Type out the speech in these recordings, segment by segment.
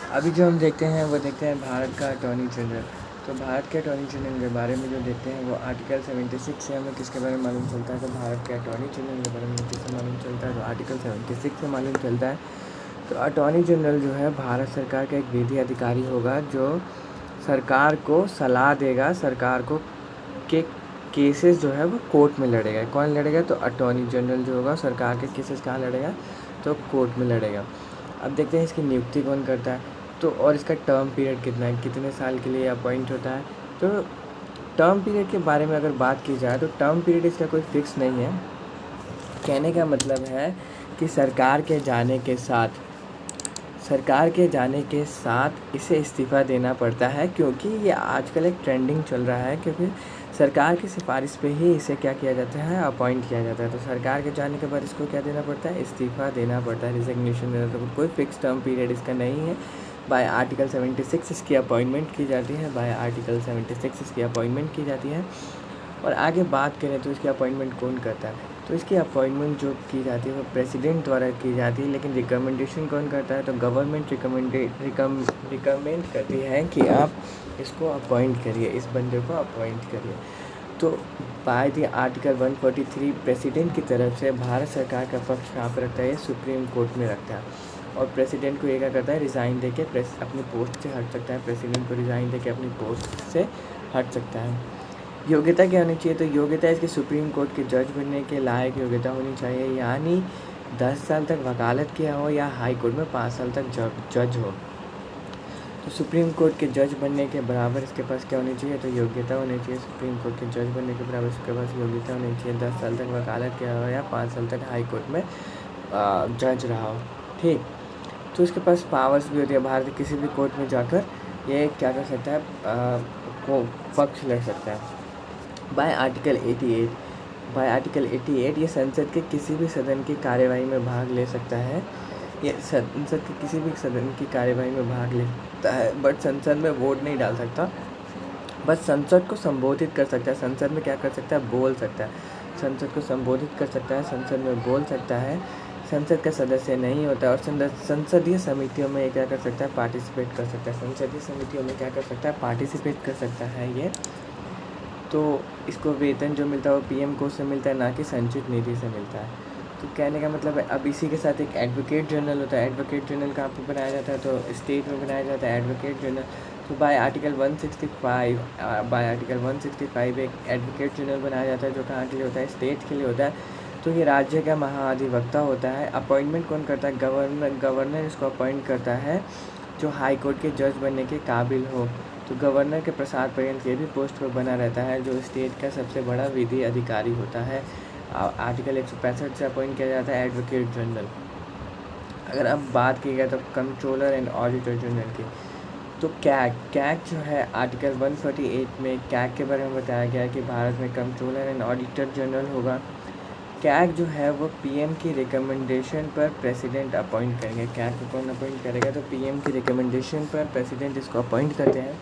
अभी जो हम देखते हैं वो देखते हैं भारत का अटॉर्नी जनरल। तो भारत के अटॉर्नी जनरल के बारे में जो देखते हैं वो आर्टिकल 76 से हमें किसके बारे में मालूम चलता है। तो भारत के अटॉर्नी जनरल के बारे में किससे मालूम चलता है, तो आर्टिकल 76 से मालूम चलता है। तो अटॉर्नी जनरल जो है भारत सरकार का एक विधि अधिकारी होगा जो सरकार को सलाह देगा, सरकार को के केसेस जो है वो कोर्ट में लड़ेगा। कौन लड़ेगा, तो अटॉर्नी जनरल जो होगा सरकार के केसेस कहाँ लड़ेगा, तो कोर्ट में लड़ेगा। अब देखते हैं इसकी नियुक्ति कौन करता है, तो और इसका टर्म पीरियड कितना है, कितने साल के लिए अपॉइंट होता है। तो टर्म पीरियड के बारे में अगर बात की जाए तो टर्म पीरियड इसका कोई फिक्स नहीं है। कहने का मतलब है कि सरकार के जाने के साथ इसे इस्तीफ़ा देना पड़ता है, क्योंकि ये आजकल एक ट्रेंडिंग चल रहा है, क्योंकि सरकार की सिफारिश पे ही इसे क्या किया जाता है, अपॉइंट किया जाता है। तो सरकार के जाने के बाद इसको क्या देना पड़ता है, इस्तीफ़ा देना पड़ता है, रिजिग्नेशन देना। तो कोई फिक्स टर्म पीरियड इसका नहीं है। बाय आर्टिकल 76 इसकी अपॉइंटमेंट की जाती है, बाय आर्टिकल 76 इसकी अपॉइंटमेंट की जाती है। और आगे बात करें तो इसकी अपॉइंटमेंट कौन करता है, तो इसकी अपॉइंटमेंट जो की जाती है वो प्रेसिडेंट द्वारा की जाती है, लेकिन रिकमेंडेशन कौन करता है, तो गवर्नमेंट रिकमेंड करती है कि आप इसको अपॉइंट करिए, इस बंदे को अपॉइंट करिए। तो बाय द आर्टिकल 143 प्रेसिडेंट की तरफ से भारत सरकार का पक्ष कहाँ पर रखता है, सुप्रीम कोर्ट में रखता है। और प्रेसिडेंट को ये क्या करता है, रिज़ाइन देके अपनी पोस्ट से हट सकता है। प्रेसिडेंट को रिज़ाइन देके अपनी पोस्ट से हट सकता है। योग्यता क्या होनी चाहिए, तो योग्यता इसके सुप्रीम कोर्ट के जज बनने के लायक योग्यता होनी चाहिए, यानी 10 साल तक वकालत किया हो या हाई कोर्ट में 5 साल तक जज हो। तो सुप्रीम कोर्ट के जज बनने के बराबर इसके पास क्या होनी चाहिए, तो योग्यता होनी चाहिए। सुप्रीम कोर्ट के जज बनने के बराबर इसके पास योग्यता होनी चाहिए, 10 साल तक वकालत किया हो या 5 साल तक हाई कोर्ट में जज रहा हो। ठीक, तो इसके पास पावर्स भी होती है। भारत के किसी भी कोर्ट में जाकर ये क्या कर सकता है, को पक्ष लड़ सकता है। बाय आर्टिकल 88 ये संसद के किसी भी सदन की कार्यवाही में भाग ले सकता है। ये संसद के किसी भी सदन की कार्यवाही में भाग ले सकता है, बट संसद में वोट नहीं डाल सकता, बस संसद को संबोधित कर सकता है। संसद में क्या कर सकता है, बोल सकता है। संसद को संबोधित कर सकता है, संसद में बोल सकता है। संसद का सदस्य नहीं होता है। और संसदीय समितियों में क्या कर सकता है, पार्टिसिपेट कर सकता है। संसदीय समितियों में क्या कर सकता है, पार्टिसिपेट कर सकता है ये। तो इसको वेतन जो मिलता है वो पीएम कोष से मिलता है, ना कि संचित निधि से मिलता है। तो कहने का मतलब है, अब इसी के साथ एक एडवोकेट जनरल होता है। एडवोकेट जनरल कहाँ पर बनाया जाता है, तो स्टेट में बनाया जाता है एडवोकेट जनरल। तो बाय आर्टिकल 165 एक एडवोकेट जनरल बनाया जाता है, जो कहाँ के लिए होता है, स्टेट के लिए होता है। तो ये राज्य का महाधिवक्ता होता है। अपॉइंटमेंट कौन करता है, गवर्नर इसको अपॉइंट करता है, जो हाई कोर्ट के जज बनने के काबिल हो। तो गवर्नर के प्रसाद पर्यंत ये भी पोस्ट पर बना रहता है, जो स्टेट का सबसे बड़ा विधि अधिकारी होता है। आर्टिकल 165 से अपॉइंट किया जाता है एडवोकेट जनरल। अगर अब बात की जाए तो कंट्रोलर एंड ऑडिटर जनरल की, तो कैग जो है आर्टिकल 148 में कैग के बारे में बताया गया है कि भारत में कंट्रोलर एंड ऑडिटर जनरल होगा। कैग जो है वो पीएम की रिकमेंडेशन पर प्रेसिडेंट अपॉइंट करेंगे। कैग को कौन अपॉइंट करेगा, तो पीएम की रिकमेंडेशन पर प्रेसिडेंट इसको अपॉइंट करते हैं।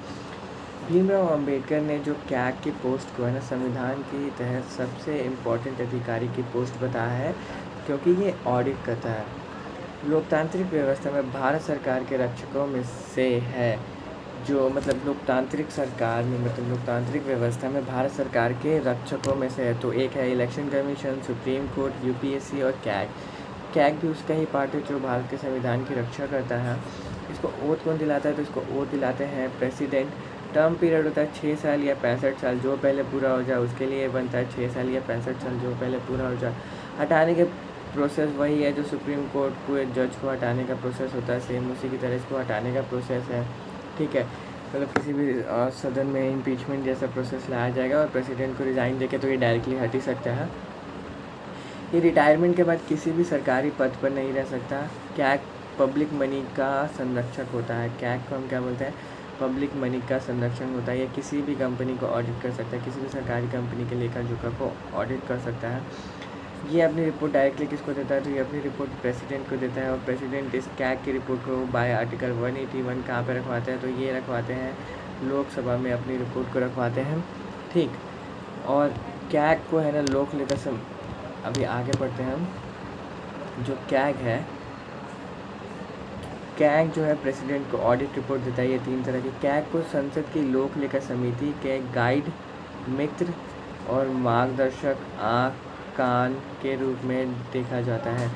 भीमराव अंबेडकर ने जो कैग की पोस्ट को है ना, संविधान के तहत सबसे इम्पोर्टेंट अधिकारी की पोस्ट बताया है, क्योंकि ये ऑडिट करता है। लोकतांत्रिक व्यवस्था में भारत सरकार के रक्षकों में से है, जो मतलब लोकतांत्रिक सरकार में, मतलब लोकतांत्रिक व्यवस्था में भारत सरकार के रक्षकों में से है। तो एक है election commission, supreme court, UPSC और कैग भी उसका ही पार्ट है जो भारत के संविधान की रक्षा करता है। इसको ओथ कौन दिलाता है, तो इसको ओथ दिलाते हैं प्रेसिडेंट। टर्म पीरियड होता है 6 साल या 65 साल, जो पहले पूरा हो जाए उसके लिए बनता है 6 साल या 65 साल, जो पहले पूरा हो जाए। हटाने के प्रोसेस वही है जो सुप्रीम कोर्ट को जज को हटाने का प्रोसेस होता है, सेम उसी की तरह इसको हटाने का प्रोसेस है। ठीक है, मतलब किसी भी सदन में इम्पीचमेंट जैसा प्रोसेस लाया जाएगा और प्रेसिडेंट को रिज़ाइन देके तो ये डायरेक्टली हट ही सकता है। ये रिटायरमेंट के बाद किसी भी सरकारी पद पर नहीं रह सकता। कैग पब्लिक मनी का संरक्षक होता है। कैग को हम क्या बोलते हैं, पब्लिक मनी का संरक्षण होता है। ये किसी भी कंपनी को ऑडिट कर सकता है, किसी भी सरकारी कंपनी के लेखा जोखा को ऑडिट कर सकता है। ये अपनी रिपोर्ट डायरेक्टली किसको देता है, तो ये अपनी रिपोर्ट प्रेसिडेंट को देता है। और प्रेसिडेंट इस कैग की रिपोर्ट को बाय आर्टिकल 181 कहाँ पर रखवाते हैं, तो ये रखवाते हैं लोकसभा में, अपनी रिपोर्ट को रखवाते हैं। ठीक, और कैग को है ना लोकलेखा अभी आगे बढ़ते हैं हम। जो कैग है कैग जो है प्रेसिडेंट को ऑडिट रिपोर्ट देता है। ये 3 तरह की। कैग को संसद की लोक लेखा समिति के गाइड, मित्र और मार्गदर्शक आँख कान के रूप में देखा जाता है।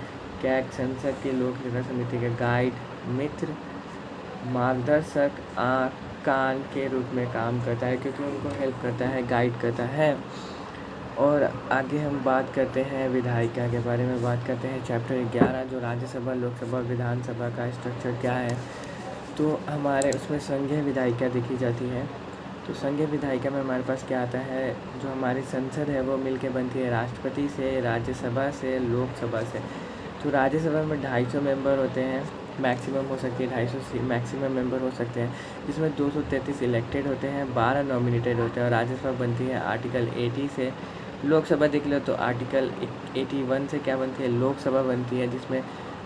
कैग संसद की लोक लेखा समिति के गाइड, मित्र, मार्गदर्शक आँख कान के रूप में काम करता है, क्योंकि उनको हेल्प करता है, गाइड करता है। और आगे हम बात करते हैं विधायिका के बारे में बात करते हैं। चैप्टर 11 जो राज्यसभा, लोकसभा, विधानसभा का स्ट्रक्चर क्या है। तो हमारे उसमें संघीय विधायिका देखी जाती है। तो संघीय विधायिका में हमारे पास क्या आता है, जो हमारी संसद है वो मिलके बनती है राष्ट्रपति से, राज्यसभा से, लोकसभा से। तो राज्यसभा में 250 मेंबर होते हैं, मैक्सिमम हो सकती है 250 मैक्सिमम मेंबर हो सकते हैं, जिसमें 233 इलेक्टेड होते हैं, 12 नॉमिनेटेड होते हैं। और राज्यसभा बनती है आर्टिकल 80 से। लोकसभा देख लो तो आर्टिकल 81 से क्या बनती है, लोकसभा बनती है, जिसमें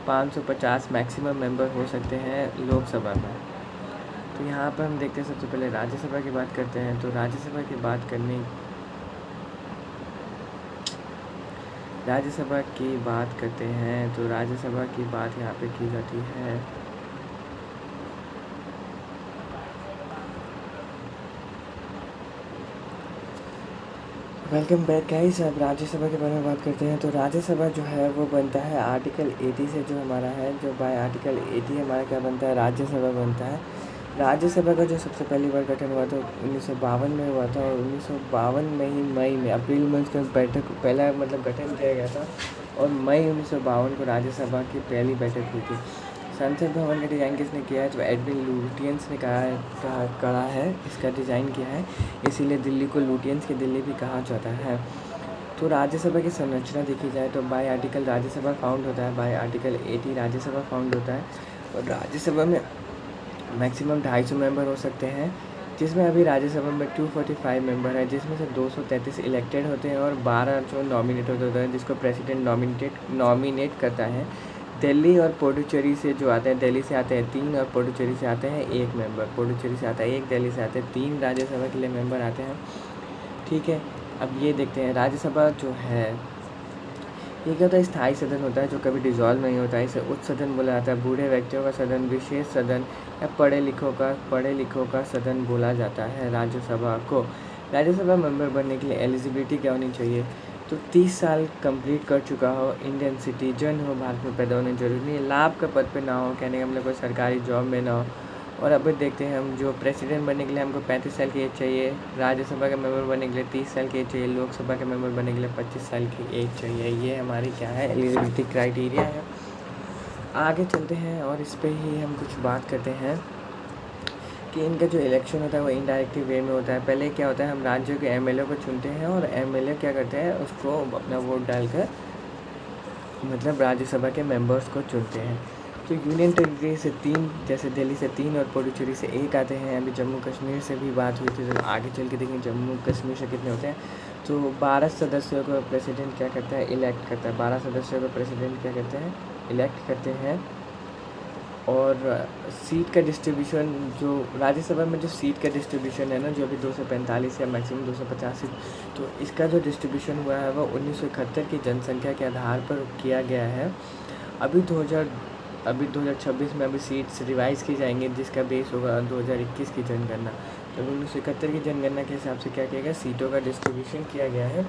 550 मैक्सिमम मेंबर हो सकते हैं लोकसभा में। तो यहाँ पर हम देखते हैं, सबसे पहले राज्यसभा की बात करते हैं। तो राज्यसभा की बात करते हैं तो राज्यसभा की बात यहाँ पे की जाती है। Welcome back guys. अब राज्यसभा के बारे में बात करते हैं। तो राज्यसभा जो है वो बनता है आर्टिकल 80 से, जो हमारा है, जो बाय आर्टिकल 80 हमारा क्या बनता है, राज्यसभा बनता है। राज्यसभा का जो सबसे पहली बार गठन हुआ था 1952 में हुआ था, और 1952 में ही मई में, अप्रैल में उसका बैठक पहला गठन किया गया था, और मई 1952 को राज्यसभा की पहली बैठक हुई थी। संसद भवन का डिज़ाइन किसने किया है, तो एडविन लुटियंस ने करा है, इसका डिज़ाइन किया है, इसीलिए दिल्ली को लुटियंस की दिल्ली भी कहा जाता है। तो राज्यसभा की संरचना देखी जाए तो बाय आर्टिकल राज्यसभा फाउंड होता है, बाय आर्टिकल 80 राज्यसभा फाउंड होता है। और राज्यसभा में मैक्सिमम 250 मेंबर हो सकते हैं, जिसमें अभी राज्यसभा में 245 मेंबर है, जिसमें से 233 इलेक्टेड होते हैं और 12 जो नॉमिनेटेड होते हैं, जिसको प्रेसिडेंट नॉमिनेट करता है। दिल्ली और पुडुचेरी से जो आते हैं, दिल्ली से आते हैं 3 और पुडुचेरी से आते हैं 1 मेंबर। पुडुचेरी से आता है 1, दिल्ली से आते हैं 3 राज्यसभा के लिए मेंबर आते हैं। ठीक है, अब ये देखते हैं राज्यसभा जो है ये क्या होता है, स्थायी सदन होता है जो कभी डिसॉल्व नहीं होता है। इसे उच्च सदन बोला जाता है, बूढ़े व्यक्तियों का सदन, विशेष सदन या पढ़े लिखों का सदन बोला जाता है राज्यसभा को। राज्यसभा मेंबर बनने के लिए एलिजिबिलिटी क्या होनी चाहिए, तो 30 साल कंप्लीट कर चुका हो, इंडियन सिटीजन हो, भारत में पैदा होने जरूरी नहीं है, लाभ का पद पे ना हो, कहने का मतलब कोई सरकारी जॉब में ना हो। और अब देखते हैं हम, जो प्रेसिडेंट बनने के लिए हमको 35 साल की एज चाहिए, राज्यसभा के मेंबर बनने के लिए 30 साल की एज चाहिए, लोकसभा के मेंबर बनने के लिए 25 साल की एज चाहिए। ये हमारी क्या है, एलिजिबिलिटी क्राइटेरिया है। आगे चलते हैं और इस पर ही हम कुछ बात करते हैं कि इनका जो इलेक्शन होता है वो इनडायरेक्ट वे में होता है। पहले क्या होता है, हम राज्यों के एमएलए को चुनते हैं, और एमएलए क्या करते हैं, उसको अपना वोट डालकर राज्यसभा के मेंबर्स को चुनते हैं। तो यूनियन टेरिटरी से 3, जैसे दिल्ली से 3 और पुडुचेरी से 1 आते हैं। अभी जम्मू कश्मीर से भी बात हुई थी, तो आगे चल के देखें जम्मू कश्मीर से कितने होते हैं। तो 12 सदस्यों को प्रेसिडेंट क्या करता है, इलेक्ट करता है। 12 सदस्यों को प्रेसिडेंट क्या करते हैं, इलेक्ट करते हैं। और सीट का डिस्ट्रीब्यूशन, जो राज्यसभा में जो सीट का डिस्ट्रीब्यूशन है ना, जो अभी 245 या मैक्सिमम 250 सीट, तो इसका जो डिस्ट्रीब्यूशन हुआ है वो 1971 की जनसंख्या के आधार पर किया गया है। अभी 2026 में अभी सीट्स रिवाइज़ की जाएंगी, जिसका बेस होगा 2021 की जनगणना। तो 1971 की जनगणना के हिसाब से क्या किया गया, सीटों का डिस्ट्रीब्यूशन किया गया है।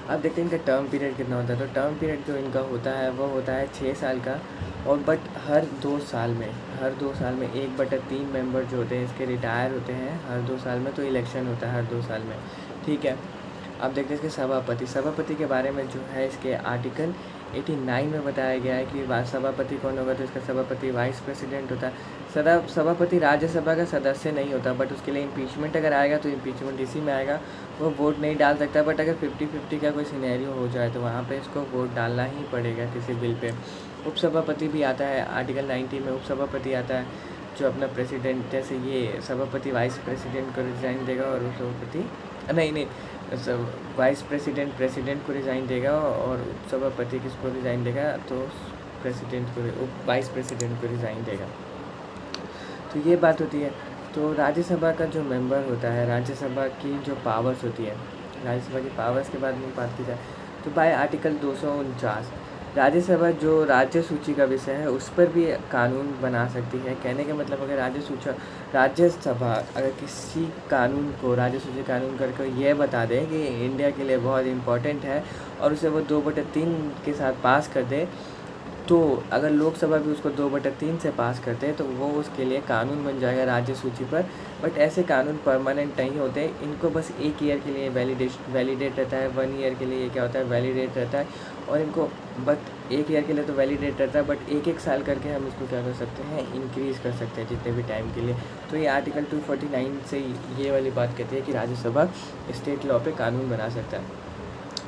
अब देखते हैं इनका टर्म पीरियड कितना होता है। तो टर्म पीरियड जो इनका होता है वो होता है 6 साल का, और बट हर 2 साल में 1/3 मेंबर जो होते हैं इसके रिटायर होते हैं हर 2 साल में। तो इलेक्शन होता है हर 2 साल में। ठीक है, अब देखते हैं इसके सभापति के बारे में जो है, इसके आर्टिकल 89 में बताया गया है कि सभापति कौन होगा। तो इसका सभापति वाइस प्रेसिडेंट होता है। सभापति राज्यसभा का सदस्य नहीं होता, बट उसके लिए इम्पीचमेंट अगर आएगा तो इम्पीचमेंट इसी में आएगा, वो वोट नहीं डाल सकता। बट अगर 50-50 का कोई सिनेरियो हो जाए तो वहाँ पे इसको वोट डालना ही पड़ेगा किसी बिल पे। उपसभापति भी आता है आर्टिकल 90 में, उपसभापति आता है जो अपना प्रेसिडेंट, जैसे ये सभापति वाइस प्रेसिडेंट को रिजाइन देगा, और उपसभापति नहीं वाइस प्रेसिडेंट को रिज़ाइन देगा, और उपसभापति किसको रिज़ाइन देगा, तो वाइस प्रेसिडेंट को रिज़ाइन देगा। तो ये बात होती है। तो राज्यसभा का जो मेंबर होता है, राज्यसभा की जो पावर्स होती है, राज्यसभा की पावर्स के बाद में बात की जाए तो बाय आर्टिकल 249 राज्यसभा जो राज्य सूची का विषय है उस पर भी कानून बना सकती है। कहने का मतलब अगर राज्यसभा अगर किसी कानून को राज्य सूची कानून करके यह बता दे कि इंडिया के लिए बहुत इम्पोर्टेंट है और उसे वो 2/3 के साथ पास कर दे, तो अगर लोकसभा भी उसको 2/3 से पास करते हैं तो वो उसके लिए कानून बन जाएगा राज्य सूची पर। बट ऐसे कानून परमानेंट नहीं होते, इनको बस 1 ईयर के लिए वैलिडेट रहता है। 1 ईयर के लिए ये क्या होता है, वैलिडेट रहता है। और इनको बट 1 ईयर के लिए तो वैलिडेट रहता है, बट 1-1 साल करके हम इसको क्या कर सकते हैं, इंक्रीज़ कर सकते हैं जितने भी टाइम के लिए। तो ये आर्टिकल 249 से ये वाली बात कहती है कि राज्यसभा स्टेट लॉ पे कानून बना सकता है।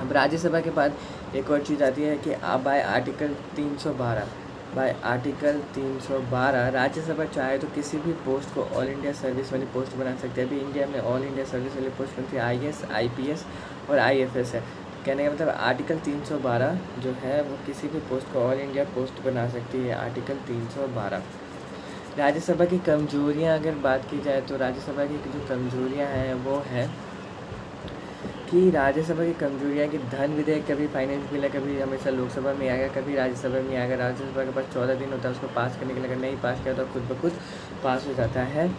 अब राज्यसभा के बाद एक और चीज़ आती है कि बाय आर्टिकल 312 राज्यसभा चाहे तो किसी भी पोस्ट को ऑल इंडिया सर्विस वाली पोस्ट बना सकते हैं। अभी इंडिया में ऑल इंडिया सर्विस वाली पोस्ट कौन सी, IAS, IPS और IFS है। कहने का मतलब आर्टिकल 312 जो है वो किसी भी पोस्ट को ऑल इंडिया पोस्ट बना सकती है। आर्टिकल 312। राज्यसभा की कमजोरियाँ अगर बात की जाए तो राज्यसभा की जो कमजोरियाँ हैं वो है कि राज्यसभा की कमजोरियाँ कि धन विधेयक कभी फाइनेंस बिल है, कभी हमेशा लोकसभा में आएगा, कभी राज्यसभा में आएगा। राज्यसभा के पास 14 दिन होता है उसको पास करने के लिए, अगर नहीं पास किया तो खुद ब खुद पास हो जाता है।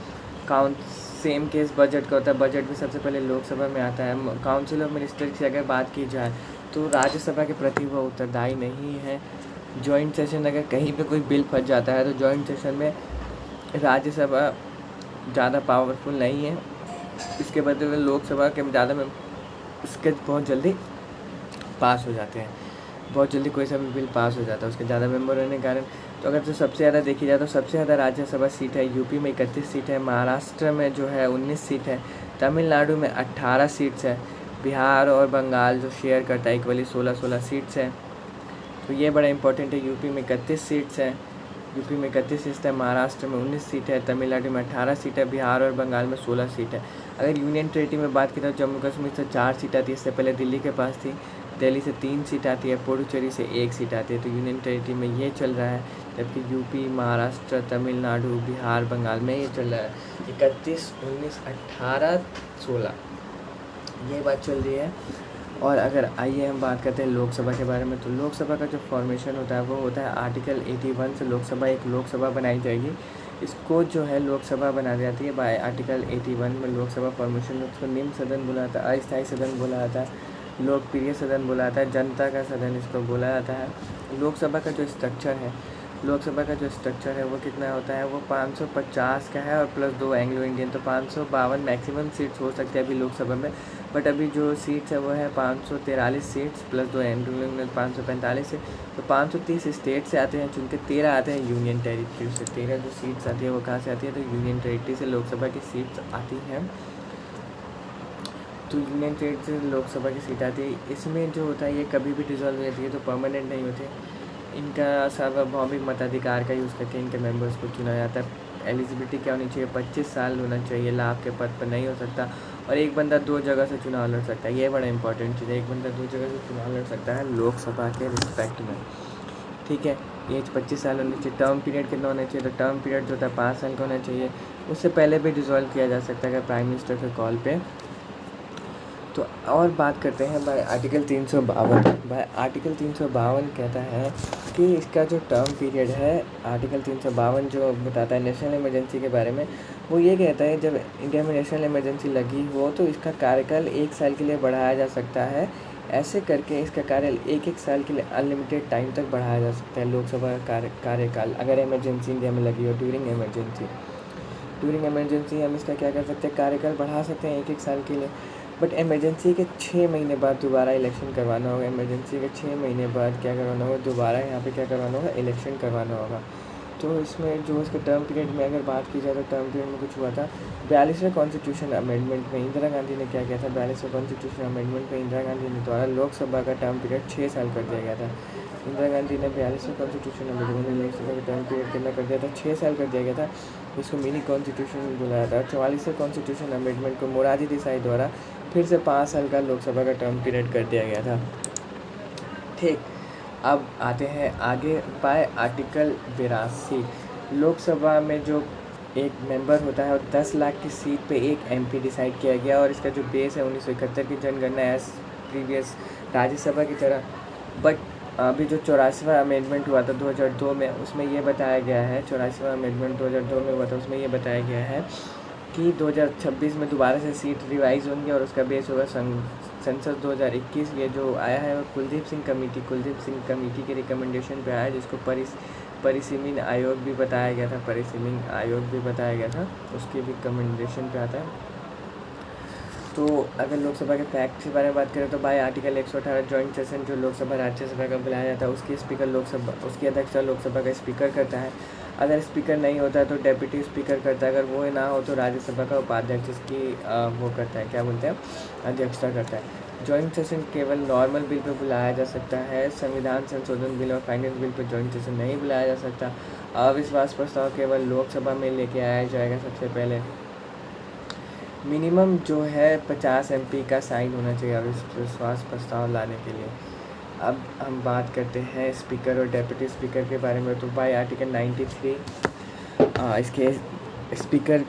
सेम केस बजट का होता है, बजट भी सबसे पहले लोकसभा में आता है। काउंसिल ऑफ मिनिस्टर की अगर बात की जाए तो राज्यसभा के प्रति वो उत्तरदायी नहीं है। जॉइंट सेशन अगर कहीं पे कोई बिल फंस जाता है तो जॉइंट सेशन में राज्यसभा ज़्यादा पावरफुल नहीं है। इसके बदले में लोकसभा के ज़्यादा में इसके बहुत जल्दी पास हो जाते हैं, बहुत जल्दी कोई सा भी बिल पास हो जाता है उसके ज़्यादा मेंबर होने के कारण। तो अगर तो सबसे ज़्यादा देखी जाए तो सबसे ज़्यादा राज्यसभा सीट है यूपी में 31 सीट है, महाराष्ट्र में जो है 19 सीट है, तमिलनाडु में 18 सीट्स है, बिहार और बंगाल जो शेयर करता है इक्वली 16-16 सीट्स है। तो ये बड़ा इंपॉर्टेंट है। यूपी में 31 सीट्स है, महाराष्ट्र में 19 सीट है, तमिलनाडु में 18 सीट है, बिहार और बंगाल में 16 सीट है। अगर यूनियन टेरिटरी में बात की तो जम्मू कश्मीर से 4 सीट आती है, इससे पहले दिल्ली के पास थी। दिल्ली से 3 सीट आती है, पुडुचेरी से 1 सीट आती है। तो यूनियन टेरिटरी में ये चल रहा है, जबकि यूपी, महाराष्ट्र, तमिलनाडु, बिहार, बंगाल में ये चल रहा है 31, 19, 18, 16 ये बात चल रही है। और अगर आइए हम बात करते हैं लोकसभा के बारे में, तो लोकसभा का जो फॉर्मेशन होता है वो होता है आर्टिकल 81 से एक लोकसभा बनाई जाएगी। इसको जो है लोकसभा बना जाती है बाय आर्टिकल 81 में। लोकसभा फॉर्मेशन उसको निम्न सदन बोला जाता है, अस्थायी सदन बोला जाता है, लोकप्रिय सदन बोला जाता है, जनता का सदन इसको बोला जाता है। लोकसभा का जो स्ट्रक्चर है वो कितना होता है, वो 550 का है और प्लस 2 एंग्लो इंडियन, तो 552 मैक्सिमम सीट्स हो सकते हैं अभी लोकसभा में। बट अभी जो सीट्स है वो है 543 सीट्स प्लस 2 एंग्लो इंडियन 545 से। तो 530 स्टेट से आते हैं चुन के, 13 आते हैं यूनियन टेरिटरी से। 13 जो सीट्स आती है वो कहाँ से आती है, तो यूनियन टेरिटरी से लोकसभा की सीट्स आती हैं। तो यूनियन टेरिटरी से लोकसभा की सीट आती है। इसमें जो होता है ये कभी भी डिसॉल्व हो जाती है, तो परमानेंट नहीं होते। इनका सार्वभौमिक मताधिकार का यूज़ करके इनके मेंबर्स को चुना जाता है। एलिजिबिलिटी क्या होनी चाहिए, 25 साल होना चाहिए, लाभ के पद पर नहीं हो सकता, और एक बंदा 2 जगह से चुनाव लड़ सकता है। ये बड़ा इंपॉर्टेंट चीज़ है, एक बंदा 2 जगह से चुनाव लड़ सकता है लोकसभा के रिस्पेक्ट में। ठीक है, एज 25 साल होनी चाहिए। टर्म पीरियड कितना होना चाहिए, तो टर्म पीरियड जो होता है 5 साल का होना चाहिए। उससे पहले भी डिसॉल्व किया जा सकता है अगर प्राइम मिनिस्टर के कॉल पे। तो और बात करते हैं बाय आर्टिकल 352 कहता है कि इसका जो टर्म पीरियड है, आर्टिकल 352 जो बताता है नेशनल इमरजेंसी के बारे में, वो ये कहता है जब इंडिया में नेशनल इमरजेंसी लगी हो तो इसका कार्यकाल 1 साल के लिए बढ़ाया जा सकता है। ऐसे करके इसका कार्यकाल 1-1 साल के लिए अनलिमिटेड टाइम तक बढ़ाया जा सकता है लोकसभा का कार्यकाल, अगर इमरजेंसी इंडिया में लगी हो। ड्यूरिंग इमरजेंसी हम इसका क्या कर सकते हैं, कार्यकाल बढ़ा सकते हैं 1-1 साल के लिए। बट इमरजेंसी के 6 महीने बाद दोबारा इलेक्शन करवाना होगा। इमरजेंसी के 6 महीने बाद क्या करवाना होगा, दोबारा यहाँ पे क्या करवाना होगा, इलेक्शन करवाना होगा। तो इसमें जो इसके टर्म पीरियड में अगर बात की जाए तो टर्म पीरियड में कुछ हुआ था 42वें कॉन्स्टिट्यूशन अमेंडमेंट में। इंदिरा गांधी ने क्या किया था, 42वें कॉन्स्टिट्यूशन अमेंडमेंट में इंदिरा गांधी ने द्वारा लोकसभा का टर्म पीरियड 6 साल कर दिया गया था। इंदिरा गांधी ने 42वें कॉन्स्टिट्यूशन अमेंडमेंट में लोकसभा का टर्म पीरियड कितना कर दिया था, 6 साल कर दिया गया था। इसको मिनी कॉन्स्टिट्यूशन बुलाया था। 44वें कॉन्स्टिट्यूशन अमेंडमेंट को मोरारजी देसाई द्वारा फिर से 5 साल का लोकसभा का टर्म पीरियड कर दिया गया था। ठीक, अब आते हैं आगे बाय आर्टिकल 82। लोकसभा में जो एक मेंबर होता है और 10 लाख की सीट पे एक MP डिसाइड किया गया, और इसका जो बेस है 1971 की जनगणना एज प्रीवियस राज्यसभा की तरह। बट अभी जो 84वां अमेंडमेंट हुआ था 2002 में, उसमें ये बताया गया है, 84वां अमेंडमेंट 2002 में हुआ था, उसमें ये बताया गया है कि 2026 में दोबारा से सीट रिवाइज़ होंगी और उसका बेस होगा सेंसस 2021। ये जो आया है वो कुलदीप सिंह कमेटी के रिकमेंडेशन पे आया है, जिसको परिसीमन आयोग भी बताया गया था, उसके भी रिकमेंडेशन पे आता है। तो अगर लोकसभा के फैक्ट के बारे में बात करें तो बाय आर्टिकल 118 जॉइंट सेशन जो लोकसभा राज्यसभा का बुलाया जाता है, उसकी अध्यक्षता लोकसभा का स्पीकर करता है। अगर स्पीकर नहीं होता तो डेप्यूटी स्पीकर करता है। अगर वो ना हो तो राज्यसभा का उपाध्यक्ष इसकी वो करता है, क्या बोलते हैं, अध्यक्षता करता है। जॉइंट सेशन केवल नॉर्मल बिल पर बुलाया जा सकता है। संविधान संशोधन बिल और फाइनेंस बिल पर जॉइंट सेशन नहीं बुलाया जा सकता। अविश्वास प्रस्ताव केवल लोकसभा में लेके आया जाएगा सबसे पहले। मिनिमम जो है 50 MP का साइन होना चाहिए अविश्वास प्रस्ताव लाने के लिए। अब हम बात करते हैं स्पीकर और डेप्यूटी स्पीकर के बारे में। तो बाय आर्टिकल 93 इसके स्पीकर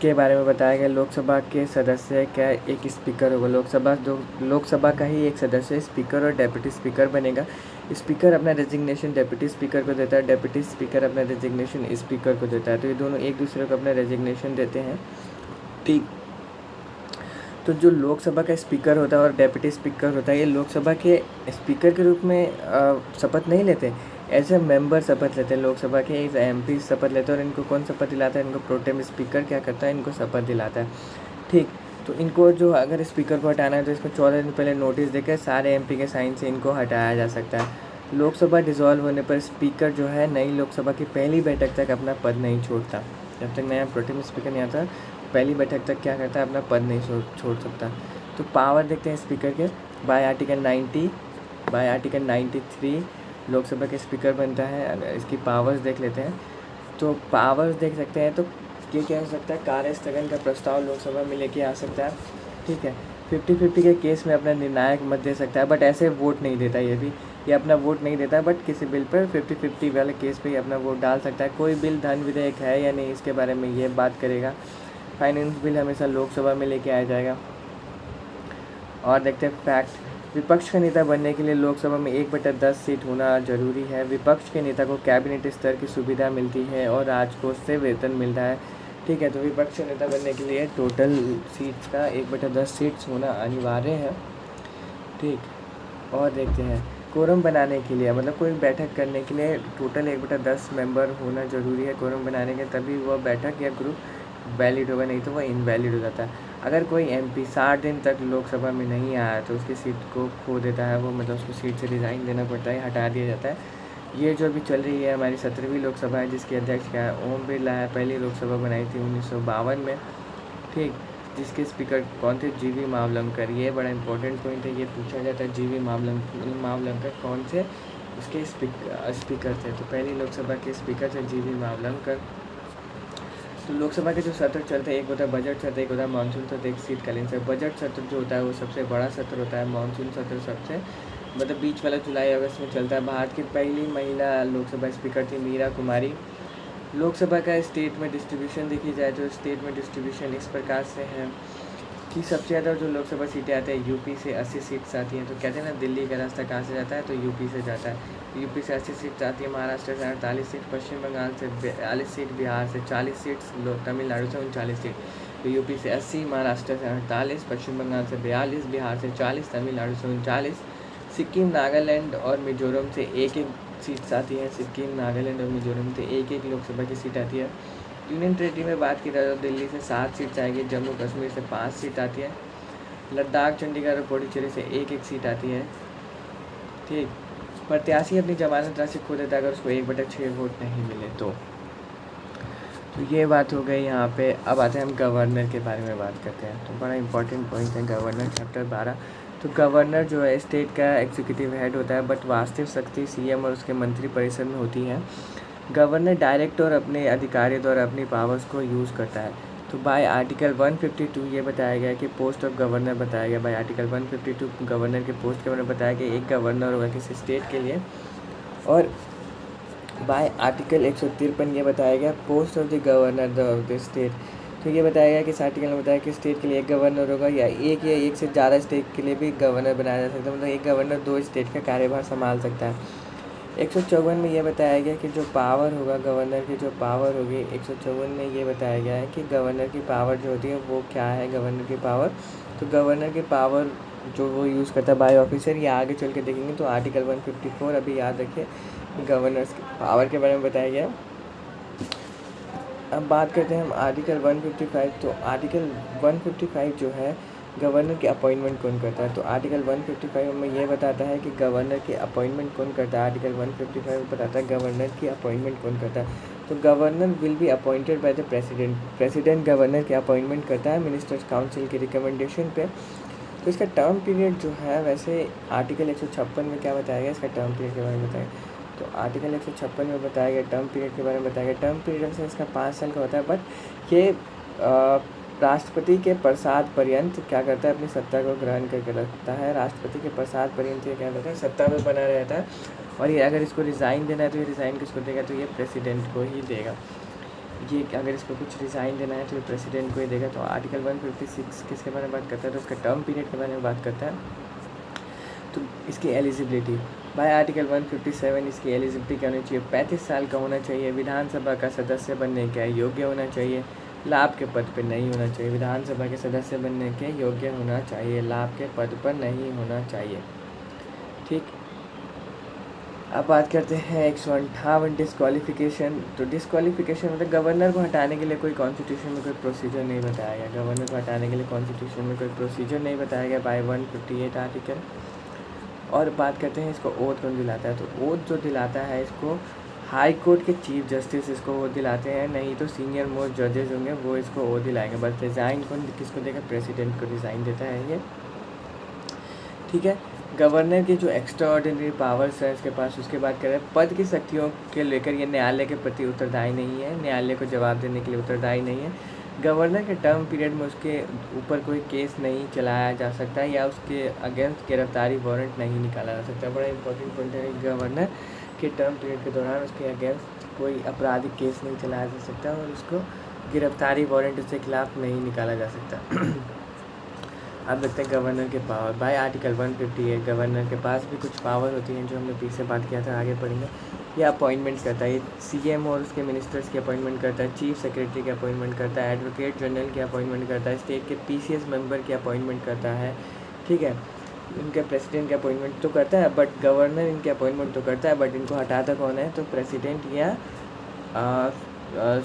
के बारे में बताया गया। लोकसभा के सदस्य का एक स्पीकर होगा। लोकसभा का ही एक सदस्य स्पीकर और डेप्यूटी स्पीकर बनेगा। स्पीकर अपना रेजिग्नेशन डेप्यूटी स्पीकर को देता है, डेप्यूटी स्पीकर अपना रेजिग्नेशन स्पीकर को देता है। तो ये दोनों एक दूसरे को अपना रेजिग्नेशन देते हैं, ठीक। तो जो लोकसभा का स्पीकर होता है और डेप्यूटी स्पीकर होता है, ये लोकसभा के स्पीकर के रूप में शपथ नहीं लेते, एज ए मेंबर शपथ लेते हैं। लोकसभा के एज MP शपथ लेते हैं। और इनको कौन शपथ दिलाता है? इनको प्रोटेम स्पीकर क्या करता है, इनको शपथ दिलाता है, ठीक। तो इनको जो अगर स्पीकर को हटाना है तो इसको 14 दिन पहले नोटिस देकर सारे MP के साइन से इनको हटाया जा सकता है। लोकसभा डिसॉल्व होने पर स्पीकर जो है नई लोकसभा की पहली बैठक तक अपना पद नहीं छोड़ता। जब तक नया प्रोटेम स्पीकर नहीं आता, पहली बैठक तक क्या करता है, अपना पद नहीं छोड़ सकता। तो पावर देखते हैं स्पीकर के। बाय आर्टिकल 93 लोकसभा के स्पीकर बनता है। इसकी पावर्स देख लेते हैं। तो पावर्स देख सकते हैं। तो ये क्या हो सकता है, कार्य स्थगन का प्रस्ताव लोकसभा में लेके आ सकता है, ठीक है। 50-50 के केस में अपना निर्णायक मत दे सकता है, बट ऐसे वोट नहीं देता। ये अपना वोट नहीं देता, बट किसी बिल पर 50-50 वाले केस पे ही अपना वोट डाल सकता है। कोई बिल धन विधेयक है या नहीं, इसके बारे में ये बात करेगा। फाइनेंस बिल हमेशा लोकसभा में लेके आया जाएगा। और देखते हैं फैक्ट। विपक्ष का नेता बनने के लिए लोकसभा में 1/10 सीट होना जरूरी है। विपक्ष के नेता को कैबिनेट स्तर की सुविधा मिलती है और राजकोष से वेतन मिलता है, ठीक है। तो विपक्ष का नेता बनने के लिए टोटल सीट्स का 1/10 सीट्स होना अनिवार्य है, ठीक। और देखते हैं कोरम बनाने के लिए, मतलब कोई बैठक करने के लिए टोटल 1/10 मेंबर होना ज़रूरी है कोरम बनाने के, तभी वह बैठक या ग्रुप वैलिड होगा, नहीं तो वह इनवैलिड हो जाता है। अगर कोई MP 60 दिन तक लोकसभा में नहीं आया तो उसकी सीट को खो देता है, वो मतलब उसको सीट से रिज़ाइन देना पड़ता है, हटा दिया जाता है। ये जो अभी चल रही है हमारी 17वीं लोकसभा है, जिसके अध्यक्ष क्या है, ओम बिरला है। पहली लोकसभा बनाई थी 1952 में, ठीक। जिसके स्पीकर कौन थे, GV मावलंकर। ये बड़ा इंपॉर्टेंट पॉइंट है, ये पूछा जाता है GV मावलंकर कौन से उसके स्पीकर थे। तो पहली लोकसभा के स्पीकर थे GV मावलंकर। तो लोकसभा के जो सत्र चलते हैं, एक होता है बजट सत्र, एक होता है मानसून सत्र, एक शीतकालीन सत्र। बजट सत्र जो होता है वो सबसे बड़ा सत्र होता है। मानसून सत्र सबसे मतलब बीच वाला जुलाई अगस्त में चलता है। भारत की पहली महिला लोकसभा स्पीकर थी मीरा कुमारी। लोकसभा का स्टेट में डिस्ट्रीब्यूशन देखी जाए तो स्टेट में डिस्ट्रीब्यूशन इस प्रकार से है कि सबसे ज़्यादा जो लोकसभा सीटें आती हैं यूपी से 80 सीट्स आती हैं। तो कहते हैं ना दिल्ली का रास्ता कहाँ से जाता है, तो यूपी से जाता है। यूपी से 80 सीट्स आती है, महाराष्ट्र से 48 सीट, पश्चिम बंगाल से 42 सीट, बिहार से 40 सीट्स, तमिलनाडु से 39 सीट। तो यूपी से 80, महाराष्ट्र से 48, पश्चिम बंगाल से 42, बिहार से 40, तमिलनाडु से 39, सिक्किम, नागालैंड और मिजोरम से एक सीट्स आती हैं। सिक्किम, नागालैंड और मिजोरम से एक लोकसभा की सीट आती है। यूनियन टेरिटरी में बात की जाए तो दिल्ली से 7 सीट्स आएगी, जम्मू कश्मीर से 5 सीट आती है, लद्दाख, चंडीगढ़ और पुडुचेरी से एक सीट आती है, ठीक। प्रत्याशी अपनी जमानत राशि खो देता है अगर उसको 1/6 वोट नहीं मिले तो ये बात हो गई यहाँ पे। अब आते हैं हम गवर्नर के बारे में बात करते हैं। तो बड़ा इंपॉर्टेंट पॉइंट है गवर्नर, चैप्टर 12। तो गवर्नर जो है स्टेट का एग्जीक्यूटिव हेड होता है, बट वास्तविक शक्ति CM और उसके मंत्री परिषद में होती है। गवर्नर डायरेक्ट और अपने अधिकारियों द्वारा अपनी पावर्स को यूज़ करता है। तो बाय आर्टिकल 152 ये बताया गया कि पोस्ट ऑफ गवर्नर बताया गया। बाय आर्टिकल 152 गवर्नर के पोस्ट के बारे में बताया गया, एक गवर्नर होगा किसी स्टेट के लिए। और बाय आर्टिकल 153 ये बताया गया post of the governor of the state. तो ये बताया गया कि इस आर्टिकल में बताया कि स्टेट के लिए एक गवर्नर होगा या एक से ज़्यादा स्टेट के लिए भी गवर्नर बनाया जा सकता है, मतलब एक गवर्नर 2 स्टेट का कार्यभार संभाल सकता है। 154 में ये बताया गया कि जो पावर होगा गवर्नर की, जो पावर होगी 154 में ये बताया गया है कि गवर्नर की पावर जो होती है वो क्या है। गवर्नर की पावर, तो गवर्नर की पावर जो वो यूज़ करता है बाय ऑफिसर, ये आगे चल के देखेंगे। तो आर्टिकल 154 अभी याद रखिए, गवर्नर्स की पावर के बारे में बताया गया। अब बात करते हैं हम आर्टिकल 155। तो आर्टिकल 155 जो है गवर्नर की अपॉइंटमेंट कौन करता है। तो आर्टिकल 155 में ये बताता है कि गवर्नर की अपॉइंटमेंट कौन करता है। आर्टिकल 155 बताता है गवर्नर की अपॉइंटमेंट कौन करता है। तो governor will be appointed by the president. President governor की अपॉइंटमेंट करता है मिनिस्टर्स काउंसिल की रिकमेंडेशन पे। तो इसका टर्म पीरियड जो है, वैसे आर्टिकल 156 में क्या बताया गया, इसका टर्म पीरियड के बारे में बताया। तो आर्टिकल 156 में बताया गया टर्म पीरियड के बारे में बताया गया। टर्म पीरियड से इसका 5 साल का होता है, बट ये राष्ट्रपति के प्रसाद पर्यंत क्या करता है, अपनी सत्ता को ग्रहण करके रखता है। राष्ट्रपति के प्रसाद पर्यंत ये क्या करता है, सत्ता में बना रहता है। और ये अगर इसको रिज़ाइन देना है तो ये रिज़ाइन किसको देगा, तो ये प्रेसिडेंट को ही देगा। ये अगर इसको कुछ रिज़ाइन देना है तो ये प्रेसिडेंट को ही देगा। तो आर्टिकल 156 किसके बारे में बात करता है, तो उसका टर्म पीरियड के बारे में बात करता है। तो इसकी एलिजिबिलिटी बाय आर्टिकल 157, इसकी एलिजिबिलिटी क्या होनी चाहिए, 35 साल का होना चाहिए, विधानसभा का सदस्य बनने के योग्य होना चाहिए, लाभ के पद पर नहीं होना चाहिए। विधानसभा के सदस्य बनने के योग्य होना चाहिए, लाभ के पद पर नहीं होना चाहिए। ठीक, अब बात करते हैं 158 डिस्क्वालिफिकेशन। तो डिस्क्वालिफिकेशन मतलब गवर्नर को हटाने के लिए कोई कॉन्स्टिट्यूशन में कोई प्रोसीजर नहीं बताया गया। गवर्नर को हटाने के लिए कॉन्स्टिट्यूशन में कोई प्रोसीजर नहीं बताया गया बाय 158 आर्टिकल। और बात करते हैं इसको ओथ कौन दिलाता है। तो ओथ जो दिलाता है इसको हाई कोर्ट के चीफ जस्टिस इसको वो दिलाते हैं, नहीं तो सीनियर मोस्ट जजेस होंगे वो इसको वो दिलाएंगे। बस रिज़ाइन कौन किसको देगा, प्रेसिडेंट को रिज़ाइन देता है ये। ठीक है, गवर्नर की जो एक्स्ट्रा ऑर्डिनरी पावर्स है इसके पास, उसके बाद कह रहे हैं पद की शक्तियों के लेकर ये न्यायालय के प्रति उत्तरदायी नहीं है, न्यायालय को जवाब देने के लिए उत्तरदायी नहीं है। गवर्नर के टर्म पीरियड में उसके ऊपर कोई केस नहीं चलाया जा सकता है या उसके अगेंस्ट गिरफ्तारी वारंट नहीं निकाला जा सकता। बड़ा इंपॉर्टेंट पॉइंट है, गवर्नर के टर्म पीरियड के दौरान उसके अगेंस्ट कोई आपराधिक केस नहीं चलाया जा सकता और उसको गिरफ्तारी वारंट उसके खिलाफ नहीं निकाला जा सकता। अब देखते हैं गवर्नर के पावर बाय आर्टिकल 158। गवर्नर के पास भी कुछ पावर होती हैं जो हमने पीछे बात किया था, आगे पढ़ेंगे। ये अपॉइंटमेंट करता है, ये सीएम और उसके मिनिस्टर्स की अपॉइंटमेंट करता है, चीफ सेक्रेटरी की अपॉइंटमेंट करता है, एडवोकेट जनरल की अपॉइंटमेंट करता है, स्टेट के पीसीएस मेंबर की अपॉइंटमेंट करता है। ठीक है, इनके प्रेसिडेंट की अपॉइंटमेंट तो करता है, बट गवर्नर इनकी अपॉइंटमेंट तो करता है, बट इनको हटाता कौन है, तो प्रेसिडेंट या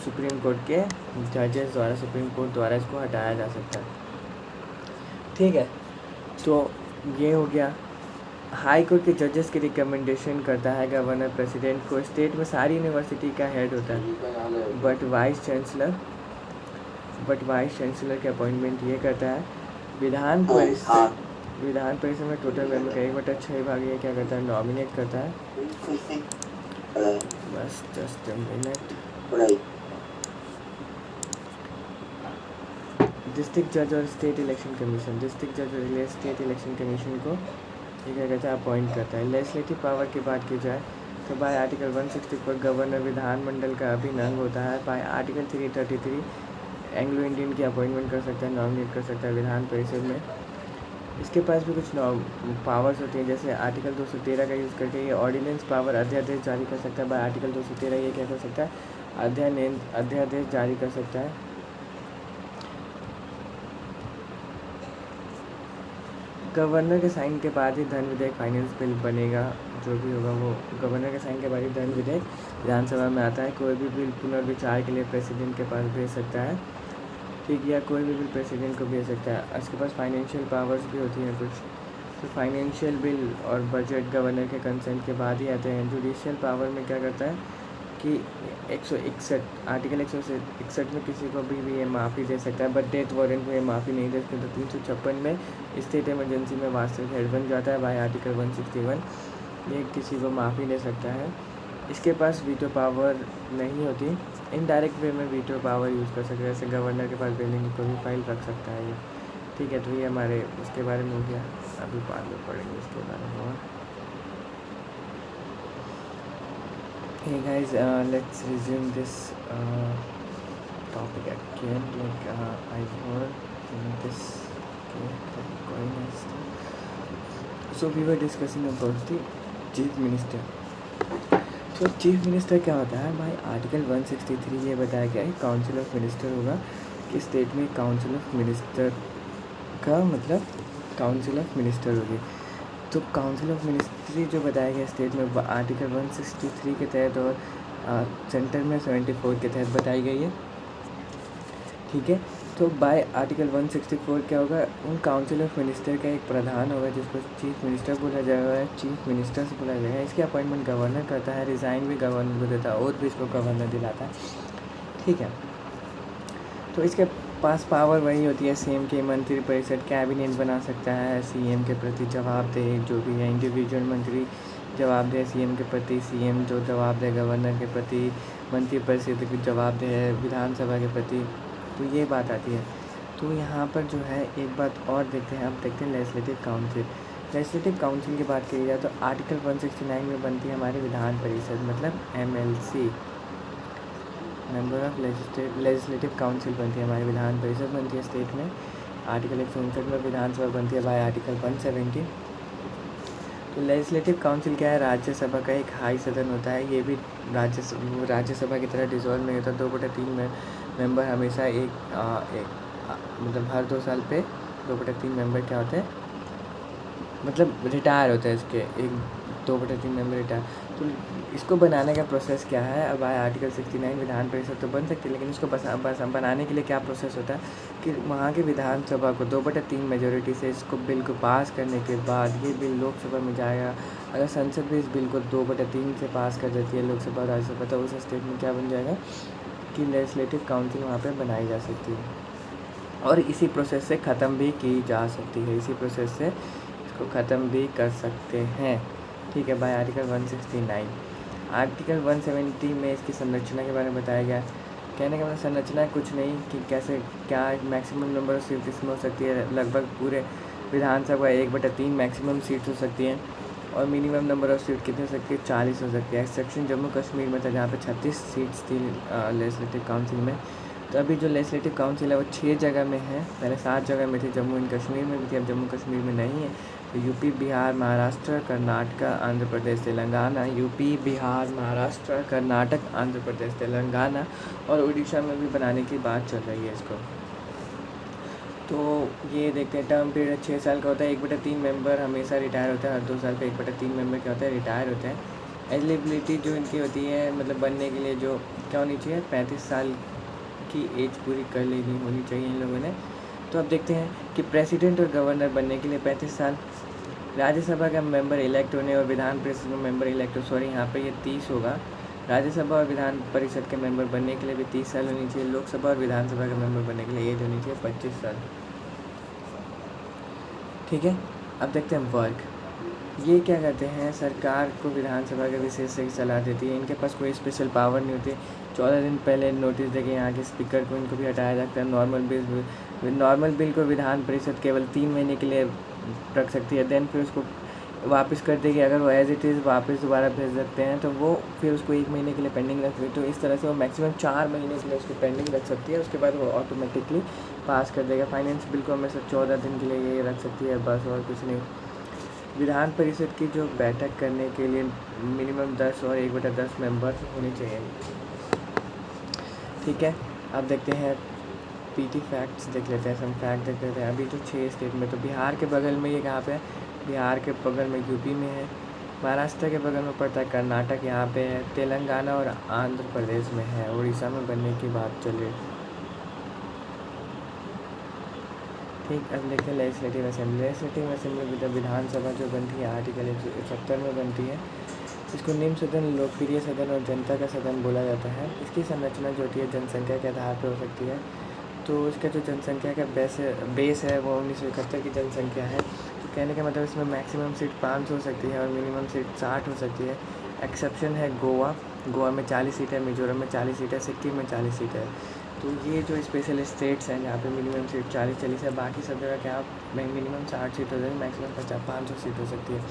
सुप्रीम कोर्ट के जजेस द्वारा, सुप्रीम कोर्ट द्वारा इसको हटाया जा सकता है। ठीक है, तो ये हो गया। हाई कोर्ट के जजेस की रिकमेंडेशन करता है गवर्नर प्रेसिडेंट को। स्टेट में सारी यूनिवर्सिटी का हेड होता है, बट वाइस चांसलर की अपॉइंटमेंट ये करता है। विधान परिषद में टोटल मेंबर का 1/6 भाग ये क्या करता है, नॉमिनेट करता है। बस जस्ट मिनट। डिस्ट्रिक्ट जज और स्टेट इलेक्शन कमीशन, डिस्ट्रिक्ट जज और स्टेट इलेक्शन कमीशन को ये क्या कहता है, अपॉइंट करता है। लेजिस्लेटिव पावर की बात की जाए तो बाय आर्टिकल 164 गवर्नर विधानमंडल का अभिन्न अंग होता है। बाय आर्टिकल 333 एंग्लो इंडियन की अपॉइंटमेंट कर सकता है, नॉमिनेट कर सकता है विधान परिषद में। इसके पास भी कुछ पावर्स होती हैं, जैसे आर्टिकल 213 का यूज़ करके ये ऑर्डिनेंस पावर अध्यादेश जारी कर सकता है। बाय आर्टिकल 213 ये क्या कर सकता है, अध्यादेश जारी कर सकता है। गवर्नर के साइन के बाद ही धन विधेयक फाइनेंस बिल बनेगा, जो भी होगा वो गवर्नर के साइन के बाद ही धन विधेयक विधानसभा में आता है। कोई भी बिल पुनर्विचार के लिए प्रेसिडेंट के पास भेज सकता है। ठीक, या कोई भी बिल प्रेसिडेंट को भेज सकता है। इसके पास फाइनेंशियल पावर्स भी होती हैं कुछ, तो फाइनेंशियल बिल और बजट गवर्नर के कंसेंट के बाद ही आते हैं। जुडिशियल पावर में क्या करता है कि 161 आर्टिकल 161 में किसी को भी ये माफ़ी दे सकता है, बट डेथ वारंट में ये माफ़ी नहीं दे सकते। तो 356 में स्टेट इमरजेंसी में वास्तविक हेड बन जाता है। बाय आर्टिकल 161 ये किसी को माफ़ी दे सकता है। इसके पास वीटो पावर नहीं होती, इनडायरेक्ट वे में वीटो पावर यूज़ कर सकते हैं, जैसे गवर्नर के पास बिलिंग को भी फाइल रख सकता है ये। ठीक है, तो ये हमारे उसके बारे में हो गया। अभी बाद में पढ़ेंगे इसके बारे में। Hey guys, let's resume this topic. again, like I heard in this okay, so we were discussing about the chief minister. तो चीफ मिनिस्टर क्या होता है भाई, आर्टिकल 163 ये बताया गया है काउंसिल ऑफ मिनिस्टर होगा कि स्टेट में काउंसिल ऑफ मिनिस्टर का मतलब काउंसिल ऑफ मिनिस्टर होगी. तो काउंसिल ऑफ मिनिस्ट्री जो बताया गया स्टेट में आर्टिकल 163 के तहत और सेंटर में 74 के तहत बताई गई है. ठीक है. तो बाय आर्टिकल 164 क्या होगा, उन काउंसिल ऑफ मिनिस्टर का एक प्रधान होगा जिसको चीफ मिनिस्टर बोला जाएगा, चीफ मिनिस्टर से बोला जाएगा. इसकी अपॉइंटमेंट गवर्नर करता है, रिज़ाइन भी गवर्नर को देता है और भी इसको गवर्नर दिलाता है. ठीक है. तो इसके पास पावर वही होती है सीएम के, मंत्री परिषद कैबिनेट बना सकता है, सीएम के प्रति जवाबदेह जो भी है, इंडिविजुअल मंत्री जवाबदेह सीएम के प्रति, सीएम जो जवाबदेह गवर्नर के प्रति, मंत्री परिषद की जवाबदेह है विधानसभा के प्रति. तो ये बात आती है. तो यहाँ पर जो है एक बात और देखते हैं, अब देखते हैं लेजिस्लेटिव काउंसिल. लेजिस्लेटिव काउंसिल की बात करी जाए तो आर्टिकल 169 में बनती है हमारी विधान परिषद, मतलब MLC, member of legislative council बनती है हमारी विधान परिषद बनती है स्टेट में. आर्टिकल 159 में विधानसभा बनती है बाय आर्टिकल 170. तो लेजिस्लेटिव काउंसिल क्या है, राज्यसभा का एक हाई सदन होता है. ये भी राज्यसभा की तरह डिसॉल्व नहीं होता. 2/3 मेंबर हमेशा एक मतलब हर 2 साल पे 2/3 मेंबर क्या होते हैं, मतलब रिटायर होते हैं इसके, एक 2/3 मेंबर रिटायर. तो इसको बनाने का प्रोसेस क्या है, अब आया आर्टिकल 69 विधान परिषद तो बन सकती है, लेकिन इसको बस बनाने के लिए क्या प्रोसेस होता है कि वहाँ की विधानसभा को 2/3 मेजोरिटी से इसको बिल को पास करने के बाद ये बिल लोकसभा में जाएगा. अगर संसद भी इस बिल को 2/3 से पास कर देती है लोकसभा और राज्यसभा, तो उस स्टेट में क्या बन जाएगा कि लेजिस्लेटिव काउंसिल वहाँ पर बनाई जा सकती है और इसी प्रोसेस से ख़त्म भी की जा सकती है, इसी प्रोसेस से इसको ख़त्म भी कर सकते हैं. ठीक है. Bye article 169. आर्टिकल 170 में इसकी संरचना के बारे में बताया गया. कहने का मतलब संरचना कुछ नहीं कि कैसे क्या मैक्सिमम नंबर ऑफ सीट इसमें हो सकती है, लगभग पूरे विधानसभा 1/3 मैक्सिमम सीट हो सकती हैं और मिनिमम नंबर ऑफ सीट कितनी हो सकती है, 40 हो सकती है. एक्सेप्शन जम्मू कश्मीर में था जहाँ पे 36 सीट्स थी लेजिस्लेटिव काउंसिल में. तो अभी जो लेजिस्लेटिव काउंसिल है वो 6 जगह में है, पहले 7 जगह में थी, जम्मू एंड कश्मीर में भी थी, अब जम्मू कश्मीर में नहीं है. तो यूपी, बिहार, महाराष्ट्र, कर्नाटक, आंध्र प्रदेश, तेलंगाना, यूपी, बिहार, महाराष्ट्र, कर्नाटक, आंध्र प्रदेश, तेलंगाना और उड़ीसा में भी बनाने की बात चल रही है इसको. तो ये देखते हैं. टर्म पीरियड 6 साल का होता है. 1/3 मेंबर हमेशा रिटायर होता है, हर 2 साल पे 1/3 मेंबर क्या होता है, रिटायर होते हैं. एलिजिबिलिटी जो इनकी होती है मतलब बनने के लिए जो क्या होनी चाहिए, 35 साल की एज पूरी कर लेनी होनी चाहिए इन लोगों ने. तो अब देखते हैं कि प्रेसिडेंट और गवर्नर बनने के लिए 35 साल, राज्यसभा का मेंबर इलेक्ट होने और विधान परिषद में मेंबर इलेक्ट हो, सॉरी यहाँ पे ये 30 होगा. राज्यसभा और विधान परिषद के मेंबर बनने के लिए भी 30 साल होनी चाहिए. लोकसभा और विधानसभा के मेंबर बनने के लिए एज होनी चाहिए 25 साल. ठीक है. अब देखते हैं वर्क. ये क्या करते हैं, सरकार को विधानसभा के विशेष से सलाह देती है. इनके पास कोई स्पेशल पावर नहीं होती. 14 दिन पहले नोटिस देके यहाँ के स्पीकर को इनको भी हटाया जाता है. नॉर्मल बिल को विधान परिषद केवल 3 महीने के लिए रख सकती है, देन फिर उसको वापस कर देगी. अगर वो एज इट इज़ वापस दोबारा भेज सकते हैं तो वो फिर उसको 1 महीने के लिए पेंडिंग रख सकती है. तो इस तरह से वो मैक्सिमम 4 महीने के लिए उसको पेंडिंग रख सकती है, उसके बाद वो ऑटोमेटिकली पास कर देगा. फाइनेंस बिल को हमेशा 14 दिन के लिए ये रख सकती है, बस और कुछ नहीं. विधान परिषद की जो बैठक करने के लिए मिनिमम 10 और 1/10 मेंबर होने चाहिए. ठीक है. अब देखते हैं पीटी फैक्ट्स देख लेते हैं, सम फैक्ट देख लेते हैं. अभी जो 6 स्टेट में, तो बिहार के बगल में ये कहाँ पे है, बिहार के बगल में यूपी में है. महाराष्ट्र के बगल में पड़ता है कर्नाटक, यहाँ पे है. तेलंगाना और आंध्र प्रदेश में है. उड़ीसा में बनने की बात चल रही. ठीक. अब देखते हैं लेजिस्लेटिव असेंबली. लेजिस्लेटिव असेंबली विधानसभा जो बनती है आर्टिकल 170 में बनती है. इसको निम्न सदन, लोकप्रिय सदन और जनता का सदन बोला जाता है. इसकी संरचना जो होती है जनसंख्या के आधार पर हो सकती है. तो इसका जो जनसंख्या का बेस है वो 1971 की जनसंख्या है. तो कहने का मतलब इसमें मैक्सिमम सीट 5 हो सकती है और मिनिमम सीट 60 हो सकती है. एक्सेप्शन है गोवा में 40 सीट है, मिजोरम में 40 सीट है, सिक्किम में 40 सीट है. तो ये जो स्पेशल स्टेट्स हैं जहाँ पे मिनिमम सीट 40 है, बाकी सब जगह क्या मिनिमम 60 सीट हो जाएगी, मैक्सिमम 500 सीट हो सकती है.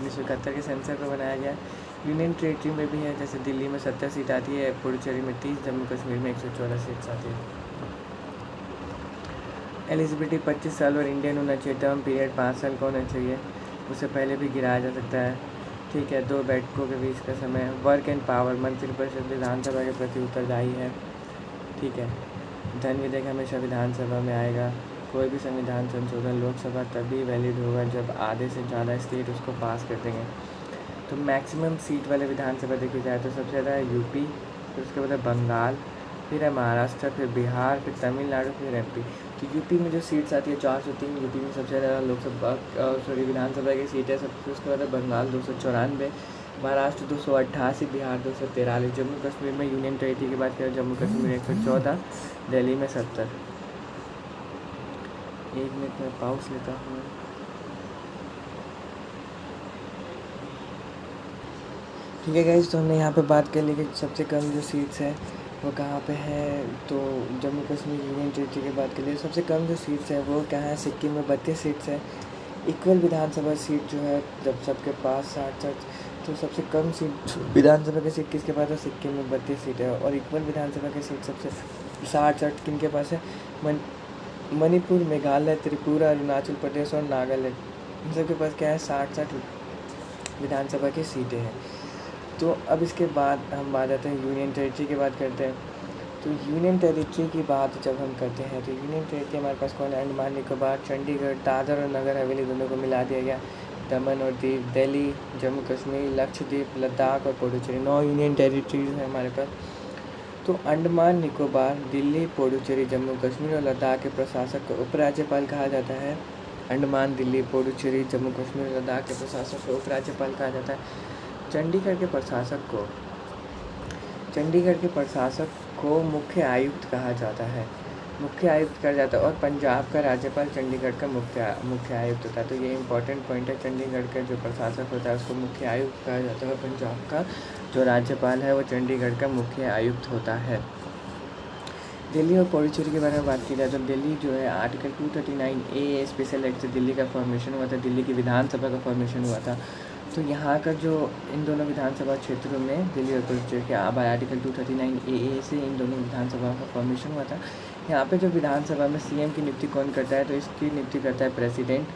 1971 के सेंसर पर बनाया गया. यूनियन टेरेटरी में भी है, जैसे दिल्ली में 70 सीट आती है, पुडुचेरी में 30, जम्मू कश्मीर में 114 सीट्स आती है। एलिजिबिलिटी 25 साल और इंडियन होना चाहिए। टर्म पीरियड 5 साल का होना चाहिए, उससे पहले भी गिराया जा सकता है। ठीक है, 2 बैठकों के बीच का समय। वर्क एंड पावर, मंत्रिपरिषद विधानसभा के प्रति उत्तरदायी है। ठीक है, धन विधेयक हमेशा विधानसभा में आएगा। कोई भी संविधान संशोधन लोकसभा तभी वैलिड होगा जब आधे से ज़्यादा स्टेट उसको पास कर देंगे। तो मैक्सिमम सीट वाले विधानसभा देखी जाए तो सबसे ज़्यादा है यूपी, फिर उसके बाद है बंगाल, फिर है महाराष्ट्र, फिर बिहार, फिर तमिलनाडु, फिर एमपी। तो यूपी में जो सीट्स आती है 403, यूपी में सबसे ज़्यादा लोकसभा विधानसभा की सीट है। सबसे उसके बाद है बंगाल 294, महाराष्ट्र 288, बिहार 243। जम्मू कश्मीर में यूनियन टेरेटरी की बात करें, जम्मू कश्मीर 114, दिल्ली में 70। 1 मिनट में पाउस लेता हूँ। ठीक है गाइस, तो हमने यहाँ पे बात कर ली कि सबसे कम जो सीट्स है वो कहाँ पे है। तो जम्मू कश्मीर यूनियन टेरेटरी की बात कर लिए, सबसे कम जो सीट्स है वो कहाँ है, सिक्किम में 32 सीट्स है। इक्वल विधानसभा सीट जो है जब सबके पास 60, तो सबसे कम सीट विधानसभा की सीट किसके पास है, सिक्किम में 32 सीट है। और इक्वल विधानसभा की सीट सबसे 60 किन के पास है, मणिपुर, मेघालय, त्रिपुरा, अरुणाचल प्रदेश और नागालैंड, इन सबके पास क्या है, 60 विधानसभा की सीटें हैं। तो अब इसके बाद हम बात आते हैं यूनियन टेरेटरी की बात करते हैं। तो यूनियन टेरेटरी की बात जब हम करते हैं तो यूनियन टेरेटरी हमारे पास कौन है, अंडमान निकोबार, चंडीगढ़, दादर और नगर हवेली दोनों को मिला दिया गया, दमन और दीव, दिल्ली, जम्मू कश्मीर, लक्षद्वीप, लद्दाख और पुडुचेरी। 9 यूनियन टेरेटरीज है हमारे पास। तो अंडमान निकोबार, दिल्ली, पुडुचेरी, जम्मू कश्मीर और लद्दाख के प्रशासक को उपराज्यपाल कहा जाता है। अंडमान, दिल्ली, पुडुचेरी, जम्मू कश्मीर, लद्दाख के प्रशासक को उपराज्यपाल कहा जाता है। चंडीगढ़ के प्रशासक को मुख्य आयुक्त कहा जाता है, मुख्य आयुक्त कहा जाता है। और पंजाब का राज्यपाल चंडीगढ़ का मुख्य आयुक्त होता है। तो ये इंपॉर्टेंट पॉइंट है, चंडीगढ़ का जो प्रशासक होता है उसको मुख्य आयुक्त कहा जाता है, और पंजाब का जो राज्यपाल है वो चंडीगढ़ का मुख्य आयुक्त होता है। दिल्ली और पुडुचेरी के बारे में बात की जाए तो दिल्ली जो है आर्टिकल 239A स्पेशल एक्ट से दिल्ली का फॉर्मेशन हुआ था, दिल्ली की विधानसभा का फॉर्मेशन हुआ था। तो यहाँ का जो इन दोनों विधानसभा क्षेत्रों में दिल्ली और पुडुचेरी के आर्टिकल 239A से इन दोनों विधानसभा का फॉर्मेशन हुआ था। यहाँ पे जो विधानसभा में सीएम की नियुक्ति कौन करता है, तो इसकी नियुक्ति करता है प्रेसिडेंट।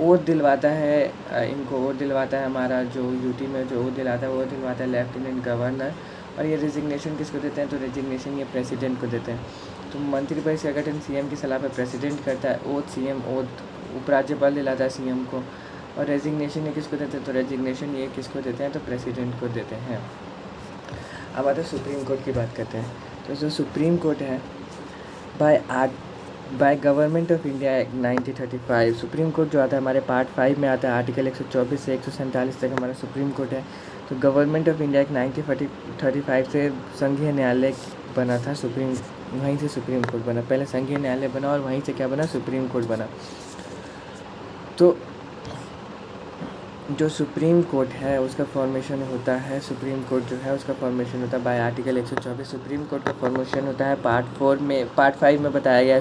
ओथ दिलवाता है इनको, ओथ दिलवाता है हमारा जो यूटी में जो ओथ दिलाता है वो दिलवाता है लेफ्टिनेंट गवर्नर। और ये रेजिग्नेशन किसको देते हैं, तो रेजिग्नेशन ये प्रेसिडेंट को देते हैं। तो मंत्रिपरिषद का गठन सीएम की सलाह पर प्रेसिडेंट करता है। ओथ सीएम, ओथ उपराज्यपाल दिलाता है सीएम को। और रेजिग्नेशन ये किसको देते हैं, तो रेजिग्नेशन ये किसको देते हैं, तो प्रेसिडेंट को देते हैं। अब आते हैं सुप्रीम कोर्ट की बात करते हैं। तो जो सुप्रीम कोर्ट है by government of India act 1935, supreme court जो आता है हमारे पार्ट 5 में आता है, आर्टिकल 124 से 147 तक हमारा सुप्रीम कोर्ट है। तो गवर्नमेंट ऑफ इंडिया एक्ट 1935 से संघीय न्यायालय बना था, वहीं से सुप्रीम कोर्ट बना। पहले संघीय न्यायालय बना और वहीं से क्या बना, सुप्रीम कोर्ट बना। तो जो सुप्रीम कोर्ट है उसका फॉर्मेशन होता है, सुप्रीम कोर्ट जो है उसका फॉर्मेशन होता है बाय आर्टिकल 124। सुप्रीम कोर्ट का फॉर्मेशन होता है पार्ट 5 में बताया गया है।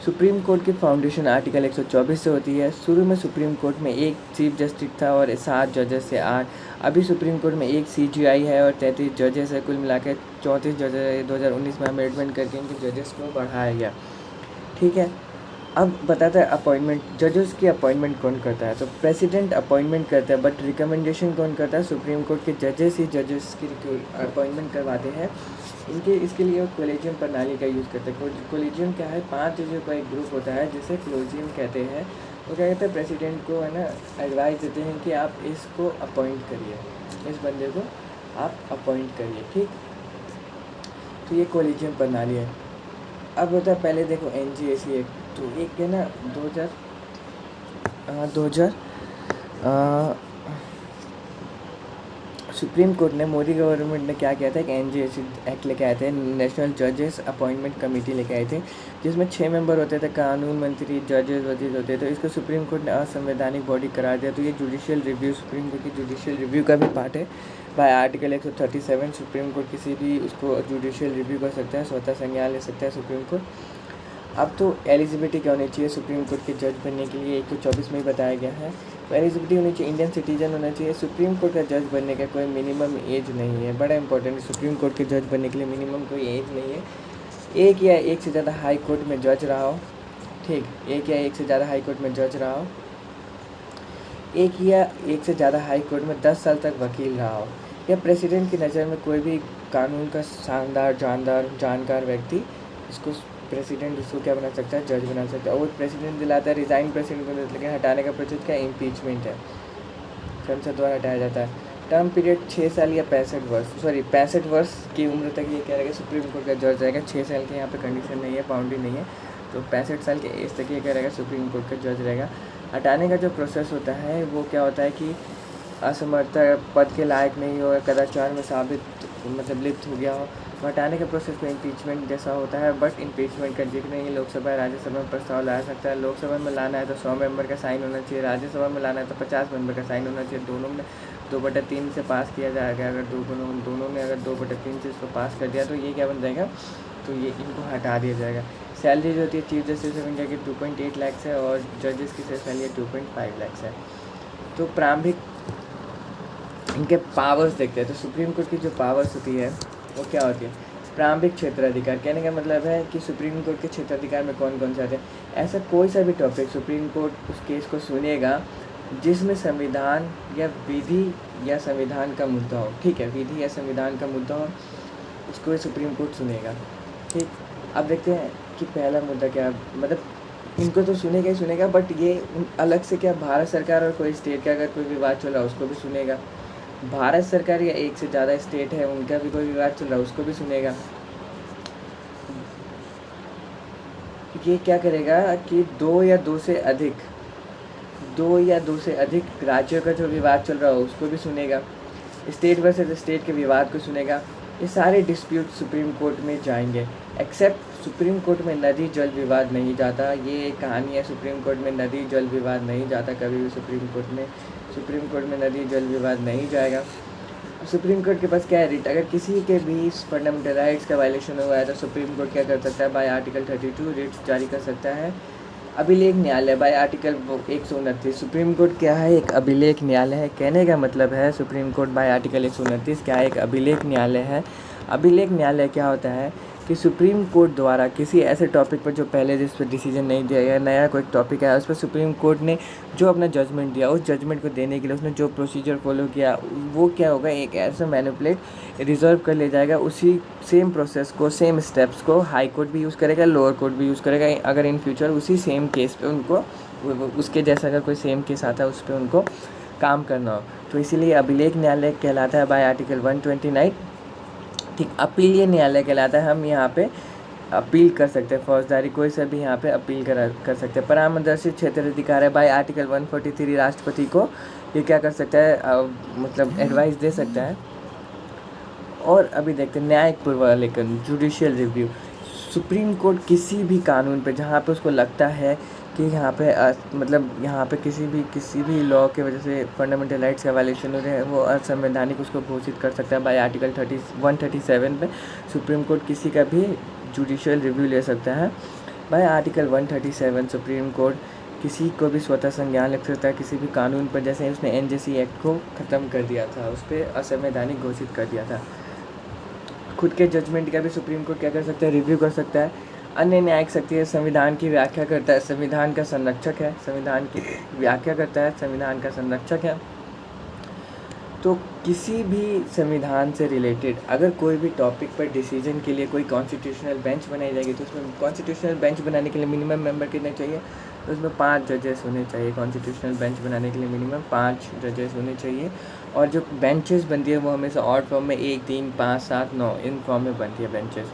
सुप्रीम कोर्ट की फाउंडेशन आर्टिकल 124 से होती है। शुरू में सुप्रीम कोर्ट में एक चीफ जस्टिस था और 7 जजेस से 8। अभी सुप्रीम कोर्ट में एक CJI है और 33 जजेस है, कुल मिलाकर 34 जजेस। 2019 में अमेंडमेंट करके इनके जजेस को बढ़ाया गया। ठीक है, अब बताता है अपॉइंटमेंट, जजेस की अपॉइंटमेंट कौन करता है, तो प्रेसिडेंट अपॉइंटमेंट करता है, बट रिकमेंडेशन कौन करता है, सुप्रीम कोर्ट के जजेस ही जजेस की अपॉइंटमेंट करवाते हैं। इसके लिए वो कोलेजियम प्रणाली का यूज़ करते हैं। कोलेजियम क्या है, 5 जजों का एक ग्रुप होता है जिसे कोलेजियम कहते हैं। वो क्या कहते हैं, प्रेसिडेंट को है ना एडवाइस देते हैं कि आप इसको अपॉइंट करिए, इस बंदे को आप अपॉइंट करिए। ठीक, तो ये कोलेजियम प्रणाली है। अब होता है, पहले देखो NGAC एक्ट, तो एक है ना 2000 सुप्रीम कोर्ट ने, मोदी गवर्नमेंट ने क्या किया था, एक NGAC एक्ट लेके आए थे, नेशनल जजेस अपॉइंटमेंट कमेटी लेके आए थे, जिसमें 6 मेंबर होते थे, कानून मंत्री, जजेस वजीर होते थे। तो इसको सुप्रीम कोर्ट ने असंवैधानिक बॉडी करार दिया। तो ये जुडिशियल रिव्यू, सुप्रीम कोर्ट की जुडिशियल रिव्यू का भी पार्ट है। बाय आर्टिकल 137 सुप्रीम कोर्ट किसी भी उसको जुडिशियल रिव्यू कर सकता है, स्वतः संज्ञान ले सकता है सुप्रीम कोर्ट। अब तो एलिजिबिलिटी क्या होनी चाहिए सुप्रीम कोर्ट के जज बनने के लिए, 124 में ही बताया गया है। तो एलिजिबिलिटी होनी चाहिए, इंडियन सिटीजन होना चाहिए। सुप्रीम कोर्ट का जज बनने का कोई मिनिमम एज नहीं है, बड़ा इंपॉर्टेंट है। सुप्रीम कोर्ट के जज बनने के लिए मिनिमम कोई एज नहीं है। एक या एक से ज़्यादा हाई कोर्ट में जज रहा हो, ठीक, एक या एक से ज़्यादा हाई कोर्ट में जज रहा हो, एक या एक से ज़्यादा हाई कोर्ट में 10 साल तक वकील रहा हो, या प्रेसिडेंट की नज़र में कोई भी कानून का शानदार जानकार व्यक्ति, इसको प्रेसिडेंट इसको क्या बना सकता है, जज बना सकता है। और वो प्रेसिडेंट दिलाता है, रिज़ाइन प्रेसिडेंट को देता है, लेकिन हटाने का प्रोसेस क्या, इम्पीचमेंट है, संसद द्वारा हटाया जाता है। टर्म पीरियड 6 साल या 65 वर्ष की उम्र तक ये क्या रहेगा, सुप्रीम कोर्ट का जज रहेगा। 6 साल के यहाँ पे कंडीशन नहीं है, बाउंड्री नहीं है, तो 65 साल के एज तक ये क्या रहेगा, सुप्रीम कोर्ट का जज रहेगा। हटाने का जो प्रोसेस होता है वो क्या होता है कि असमर्थ, पद के लायक नहीं हो, कदाचार में साबित मतलब लिप्त हो गया हो, तो हटाने के प्रोसेस को इम्पीचमेंट जैसा होता है। बट इम्पीचमेंट का जिक्र नहीं, लोकसभा राज्यसभा में प्रस्ताव लाया सकता है। लोकसभा में लाना है तो 100 मेंबर का साइन होना चाहिए, राज्यसभा में लाना है तो 50 मेंबर का साइन होना चाहिए। दोनों में 2/3 से पास किया जाएगा। अगर दोनों ने अगर 2/3 से इसको पास कर दिया तो ये क्या बन जाएगा, तो ये इनको हटा दिया जाएगा। सैलरी जो होती है चीफ जस्टिस ऑफ इंडिया की 2.8 लाख है और जजेस की सैलरी 2.5 लाख है। तो प्रारंभिक इनके पावर्स देखते हैं। तो सुप्रीम कोर्ट की जो पावर्स होती है वो क्या होती है, प्रारंभिक क्षेत्राधिकार। कहने का मतलब है कि सुप्रीम कोर्ट के क्षेत्राधिकार में कौन कौन से आते हैं। ऐसा कोई सा भी टॉपिक सुप्रीम कोर्ट उस केस को सुनेगा जिसमें संविधान या विधि या संविधान का मुद्दा हो, ठीक है, विधि या संविधान का मुद्दा हो, उसको सुप्रीम कोर्ट सुनेगा। ठीक, अब देखते हैं कि पहला मुद्दा क्या, मतलब इनको तो सुनेगा ही सुनेगा, बट ये अलग से क्या, भारत सरकार और कोई स्टेट का अगर कोई विवाद चल रहा है उसको भी सुनेगा। भारत सरकार या एक से ज़्यादा स्टेट है उनका भी कोई विवाद चल रहा है उसको भी सुनेगा। ये क्या करेगा कि दो या दो से अधिक राज्यों का जो विवाद चल रहा हो उसको भी सुनेगा। स्टेट वर्सेस स्टेट के विवाद को सुनेगा। ये सारे डिस्प्यूट सुप्रीम कोर्ट में जाएंगे, एक्सेप्ट सुप्रीम कोर्ट में नदी जल विवाद नहीं जाता। ये एक कहानी है, सुप्रीम कोर्ट में नदी जल विवाद नहीं जाता कभी भी। सुप्रीम कोर्ट में नदी जल विवाद नहीं जाएगा। सुप्रीम कोर्ट के पास क्या है, रिट। अगर किसी के भी फंडामेंटल राइट्स का वायलेशन हुआ है तो सुप्रीम कोर्ट क्या कर सकता है, बाय आर्टिकल 32 रिट जारी कर सकता है। अभिलेख न्यायालय बाय आर्टिकल 129। सुप्रीम कोर्ट क्या है, एक अभिलेख न्यायालय है। कहने का मतलब है सुप्रीम कोर्ट बाय आर्टिकल 129 क्या है, एक अभिलेख न्यायालय है। अभिलेख न्यायालय क्या होता है कि सुप्रीम कोर्ट द्वारा किसी ऐसे टॉपिक पर जो पहले जिस पर डिसीजन नहीं दिया गया, नया कोई टॉपिक है उस पर सुप्रीम कोर्ट ने जो अपना जजमेंट दिया, उस जजमेंट को देने के लिए उसने जो प्रोसीजर फॉलो किया वो क्या होगा, एक ऐसा मैनिपुलेट रिजर्व कर ले जाएगा। उसी सेम प्रोसेस को, सेम स्टेप्स को हाई कोर्ट भी यूज़ करेगा, लोअर कोर्ट भी यूज़ करेगा। अगर इन फ्यूचर उसी सेम केस पे उनको उसके जैसा अगर कोई सेम केस आता है उस पर उनको काम करना हो, तो इसीलिए अभिलेख न्यायालय कहलाता है बाय आर्टिकल 129। ठीक, अपीलीय न्यायालय कहलाता है। हम यहाँ पे अपील कर सकते हैं, फौजदारी कोई सा भी यहाँ पे अपील कर सकते हैं। परामर्शी क्षेत्राधिकार है बाय आर्टिकल 143। राष्ट्रपति को ये क्या कर सकता है, मतलब एडवाइस दे सकता है। और अभी देखते हैं न्यायिक पूर्वावलोकन, जुडिशियल रिव्यू। सुप्रीम कोर्ट किसी भी कानून पे जहाँ पे उसको लगता है कि यहाँ पे मतलब यहाँ पे किसी भी लॉ के वजह से फंडामेंटल राइट्स का वायलेशन हो रहे हैं, वो असंवैधानिक उसको घोषित कर सकता है। बाय आर्टिकल 137 में सुप्रीम कोर्ट किसी का भी जुडिशियल रिव्यू ले सकता है। बाय आर्टिकल 137 सुप्रीम कोर्ट किसी को भी स्वतः संज्ञान ले सकता है किसी भी कानून पर, जैसे उसने NJC एक्ट को ख़त्म कर दिया था, उस पर असंवैधानिक घोषित कर दिया था। खुद के जजमेंट का भी सुप्रीम कोर्ट क्या कर सकता है, रिव्यू कर सकता है। अन्य न्यायिक शक्ति संविधान की व्याख्या करता है, संविधान का संरक्षक है, संविधान की व्याख्या करता है, संविधान का संरक्षक है। तो किसी भी संविधान से रिलेटेड अगर कोई भी टॉपिक पर डिसीजन के लिए कोई कॉन्स्टिट्यूशनल बेंच बनाई जाएगी तो उसमें कॉन्स्टिट्यूशनल बेंच बनाने के लिए मिनिमम मेंबर कितने चाहिए, तो उसमें 5 जजेस होने चाहिए। कॉन्स्टिट्यूशनल बेंच बनाने के लिए मिनिमम 5 जजेस होने चाहिए। और जो बेंचेस बनती है वो हमेशा ऑड फॉर्म में 1, 3, 5, 7, 9 इन फॉर्म में बनती है बेंचेस।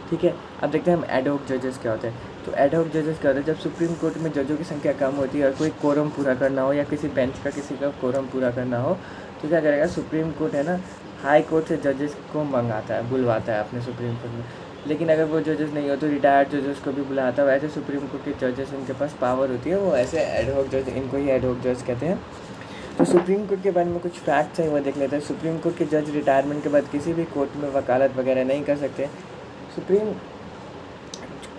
ठीक है, अब देखते हैं हम एडहॉक जजेस क्या होते हैं। तो एडहॉक जजेस क्या होता है, जब सुप्रीम कोर्ट में जजों की संख्या कम होती है और कोई कोरम पूरा करना हो या किसी बेंच का किसी का कोरम पूरा करना हो तो क्या करेगा, सुप्रीम कोर्ट है ना, हाई कोर्ट से जजेस को मंगाता है, बुलवाता है अपने सुप्रीम कोर्ट में। लेकिन अगर वो जजेस नहीं हो तो रिटायर्ड जजेस को भी बुलाता है। वैसे सुप्रीम कोर्ट के जजेस उनके पास पावर होती है, वो ऐसे एडहॉक जज, इनको ही एडहॉक जज कहते हैं। तो सुप्रीम कोर्ट के बारे में कुछ फैक्ट्स हैं वो देख लेते हैं। सुप्रीम कोर्ट के जज रिटायरमेंट के बाद किसी भी कोर्ट में वकालत वगैरह नहीं कर सकते। सुप्रीम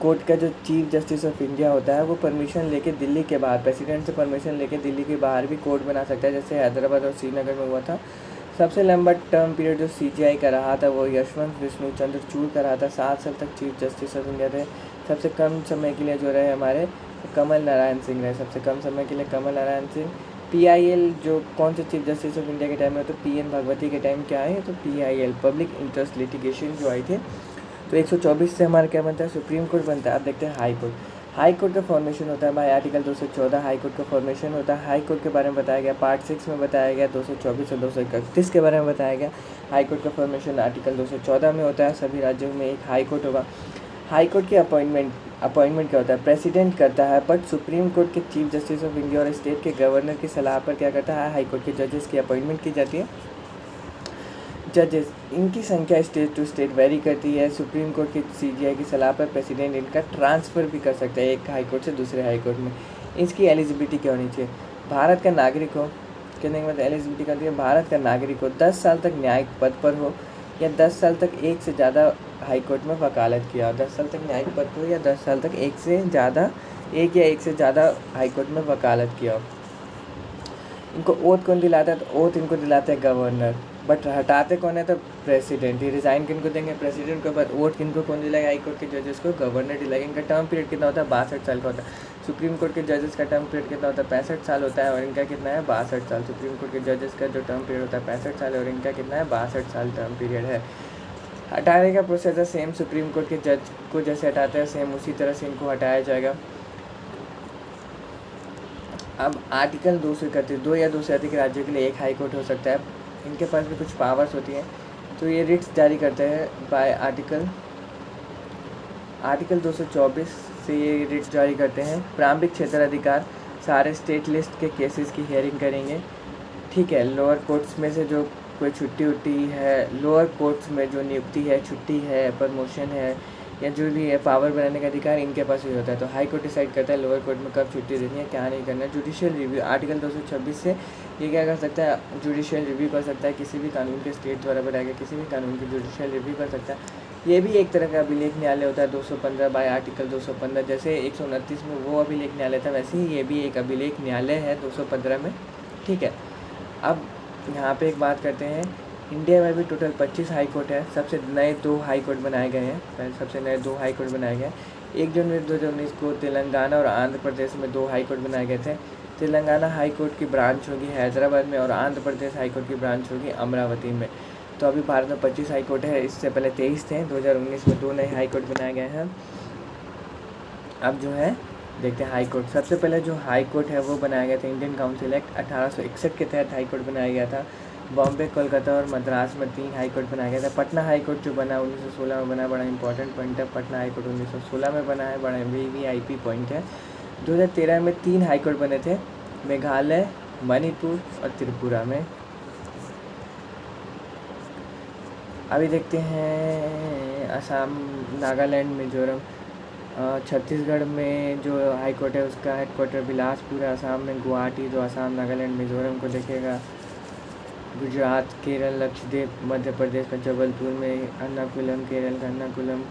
कोर्ट का जो चीफ जस्टिस ऑफ इंडिया होता है वो परमिशन लेके दिल्ली के बाहर, प्रेसिडेंट से परमिशन लेके दिल्ली के बाहर भी कोर्ट बना सकता है, जैसे हैदराबाद और श्रीनगर में हुआ था। सबसे लंबा टर्म पीरियड जो CJI का रहा था वो यशवंत विष्णु चंद्रचूड़ का रहा था, 7 साल तक चीफ जस्टिस ऑफ इंडिया थे। सबसे कम समय के लिए जो रहे हमारे कमल नारायण सिंह रहे, सबसे कम समय के लिए कमल नारायण सिंह। PIL जो कौन से चीफ जस्टिस ऑफ इंडिया के टाइम में, तो PN भगवती के टाइम क्या है, तो PIL पब्लिक इंटरेस्ट लिटिगेशन जो आई थे। तो 124 से हमारा क्या बनता है, सुप्रीम कोर्ट बनता है। अब देखते हैं हाई कोर्ट। हाई कोर्ट का फॉर्मेशन होता है भाई आर्टिकल 214 हाई कोर्ट का फॉर्मेशन होता है। हाई कोर्ट के बारे में बताया गया, पार्ट 6 में बताया गया, 224 और 231 के बारे में बताया गया। हाई कोर्ट का फॉर्मेशन आर्टिकल 214 में होता है। सभी राज्यों में एक हाई कोर्ट होगा। हाई कोर्ट की अपॉइंटमेंट क्या होता है, प्रेसिडेंट करता है, बट सुप्रीम कोर्ट के चीफ जस्टिस ऑफ इंडिया और स्टेट के गवर्नर की सलाह पर क्या करता है, हाई कोर्ट के जजेस की अपॉइंटमेंट की जाती है। जजेस इनकी संख्या स्टेट टू स्टेट वेरी करती है। सुप्रीम कोर्ट की CJI की सलाह पर प्रेसिडेंट इनका ट्रांसफ़र भी कर सकता है एक हाई कोर्ट से दूसरे हाई कोर्ट में। इसकी एलिजिबिलिटी क्या होनी चाहिए, भारत का नागरिक हो, कहने के बाद एलिजिबिलिटी करती है भारत का नागरिक हो, 10 साल तक न्यायिक पद पर हो, या 10 साल तक एक से ज़्यादा हाई कोर्ट में वकालत किया हो। 10 साल तक न्यायिक पद पर हो या 10 साल तक एक या एक से ज़्यादा हाई कोर्ट में वकालत किया हो। इनको ओथ कौन दिलाता है, तो ओथ इनको दिलाते हैं गवर्नर, बट हटाते कौन है, तो प्रेसिडेंट। ही रिज़ाइन किनको देंगे, प्रेसिडेंट को। बाद वोट किनको कौन दिलाएगा, हाई कोर्ट के जजेस को गवर्नर दिलाएगा। इनका टर्म पीरियड कितना होता है, 62 साल का होता है। सुप्रीम कोर्ट के जजेस का टर्म पीरियड कितना होता है, 65 साल होता है, और इनका कितना है, 62 साल। सुप्रीम कोर्ट के जजेस का जो टर्म पीरियड होता है 65 साल है, और इनका कितना है, 62 साल टर्म पीरियड है। हटाने का प्रोसेस है सेम, सुप्रीम कोर्ट के जज को जैसे हटाते हैं सेम उसी तरह से इनको हटाया जाएगा। अब आर्टिकल 231, 2 या 2 से अधिक राज्यों के लिए एक हाई कोर्ट हो सकता है। इनके पास भी कुछ पावर्स होती हैं, तो ये रिट्स जारी करते हैं बाय आर्टिकल 224 से ये रिट्स जारी करते हैं। प्रारंभिक क्षेत्राधिकार, सारे स्टेट लिस्ट के केसेस की हियरिंग करेंगे, ठीक है। लोअर कोर्ट्स में से जो कोई छुट्टी उट्टी है, लोअर कोर्ट्स में जो नियुक्ति है, छुट्टी है, प्रमोशन है, या जो भी है पावर बनाने का अधिकार इनके पास ही होता है। तो हाई कोर्ट डिसाइड करता है लोअर कोर्ट में कब छुट्टी देनी है, क्या नहीं करना है। जुडिशियल रिव्यू, आर्टिकल 226 से ये क्या कर सकता है, जुडिशियल रिव्यू कर सकता है। किसी भी कानून के स्टेट द्वारा बनाया गया किसी भी कानून की जुडिशियल रिव्यू कर सकता है। ये भी एक तरह का अभिलेख न्यायालय होता है 215 बाय आर्टिकल 215। जैसे 129 में वो अभिलेख न्यायालय था, वैसे ही ये भी एक अभिलेख न्यायालय है 215 में, ठीक है। अब यहाँ पे एक बात करते हैं, इंडिया में भी टोटल 25 हाई कोर्ट है। सबसे नए 2 हाई कोर्ट बनाए गए हैं, पहले सबसे नए 2 हाई कोर्ट बनाए गए। 1 जनवरी 2019 को तेलंगाना और आंध्र प्रदेश में 2 हाई कोर्ट बनाए गए थे। तेलंगाना हाई कोर्ट की ब्रांच होगी हैदराबाद में, और आंध्र प्रदेश हाई कोर्ट की ब्रांच होगी अमरावती में। तो अभी भारत में 25 हाई कोर्ट है, इससे पहले 23 थे। 2019 में 2 नए हाई कोर्ट बनाए गए हैं। अब जो है देखते हैं हाई कोर्ट। सबसे पहले जो हाई कोर्ट है वो बनाया गया था इंडियन काउंसिल एक्ट 1861 के तहत हाई कोर्ट बनाया गया था। बॉम्बे, कोलकाता और मद्रास में 3 हाई कोर्ट बनाया गया था। पटना हाई कोर्ट जो बना 1916 में बना, बड़ा इंपॉर्टेंट पॉइंट है। पटना हाई कोर्ट 1916 में बना है, बड़ा VVIP पॉइंट है। 2013 में 3 हाई कोर्ट बने थे, मेघालय, मणिपुर और त्रिपुरा में। अभी देखते हैं असम, नागालैंड, मिजोरम, छत्तीसगढ़ में जो हाई कोर्ट है उसका हेडक्वार्टर बिलासपुर है। असम में गुवाहाटी, जो असम, नागालैंड, मिजोरम को देखेगा। गुजरात, केरल, लक्षद्वीप, मध्य प्रदेश का जबलपुर में एर्नाकुलम, केरल का एर्नाकुलम।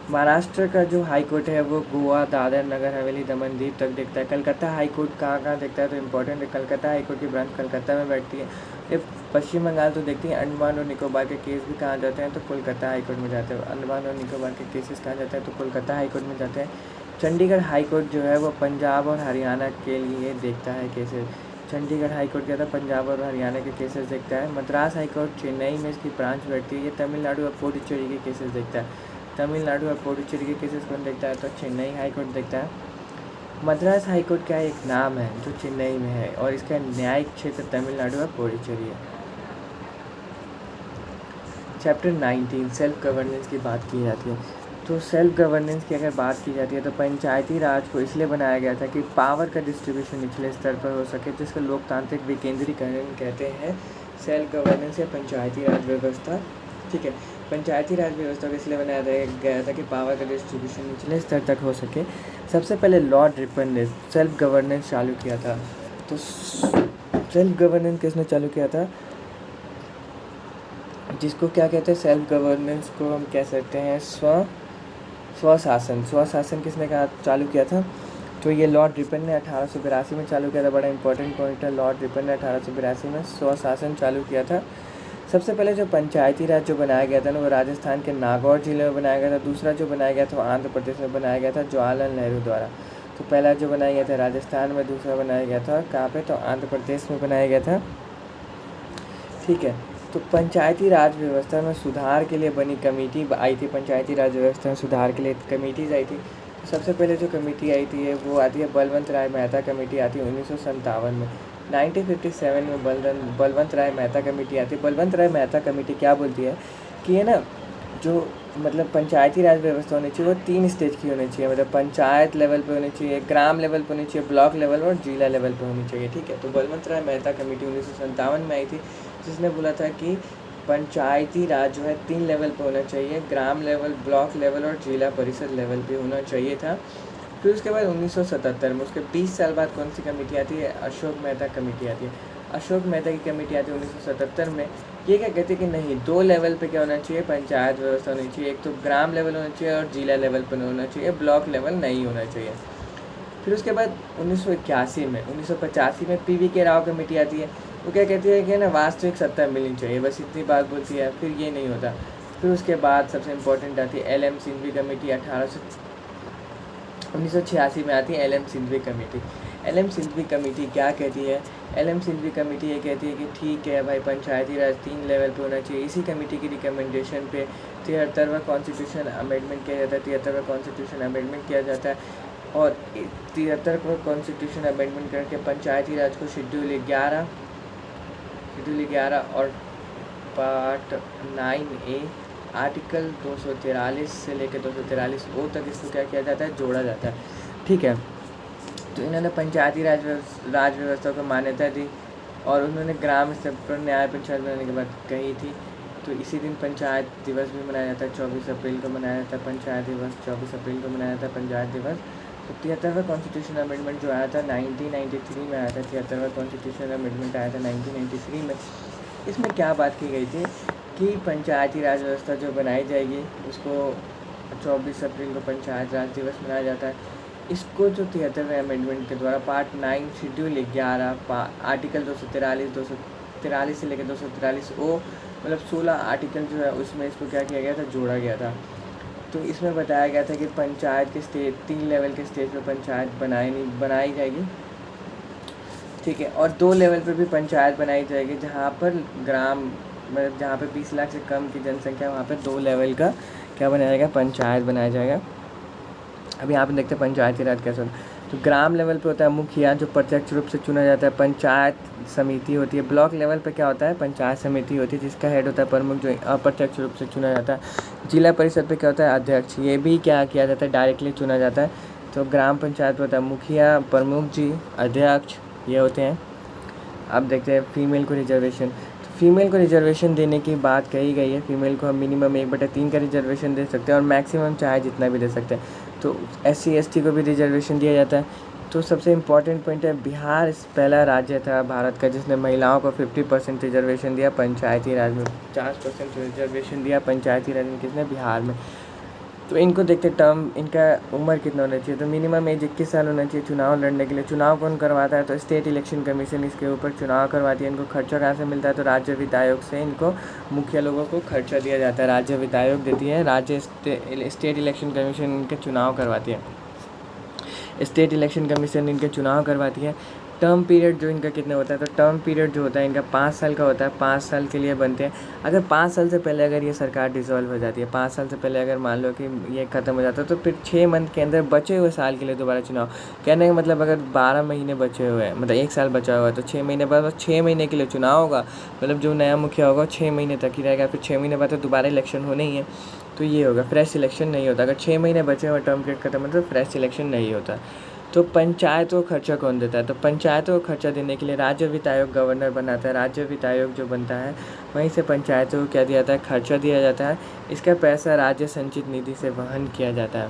महाराष्ट्र का जो हाई कोर्ट है वो गोवा, दादर, नगर हवेली, दमन दीव तक देखता है। कलकत्ता हाई कोर्ट कहाँ देखता है, तो इम्पोर्टेंट है, कलकत्ता हाई कोर्ट की ब्रांच कलकत्ता में बैठती है। ये पश्चिम बंगाल तो देखती है। अंडमान और निकोबार के केस भी कहाँ जाते हैं, तो कोलकाता हाई कोर्ट में जाते हैं। अंडमान और निकोबार के केसेस कहाँ जाते हैं, तो कोलकाता हाई कोर्ट में जाते हैं। चंडीगढ़ हाई कोर्ट जो है वो पंजाब और हरियाणा के लिए देखता है केसेस। चंडीगढ़ हाई कोर्ट क्या था, पंजाब और हरियाणा के केसेस देखता है। मद्रास हाई कोर्ट चेन्नई में इसकी ब्रांच बैठती है। ये तमिलनाडु और पुडुचेरी के केसेस देखता है। तमिलनाडु और पुडुचेरी के केसेस कौन देखता है, तो चेन्नई हाई कोर्ट देखता है। मद्रास हाई कोर्ट का एक नाम है जो चेन्नई में है, और इसका न्यायिक क्षेत्र तमिलनाडु और पुडुचेरी है। चैप्टर 19 सेल्फ गवर्नेंस की बात की जाती है। तो सेल्फ गवर्नेंस की अगर बात की जाती है तो पंचायती राज को इसलिए बनाया गया था कि पावर का डिस्ट्रीब्यूशन निचले स्तर पर हो सके, जिसका लोकतांत्रिक विकेंद्रीकरण कहते हैं। सेल्फ गवर्नेंस या पंचायती राज व्यवस्था, ठीक है। पंचायती राज व्यवस्था को इसलिए बनाया गया था कि पावर का डिस्ट्रीब्यूशन निचले स्तर तक हो सके। सबसे पहले लॉर्ड रिपन ने सेल्फ गवर्नेंस चालू किया था। तो सेल्फ गवर्नेंस किसने चालू किया था, जिसको क्या कहते हैं, सेल्फ गवर्नेंस को हम कह सकते हैं स्वशासन। स्वशासन किसने कहा चालू किया था? तो ये लॉर्ड रिपन ने 1882 में चालू किया था। बड़ा इंपॉर्टेंट पॉइंट है, लॉर्ड रिपन ने 1882 में स्वशासन चालू किया था। सबसे पहले जो पंचायती राज जो बनाया गया था ना, वो राजस्थान के नागौर जिले में बनाया गया था। दूसरा जो बनाया गया था वो आंध्र प्रदेश में बनाया गया था जवाहरलाल नेहरू द्वारा। तो पहला जो बनाया गया था राजस्थान में, दूसरा बनाया गया था कहाँ पे? तो आंध्र प्रदेश में बनाया गया था। ठीक है, तो पंचायती राज व्यवस्था में सुधार के लिए बनी कमेटी आई थी। पंचायती राज व्यवस्था में सुधार के लिए कमेटीज आई थी। सबसे पहले जो कमेटी आई थी वो आती है बलवंत राय मेहता कमेटी आती है 1957 में। 1957 में बलवंत राय मेहता कमेटी आती है। बलवंत राय मेहता कमेटी क्या बोलती है कि है ना, जो मतलब पंचायती राज व्यवस्था होनी चाहिए वो 3 स्टेज की होनी चाहिए। मतलब पंचायत लेवल पे होनी चाहिए, ग्राम लेवल पे होनी चाहिए, ब्लॉक लेवल और जिला लेवल पे होनी चाहिए। ठीक है, तो बलवंत राय मेहता कमेटी 1957 में आई थी, जिसने बोला था कि पंचायती राज जो है 3 लेवल पे होना चाहिए, ग्राम लेवल, ब्लॉक लेवल और जिला परिषद लेवल पे होना चाहिए था। फिर उसके बाद 1977 में, उसके 20 साल बाद कौन सी कमेटी आती है? अशोक मेहता कमेटी आती है। अशोक मेहता की कमेटी आती है 1977 में। ये क्या कहते हैं कि नहीं, 2 लेवल पे क्या होना चाहिए? पंचायत व्यवस्था होनी चाहिए। एक तो ग्राम लेवल होना चाहिए और जिला लेवल पर होना चाहिए, ब्लॉक लेवल नहीं होना चाहिए। फिर उसके बाद 1985 में PV राव कमेटी आती है। वो क्या कहती है कि ना वास्तविक सत्ता मिलनी चाहिए, बस इतनी बात बोलती है। फिर ये नहीं होता। फिर उसके बाद सबसे इम्पोर्टेंट आती है LM सिंघवी कमेटी। 1986 में आती है LM Singhvi committee. LM Singhvi committee क्या कहती है? LM सिंघवी कमेटी ये कहती है कि ठीक है भाई, पंचायती राज 3 लेवल पे होना चाहिए। इसी कमेटी की रिकमेंडेशन पे 73वां कॉन्स्टिट्यूशन अमेंडमेंट किया जाता है। 73वां कॉन्स्टिट्यूशन अमेंडमेंट किया जाता है और 73वां कॉन्स्टिट्यूशन अमेंडमेंट करके पंचायती राज को शेड्यूल 11 और पार्ट 9A आर्टिकल 243 से लेकर 243O तक इसको क्या किया जाता है? जोड़ा जाता है। ठीक है, तो इन्होंने पंचायती राज व्यवस्था को मान्यता दी और उन्होंने ग्राम स्तर पर न्याय पंचायत बनाने की बात कही थी। तो इसी दिन पंचायत दिवस भी मनाया जाता है। 24 अप्रैल को मनाया जाता है पंचायत दिवस। 24 अप्रैल को मनाया जाता है पंचायत दिवस। तो 73वां कॉन्स्टिट्यूशन अमेंडमेंट जो आया था 1993 में आया था। 73वां कॉन्स्टिट्यूशन अमेंडमेंट आया था 1993 में। इसमें क्या बात की गई थी कि पंचायती राज व्यवस्था जो बनाई जाएगी उसको 24 अप्रैल को पंचायत राज दिवस मनाया जाता है। इसको जो 73वें अमेंडमेंट के द्वारा पार्ट 9 शेड्यूल 11 आर्टिकल 243 से लेकर 243O मतलब 16 आर्टिकल जो है उसमें इसको क्या किया गया था? जोड़ा गया था। तो इसमें बताया गया था कि पंचायत के स्टेज 3 लेवल के स्टेज पे पंचायत बनाई जाएगी। ठीक है, और 2 लेवल पे भी पंचायत बनाई जाएगी, जहाँ पर ग्राम मतलब जहाँ पे 20 लाख से कम की जनसंख्या वहाँ पे 2 लेवल का क्या बनाया जाएगा? पंचायत बनाया जाएगा। अभी यहाँ पे देखते हैं पंचायती राज कैसा होता है। तो ग्राम लेवल पे होता है मुखिया जो प्रत्यक्ष रूप से चुना जाता है। पंचायत समिति होती है। ब्लॉक लेवल पे क्या होता है? पंचायत समिति होती है जिसका हेड होता है प्रमुख जो अप्रत्यक्ष रूप से चुना जाता है। जिला परिषद पे क्या होता है? अध्यक्ष। ये भी क्या किया जाता है? डायरेक्टली चुना जाता है। तो ग्राम पंचायत पे होता है मुखिया, प्रमुख जी, अध्यक्ष, ये होते हैं। अब देखते हैं फीमेल को रिजर्वेशन। तो फीमेल को रिजर्वेशन देने की बात कही गई है। फीमेल को हम मिनिमम 1/3 का रिजर्वेशन दे सकते हैं और मैक्सिमम चाहे जितना भी दे सकते हैं। तो SC ST को भी रिजर्वेशन दिया जाता है। तो सबसे इम्पॉर्टेंट पॉइंट है, बिहार पहला राज्य था भारत का जिसने महिलाओं को 50% रिजर्वेशन दिया। पंचायती राज में 50% रिजर्वेशन दिया पंचायती राज में। किसने? बिहार में। तो इनको देखते टर्म, इनका उम्र कितना होना चाहिए? तो मिनिमम एज 21 साल होना चाहिए चुनाव लड़ने के लिए। चुनाव कौन करवाता है? तो स्टेट इलेक्शन कमीशन इसके ऊपर चुनाव करवाती है। इनको खर्चा कहाँ से मिलता है? तो राज्य वित्त आयोग से इनको मुखिया लोगों को खर्चा दिया जाता है। राज्य वित्त आयोग देती है, स्टेट इलेक्शन कमीशन इनके चुनाव करवाती है। स्टेट इलेक्शन कमीशन इनके चुनाव करवाती है। टर्म पीरियड जो इनका कितना होता है? तो टर्म पीरियड जो होता है इनका 5 साल का होता है। 5 साल के लिए बनते हैं। अगर 5 साल से पहले अगर ये सरकार डिसॉल्व हो जाती है, 5 साल से पहले अगर मान लो कि ये ख़त्म हो जाता है, तो फिर 6 मंथ के अंदर बचे हुए साल के लिए दोबारा चुनाव। कहने का मतलब अगर 12 महीने बचे हुए हैं, मतलब 1 साल बचा हुआ है, तो 6 महीने बाद 6 महीने के लिए चुनाव होगा। मतलब जो नया मुखिया होगा 6 महीने तक ही रहेगा। फिर 6 महीने बाद तो दोबारा इलेक्शन होने ही है। तो ये होगा, फ्रेश इलेक्शन नहीं होता। अगर 6 महीने बचे हुए टर्म पीरियड खत्म है तो फ्रेश इलेक्शन नहीं होता। तो पंचायतों को खर्चा कौन देता है? तो पंचायतों को खर्चा देने के लिए राज्य वित्त आयोग गवर्नर बनाता है। राज्य वित्त आयोग जो बनता है वहीं से पंचायतों को क्या दिया जाता है? खर्चा दिया जाता है। इसका पैसा राज्य संचित निधि से वहन किया जाता है।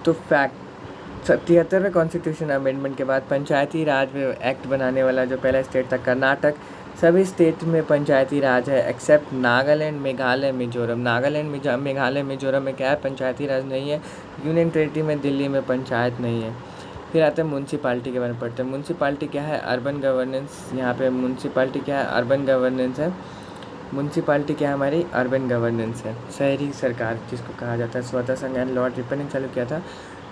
तो फैक्ट 73वें कॉन्स्टिट्यूशन अमेंडमेंट के बाद पंचायती राज एक्ट बनाने वाला जो पहला स्टेट था कर्नाटक, सभी स्टेट में पंचायती राज है एक्सेप्ट नागालैंड, मेघालय, मिजोरम। मेघालय, मिजोरम में क्या है, पंचायती राज नहीं है। यूनियन टेरिटरी में दिल्ली में पंचायत नहीं है। फिर आते हैं म्यूनसिपाल्टी के बारे में पढ़ते हैं। म्यूनसिपाल्टी क्या है, अर्बन गवर्नेंस। यहाँ पे म्यूनसिपाल्टी क्या है, अर्बन गवर्नेंस है। म्यूनसिपाल्टी क्या है, हमारी अर्बन गवर्नेंस है, शहरी सरकार जिसको कहा जाता है। स्वतः संघ लॉर्ड रिपन ने चालू किया था।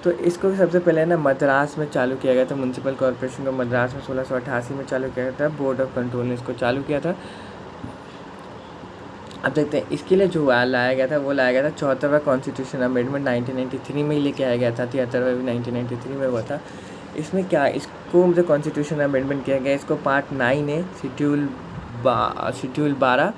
तो इसको सबसे पहले ना मद्रास में चालू किया गया था। म्यूनसिपल कॉर्पोरेशन को मद्रास में 1688 में चालू किया गया था। बोर्ड ऑफ कंट्रोल ने इसको चालू किया था। अब देखते हैं इसके लिए जो लाया गया था, वो लाया गया था 74वां कॉन्स्टिट्यूशन अमेंडमेंट 1993 में ही लेके आया गया था। 73वां भी 1993 में हुआ था। इसमें क्या, इसको जो कॉन्स्टिट्यूशन अमेंडमेंट किया गया, इसको पार्ट 9 है, शेड्यूल 12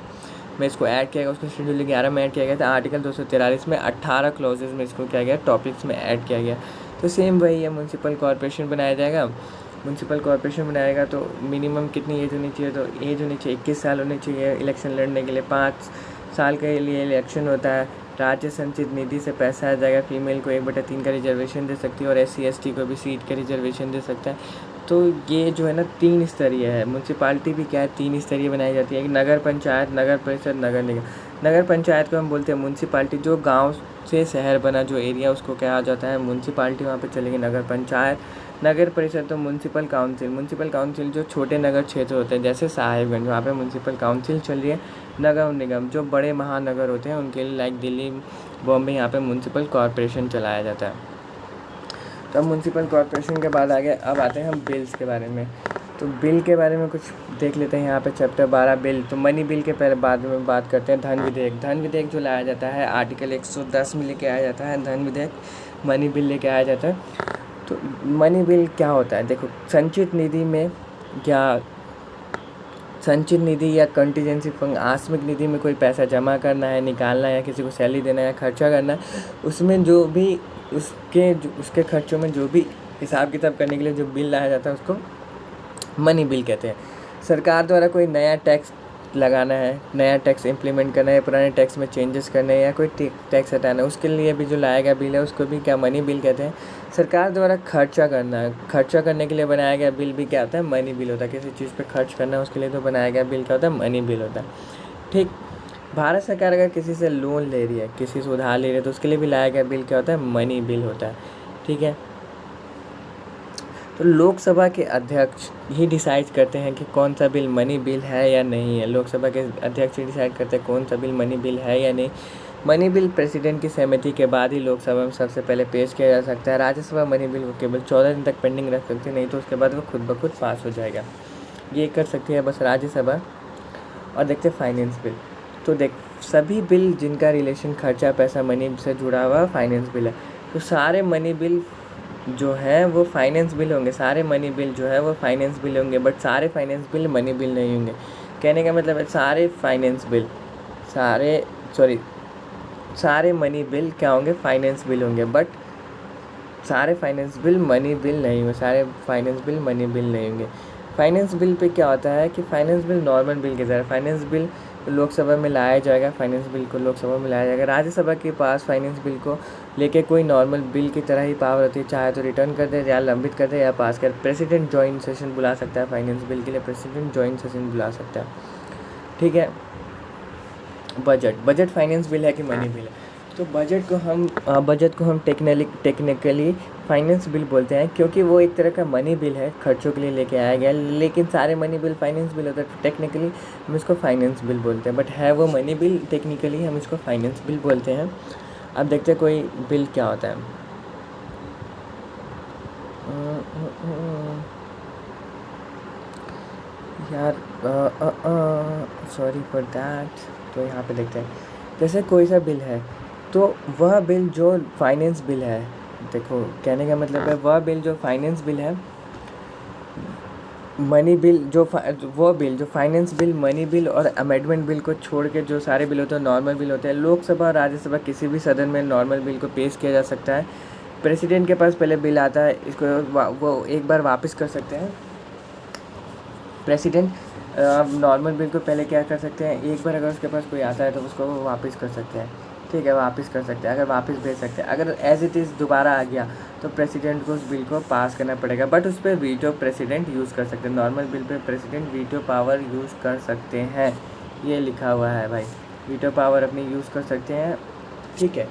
में इसको ऐड किया गया। उसको शेड्यूल 11 में ऐड किया गया था। आर्टिकल 243 में 18 क्लॉजेज में इसको किया गया, टॉपिक्स में ऐड किया गया। तो सेम वही है, म्यूनसिपल कॉर्पोरेशन बनाया जाएगा। म्यूनसिपल कॉर्पोरेशन बनाएगा तो मिनिमम कितनी एज होनी चाहिए, तो एज होनी चाहिए 21 साल होनी चाहिए इलेक्शन लड़ने के लिए। 5 साल के लिए इलेक्शन होता है। राज्य संचित निधि से पैसा आ जाएगा। फीमेल को 1/3 का रिजर्वेशन दे सकती है और SC ST को भी सीट का रिजर्वेशन दे सकता है। तो ये जो है ना 3 स्तरीय है। म्यूनसिपाल्टी भी क्या है, 3 स्तरीय बनाई जाती है। नगर पंचायत, नगर परिषद, नगर निगम। नगर पंचायत को हम बोलते हैं म्यूनसिपाल्टी। जो गांव से शहर बना जो एरिया, उसको कहा जाता है म्यूनसिपाल्टी। वहाँ पे चलेगी नगर पंचायत। नगर परिषद तो म्यूनसिपल काउंसिल। म्यूनसिपल काउंसिल जो छोटे नगर क्षेत्र होते हैं, जैसे साहिबगंज, वहाँ पे म्यूनसिपल काउंसिल चल रही है। नगर निगम जो बड़े महानगर होते हैं उनके लिए, लाइक दिल्ली, बॉम्बे, यहाँ पे म्यूनसिपल कॉर्पोरेशन चलाया जाता है। तो अब म्यूनसिपल कॉर्पोरेशन के बाद आगे अब आते हैं हम बिल्स के बारे में। तो बिल के बारे में कुछ देख लेते हैं। यहाँ पे चैप्टर 12 बिल। तो मनी बिल के पहले बाद में बात करते हैं धन विधेयक। धन विधेयक जो लाया जाता है आर्टिकल 110 में लेके आया जाता है। धन विधेयक मनी बिल लेके आया जाता है। तो मनी बिल क्या होता है, देखो, संचित निधि में क्या, संचित निधि या कंटीजेंसी फंड, आकस्मिक निधि में कोई पैसा जमा करना है, निकालना है, या किसी को सैलरी देना है, खर्चा करना है, उसमें जो भी उसके खर्चों में जो भी हिसाब किताब करने के लिए जो बिल लाया जाता है उसको मनी बिल कहते हैं। सरकार द्वारा कोई नया टैक्स लगाना है, नया टैक्स इम्प्लीमेंट करना है, पुराने टैक्स में चेंजेस करने हैं, या कोई टैक्स हटाना है, उसके लिए भी जो लाया गया बिल है उसको भी क्या, मनी बिल कहते हैं। सरकार द्वारा खर्चा करना है, खर्चा करने के लिए बनाया गया बिल भी क्या होता है, मनी बिल होता है। किसी चीज़ पे खर्च करना है उसके लिए तो बनाया गया बिल क्या होता है, मनी बिल होता है। ठीक, भारत सरकार अगर किसी से लोन ले रही है, किसी से उधार ले रही है, तो उसके लिए भी लाया गया बिल क्या होता है, मनी बिल होता है। ठीक है, तो लोकसभा के अध्यक्ष ही डिसाइड करते हैं कि कौन सा बिल मनी बिल है या नहीं है। लोकसभा के अध्यक्ष ही डिसाइड करते हैं कौन सा बिल मनी बिल है या नहीं। मनी बिल प्रेसिडेंट की सहमति के बाद ही लोकसभा में सबसे पहले पेश किया जा सकता है। राज्यसभा मनी बिल को केवल 14 दिन तक पेंडिंग रख सकती है, नहीं तो उसके बाद वो खुद ब खुद पास हो जाएगा। ये कर सकती है बस राज्यसभा। और देखते हैं फाइनेंस बिल। तो देख, सभी बिल जिनका रिलेशन खर्चा पैसा मनी से जुड़ा हुआ फाइनेंस बिल है। तो सारे मनी बिल जो है वो फाइनेंस बिल होंगे। सारे मनी बिल जो है वो फाइनेंस बिल होंगे, बट सारे फाइनेंस बिल मनी बिल नहीं होंगे। कहने का मतलब है सारे मनी बिल क्या होंगे, फाइनेंस बिल होंगे, बट सारे फाइनेंस बिल मनी बिल नहीं होंगे। सारे फाइनेंस बिल मनी बिल नहीं होंगे। फाइनेंस बिल पे क्या होता है कि फाइनेंस बिल नॉर्मल बिल की तरह, फाइनेंस बिल लोकसभा में लाया जाएगा, फाइनेंस बिल को लोकसभा में लाया जाएगा। राज्यसभा के पास फाइनेंस बिल को लेके कोई नॉर्मल बिल की तरह ही पावर होती है, चाहे तो रिटर्न कर दे या लंबित कर दे या पास कर। प्रेसिडेंट जॉइंट सेशन बुला सकता है फाइनेंस बिल के लिए, प्रेसिडेंट जॉइंट सेशन बुला सकता है। ठीक है, बजट फाइनेंस बिल है कि मनी बिल है। तो बजट को हम टेक्निकली फाइनेंस बिल बोलते हैं, क्योंकि वो एक तरह का मनी बिल है, खर्चों के लिए लेके आया गया। लेकिन सारे मनी बिल फाइनेंस बिल होता है, तो टेक्निकली हम इसको फाइनेंस बिल बोलते हैं, बट है वो मनी बिल, टेक्निकली हम इसको फाइनेंस बिल बोलते हैं। अब देखते हैं कोई बिल क्या होता है। यार सॉरी फॉर दैट। तो यहाँ पे देखते हैं, जैसे कोई सा बिल है, तो वह बिल जो फाइनेंस बिल है, देखो कहने का मतलब है वह बिल जो फाइनेंस बिल है, मनी बिल वो बिल जो फाइनेंस बिल, मनी बिल और अमेंडमेंट बिल को छोड़ के जो सारे बिल होते हैं नॉर्मल बिल होते हैं। लोकसभा और राज्यसभा किसी भी सदन में नॉर्मल बिल को पेश किया जा सकता है। प्रेसिडेंट के पास पहले बिल आता है, इसको वो एक बार वापस कर सकते हैं। प्रेसिडेंट नॉर्मल बिल को पहले क्या कर सकते हैं, एक बार अगर उसके पास कोई आता है तो उसको वो वापस कर सकते हैं। ठीक है, वापस कर सकते हैं, अगर वापस भेज सकते हैं। अगर एज इट इज़ दोबारा आ गया तो प्रेसिडेंट को उस बिल को पास करना पड़ेगा, बट उस पर वीटो प्रेसिडेंट यूज़ कर सकते हैं। Normal bill pay president veto power use कर सकते हैं, ये लिखा हुआ है भाई, वीटो पावर अपनी यूज़ कर सकते हैं। ठीक है,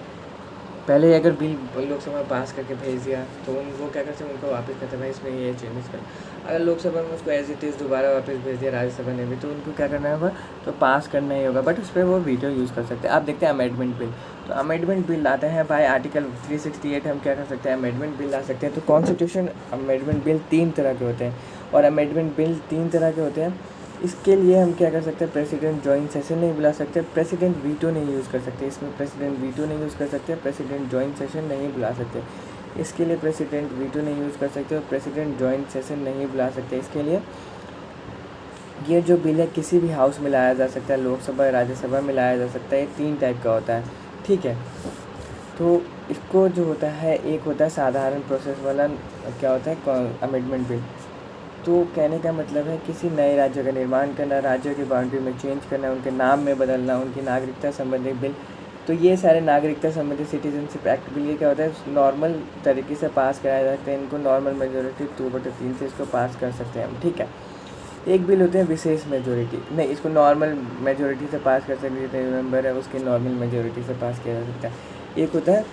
पहले अगर बिल लोकसभा में पास करके भेज दिया तो वो क्या करते हैं, उनको वापस करते हैं भाई इसमें ये चेंजेस कर। अगर लोकसभा में उसको एज इट इज़ दोबारा वापस भेज दिया राज्यसभा ने भी, तो उनको क्या करना होगा, तो पास करना ही होगा, बट उस पर वो वीटो यूज़ कर सकते हैं। आप देखते हैं अमेंडमेंट बिल, तो अमेंडमेंट बिल लाते हैं भाई आर्टिकल 368 हम क्या कर सकते हैं, अमेंडमेंट बिल ला सकते हैं। तो कॉन्स्टिट्यूशन अमेंडमेंट बिल 3 तरह के होते हैं, और अमेंडमेंट बिल 3 तरह के होते हैं। इसके लिए हम क्या कर सकते हैं, प्रेसिडेंट जॉइंट सेशन नहीं बुला सकते, प्रेसिडेंट वीटो नहीं यूज़ कर सकते, इसमें प्रेसिडेंट वीटो नहीं यूज़ कर सकते, प्रेसिडेंट जॉइंट सेशन नहीं बुला सकते। इसके लिए प्रेसिडेंट वीटो नहीं यूज़ कर सकते और प्रेसिडेंट जॉइंट सेशन नहीं बुला सकते। इसके लिए ये जो बिल है किसी भी हाउस में लाया जा सकता है, लोकसभा राज्यसभा में लाया जा सकता है। ये 3 टाइप का होता है, ठीक है। तो इसको जो होता है, एक होता है साधारण प्रोसेस वाला, क्या होता है, अमेंडमेंट बिल। तो कहने का मतलब है किसी नए राज्य का निर्माण करना, राज्यों की बाउंड्री में चेंज करना, उनके नाम में बदलना, उनकी नागरिकता संबंधी बिल। तो ये सारे नागरिकता संबंधी सिटीजनशिप एक्ट बिल, ये क्या होता है, नॉर्मल तरीके से पास कराया जाते हैं। इनको नॉर्मल मेजोरिटी 2/3 से इसको पास कर सकते हैं हम, ठीक है। एक बिल होते हैं विशेष मेजोरिटी, नहीं, इसको नॉर्मल मेजोरिटी से पास कर सकते हैं, जितने मेंबर है उसकी नॉर्मल मेजोरिटी से पास किया जा सकता है। एक होता है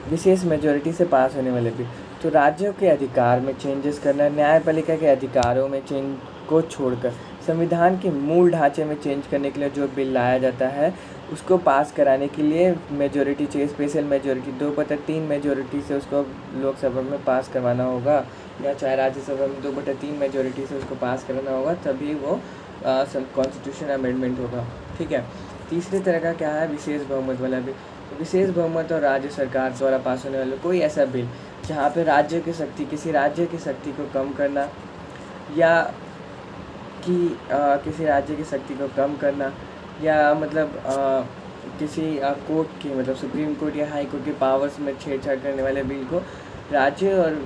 विशेष मेजोरिटी से पास होने वाले बिल। तो राज्यों के अधिकार में चेंजेस करना, न्यायपालिका के अधिकारों में चेंज को छोड़कर संविधान के मूल ढांचे में चेंज करने के लिए जो बिल लाया जाता है, उसको पास कराने के लिए मेजोरिटी चाहिए, स्पेशल मेजोरिटी 2/3 मेजोरिटी से उसको लोकसभा में पास करवाना होगा, या चाहे राज्यसभा में 2/3 मेजोरिटी से उसको पास कराना होगा, तभी वो कॉन्स्टिट्यूशन अमेंडमेंट होगा, ठीक है। तीसरी तरह का क्या है, विशेष बहुमत वाला बिल। विशेष बहुमत और राज्य सरकार द्वारा पास होने वाला कोई ऐसा बिल जहाँ पे राज्य की शक्ति, किसी राज्य की शक्ति को कम करना, या किसी राज्य की शक्ति को कम करना, या मतलब किसी कोर्ट की, मतलब सुप्रीम कोर्ट या हाई कोर्ट के पावर्स में छेड़छाड़ करने वाले बिल को राज्य, और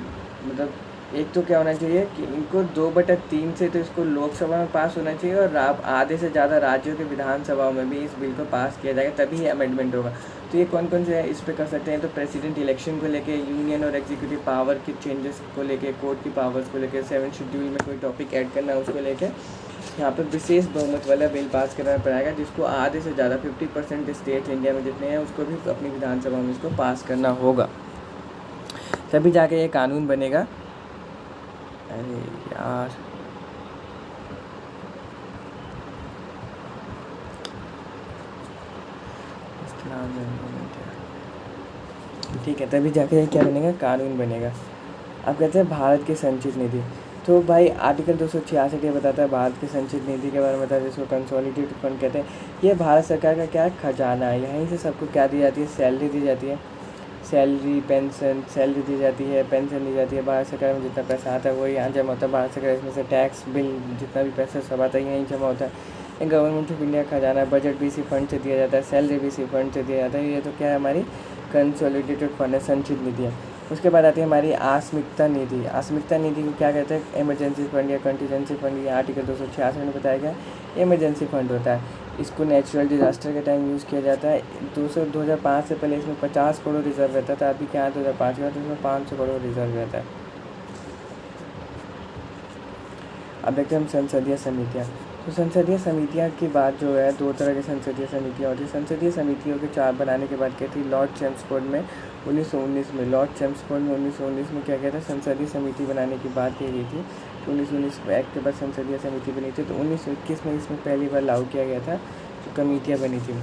मतलब एक तो क्या होना चाहिए कि इनको 2/3 से तो इसको लोकसभा में पास होना चाहिए, और आधे से ज़्यादा राज्यों के विधानसभाओं में भी इस बिल को पास किया जाएगा, तभी ये अमेंडमेंट होगा। तो ये कौन कौन से इस पे कर सकते हैं, तो प्रेसिडेंट इलेक्शन को लेके, यूनियन और एग्जीक्यूटिव पावर के चेंजेस को लेके, कोर्ट की पावर्स को लेके, 7 शेड्यूल में कोई टॉपिक ऐड करना है उसको लेके यहाँ पर विशेष बहुमत वाला बिल पास करना पड़ेगा, जिसको आधे से ज़्यादा 50% स्टेट इंडिया में जितने हैं उसको भी अपनी विधानसभा में इसको पास करना होगा, तभी जाके ये कानून बनेगा। अरे यार, ठीक है, तभी जाके क्या बनेगा, कानून बनेगा। अब कहते हैं भारत की संचित निधि। तो भाई आर्टिकल 266 ये बताता है भारत की संचित निधि के बारे में, बताता है जिसको कंसोलिडेटेड फंड कहते हैं। ये भारत सरकार का क्या खजाना है, यहीं से सबको क्या दी जाती है, सैलरी दी जाती है, सैलरी पेंशन, सैलरी दी जाती है, पेंशन दी जाती है। भारत सरकार में जितना पैसा आता है वो यहाँ जमा होता है, भारत सरकार इसमें से टैक्स बिल जितना भी पैसा सब आता है यहीं जमा होता है। ये गवर्नमेंट ऑफ इंडिया का खजाना है, बजट भी इसी फंड से दिया जाता है, सैलरी भी इसी फंड से दिया जाता है। ये तो क्या है, हमारी कंसोलिडेटेड फंड है, संचित निधि है। उसके बाद आती है हमारी आस्मिकता निधि। आस्मिकता निधि को क्या कहते हैं, इमरजेंसी फंड या कंटीजेंसी फंड, ये आर्टिकल 266 में बताया गया इमरजेंसी फंड होता है। इसको नेचुरल डिज़ास्टर के टाइम यूज़ किया जाता है। 2005 से पहले इसमें 50 करोड़ रिजर्व रहता था, अभी क्या है 2005 का, तो इसमें 500 करोड़ रिजर्व रहता है। अब देखते हैं हम संसदीय समितियाँ। तो संसदीय समितियाँ की बात जो है, 2 तरह की संसदीय समितियाँ होती है। संसदीय समितियों के 4 बनाने के बाद क्या थी, लॉर्ड चैम्सफोर्ड में 1919 में, लॉर्ड चैम्सफोर्ड में 1919 में क्या कहता है, संसदीय समिति बनाने की बात की गई थी। 1919 एक्ट के बाद संसदीय समिति बनी थी। तो 1921 में इसमें पहली बार लागू किया गया था, जो कमेटियाँ बनी थी,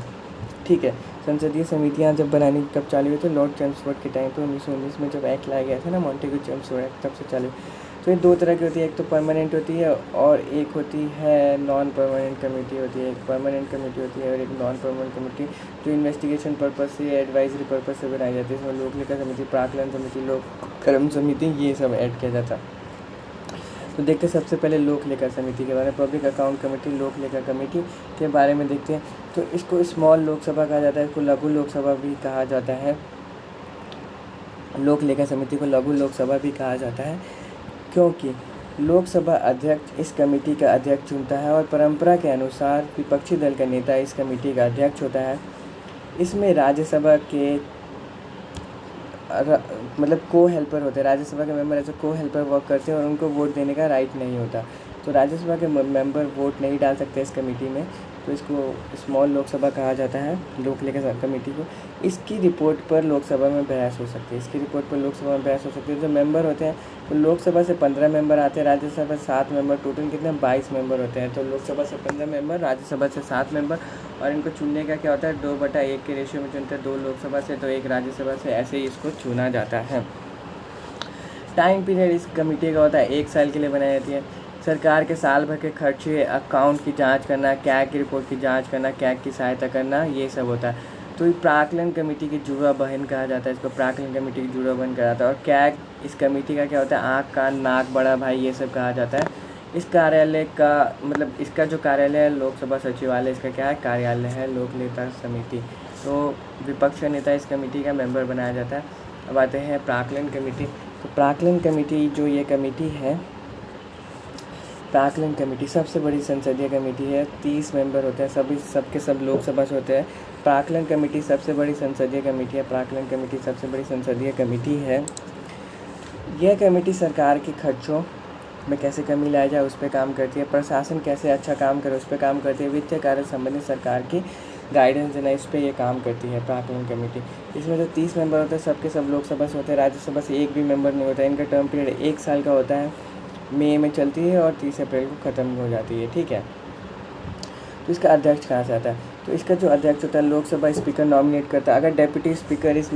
ठीक है। संसदीय समितियाँ जब बनानी कब चालू हुई, तो लॉर्ड चैम्सफोर्ड के टाइम पे 1919 में जब एक्ट लाया गया था ना, मॉन्टेग्यू चैम्सफोर्ड एक्ट, तब से चालू। तो ये 2 तरह की होती है, एक तो परमानेंट होती है और एक होती है नॉन परमानेंट कमेटी होती है। एक परमानेंट कमेटी होती है और एक नॉन परमानेंट कमेटी, जो इन्वेस्टिगेशन पर्पस से, एडवाइजरी पर्पस से बनाई जाती है। इसमें लोक लेखा समिति, प्राक्कलन समिति, लोक कर्म समिति, ये सब ऐड किया जाता है। तो देखते हैं सबसे पहले लोक लेखा समिति के बारे में, पब्लिक अकाउंट कमेटी, लोक लेखा कमेटी के बारे में देखते हैं। तो इसको स्मॉल लोकसभा कहा जाता है, इसको लघु लोकसभा भी कहा जाता है। लोक लेखा समिति को लघु लोकसभा भी कहा जाता है, क्योंकि लोकसभा अध्यक्ष इस कमेटी का अध्यक्ष चुनता है और परंपरा के अनुसार विपक्षी दल का नेता इस कमेटी का अध्यक्ष होता है। इसमें राज्यसभा के मतलब को हेल्पर होते हैं, राज्यसभा के मेंबर ऐसे को हेल्पर वर्क करते हैं और उनको वोट देने का राइट नहीं होता। तो राज्यसभा के मेंबर वोट नहीं डाल सकते इस कमेटी में, तो इसको स्मॉल लोकसभा कहा जाता है, लोक लेखा कमेटी को। इसकी रिपोर्ट पर लोकसभा में बहस हो सकती है, इसकी रिपोर्ट पर लोकसभा में बहस हो सकती है। जो मेंबर होते हैं तो लोकसभा से 15 मेंबर आते हैं, राज्यसभा से 7 मेंबर, टोटल कितने 22 मेंबर होते हैं। तो लोकसभा से 15 मेंबर, राज्यसभा से 7 मेंबर, और इनको चुनने का क्या होता है 2/1 के रेशियो में चुनते हैं, 2 लोकसभा से तो 1 राज्यसभा से, ऐसे ही इसको चुना जाता है। टाइम पीरियड इस कमेटी का होता है 1 साल के लिए बनाई जाती है। सरकार के साल भर के खर्चे, अकाउंट की जांच करना, कैग की रिपोर्ट की जांच करना, कैग की सहायता करना, ये सब होता है। तो ये प्राक्कलन कमेटी की जुड़वा बहन कहा जाता है, इसको प्राक्कलन कमेटी की जुड़वा बहन कहा जाता है। और कैग इस कमेटी का क्या होता है आँख कान नाक बड़ा भाई, ये सब कहा जाता है। इस कार्यालय का मतलब इसका जो कार्यालय है लोकसभा सचिवालय, इसका क्या है कार्यालय है लोक लेखा समिति। तो विपक्ष नेता इस कमेटी का मेंबर बनाया जाता है। अब आते हैं प्राक्कलन कमेटी। तो प्राक्कलन कमेटी जो ये कमेटी है, प्राक्कलन कमेटी सबसे बड़ी संसदीय कमेटी है, 30 मेंबर होते हैं, सभी सबके सब लोकसभा से होते हैं। प्राक्कलन कमेटी सबसे बड़ी संसदीय कमेटी है, प्राक्कलन कमेटी सबसे बड़ी संसदीय कमेटी है। यह कमेटी सरकार के खर्चों में कैसे कमी लाया जाए उस पर काम करती है, प्रशासन कैसे अच्छा काम करे उस पर काम करती है, वित्तीय कार्य संबंधित सरकार की गाइडेंस देना, इस पर ये काम करती है प्राक्कलन कमेटी। इसमें जो 30 मेंबर होते हैं सबके सब लोकसभा से होते हैं, राज्यसभा से एक भी मेंबर नहीं होता है। इनका टर्म पीरियड 1 साल का होता है, मई में चलती है और 30 अप्रैल को ख़त्म हो जाती है, ठीक है। तो इसका अध्यक्ष कहाँ से आता है, तो इसका जो अध्यक्ष होता है लोकसभा स्पीकर नॉमिनेट करता है। अगर डेप्यूटी स्पीकर इस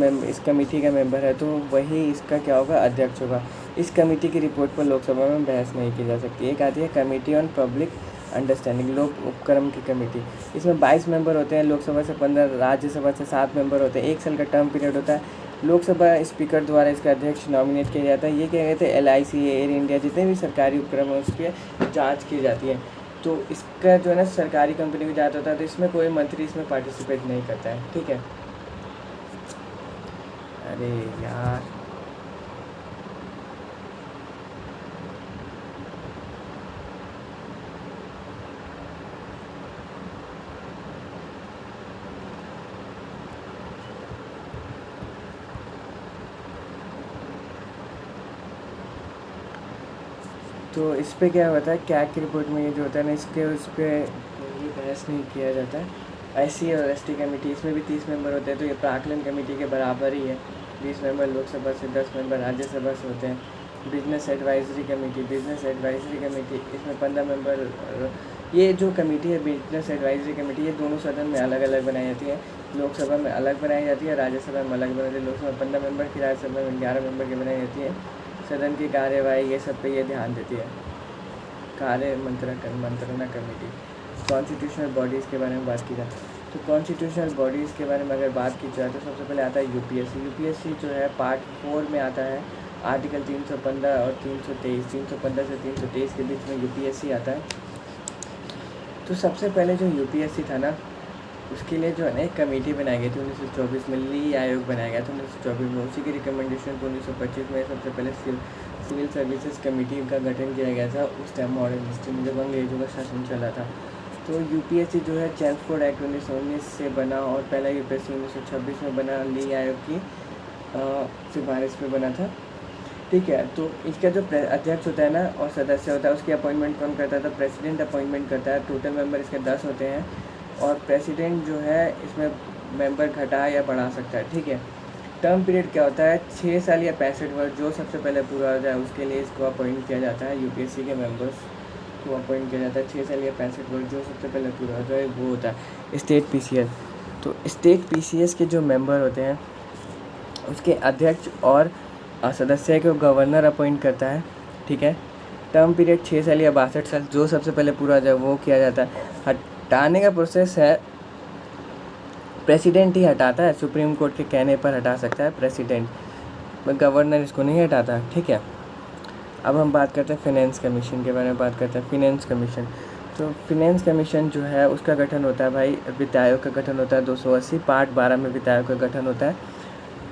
कमेटी का मेंबर है तो वही इसका क्या होगा अध्यक्ष होगा। इस कमेटी की रिपोर्ट पर लोकसभा में बहस नहीं की जा सकती। एक आती है कमेटी ऑन पब्लिक अंडरस्टैंडिंग, लोक उपक्रम की कमेटी। इसमें 22 मेंबर होते हैं, लोकसभा से 15, राज्यसभा से 7 मेंबर होते हैं। 1 साल का टर्म पीरियड होता है। लोकसभा स्पीकर द्वारा इसका अध्यक्ष नॉमिनेट किया जाता है। ये क्या कहते हैं LIC, एयर इंडिया, जितने भी सरकारी उपक्रम हैं उसकी जाँच की जाती है। तो इसका जो है ना सरकारी कंपनी में जाता होता है, तो इसमें कोई मंत्री इसमें पार्टिसिपेट नहीं करता है, ठीक है। अरे यार तो इस पर क्या होता है कैग की रिपोर्ट में ये जो होता है ना इसके उस पर ये बहस नहीं किया जाता है। SC और ST कमेटी, इसमें भी 30 मेंबर होते हैं, तो ये प्राक्कलन कमेटी के बराबर ही है। 20 मेंबर लोकसभा से, 10 मेंबर राज्यसभा से होते हैं। बिजनेस एडवाइजरी कमेटी, इसमें 15 मेंबर। ये जो कमेटी है बिजनेस एडवाइजरी कमेटी, ये दोनों सदन में अलग अलग बनाई जाती है। लोकसभा में अलग बनाई जाती है, राज्यसभा में अलग बनाई जाती है। लोकसभा 15 मेंबर की, राज्यसभा में 11 मेंबर की बनाई जाती है। सदन की कार्यवाही ये सब पे ये ध्यान देती है। कार्य मंत्रणा कमेटी, कॉन्स्टिट्यूशनल बॉडीज़ के बारे में बात की जाए तो कॉन्स्टिट्यूशनल बॉडीज़ के बारे में अगर बात की जाए तो सबसे पहले आता है यूपीएससी जो है पार्ट 4 में आता है। आर्टिकल 315 और 323, 315 से 323 के बीच में यूपीएससी आता है। तो सबसे पहले जो यूपीएससी था ना उसके लिए जो है ना एक कमेटी बनाई गई थी 1924 में, ली आयोग बनाया गया था 1924 में। उसी की रिकमेंडेशन को 1925 में सबसे पहले सिविल सर्विसेज कमेटी का गठन किया गया था। उस टाइम मॉडर्न हिस्ट्री में जब अंग्रेजों का शासन चला था। तो यूपीएससी जो है चैम्सफोर्ड एक्ट 1919 से बना और पहला यूपीएससी 1926 में बना, ली आयोग की सिफारिश पे बना था, ठीक है। तो इसका जो अध्यक्ष होता है ना और सदस्य होता है उसकी अपॉइंटमेंट कौन करता था, प्रेसिडेंट अपॉइंटमेंट करता है। टोटल मेंबर इसके 10 होते हैं और प्रेसिडेंट जो है इसमें मेंबर घटा या बढ़ा सकता है, ठीक है। टर्म पीरियड क्या होता है 6 साल या 65 वर्ष, जो सबसे पहले पूरा हो जाए उसके लिए इसको अपॉइंट किया जाता है। यूपीएससी के मेंबर्स को अपॉइंट किया जाता है 6 साल या 65 वर्ष, जो सबसे पहले पूरा हो जाए वो होता है स्टेट PCS। तो स्टेट PCS के जो मेंबर होते हैं उसके अध्यक्ष और सदस्य को गवर्नर अपॉइंट करता है, ठीक है। टर्म पीरियड 6 साल या 62 साल, जो सबसे पहले पूरा हो जाए वो किया जाता है। हटाने का प्रोसेस है प्रेसिडेंट ही हटाता है, सुप्रीम कोर्ट के कहने पर हटा सकता है प्रेसिडेंट, गवर्नर इसको नहीं हटाता, ठीक है। अब हम बात करते हैं फाइनेंस कमीशन के बारे में बात करते हैं। फाइनेंस कमीशन, तो फाइनेंस कमीशन जो है उसका गठन होता है भाई, वित्त आयोग का गठन होता है 280, पार्ट 12 में वित्त आयोग का गठन होता है।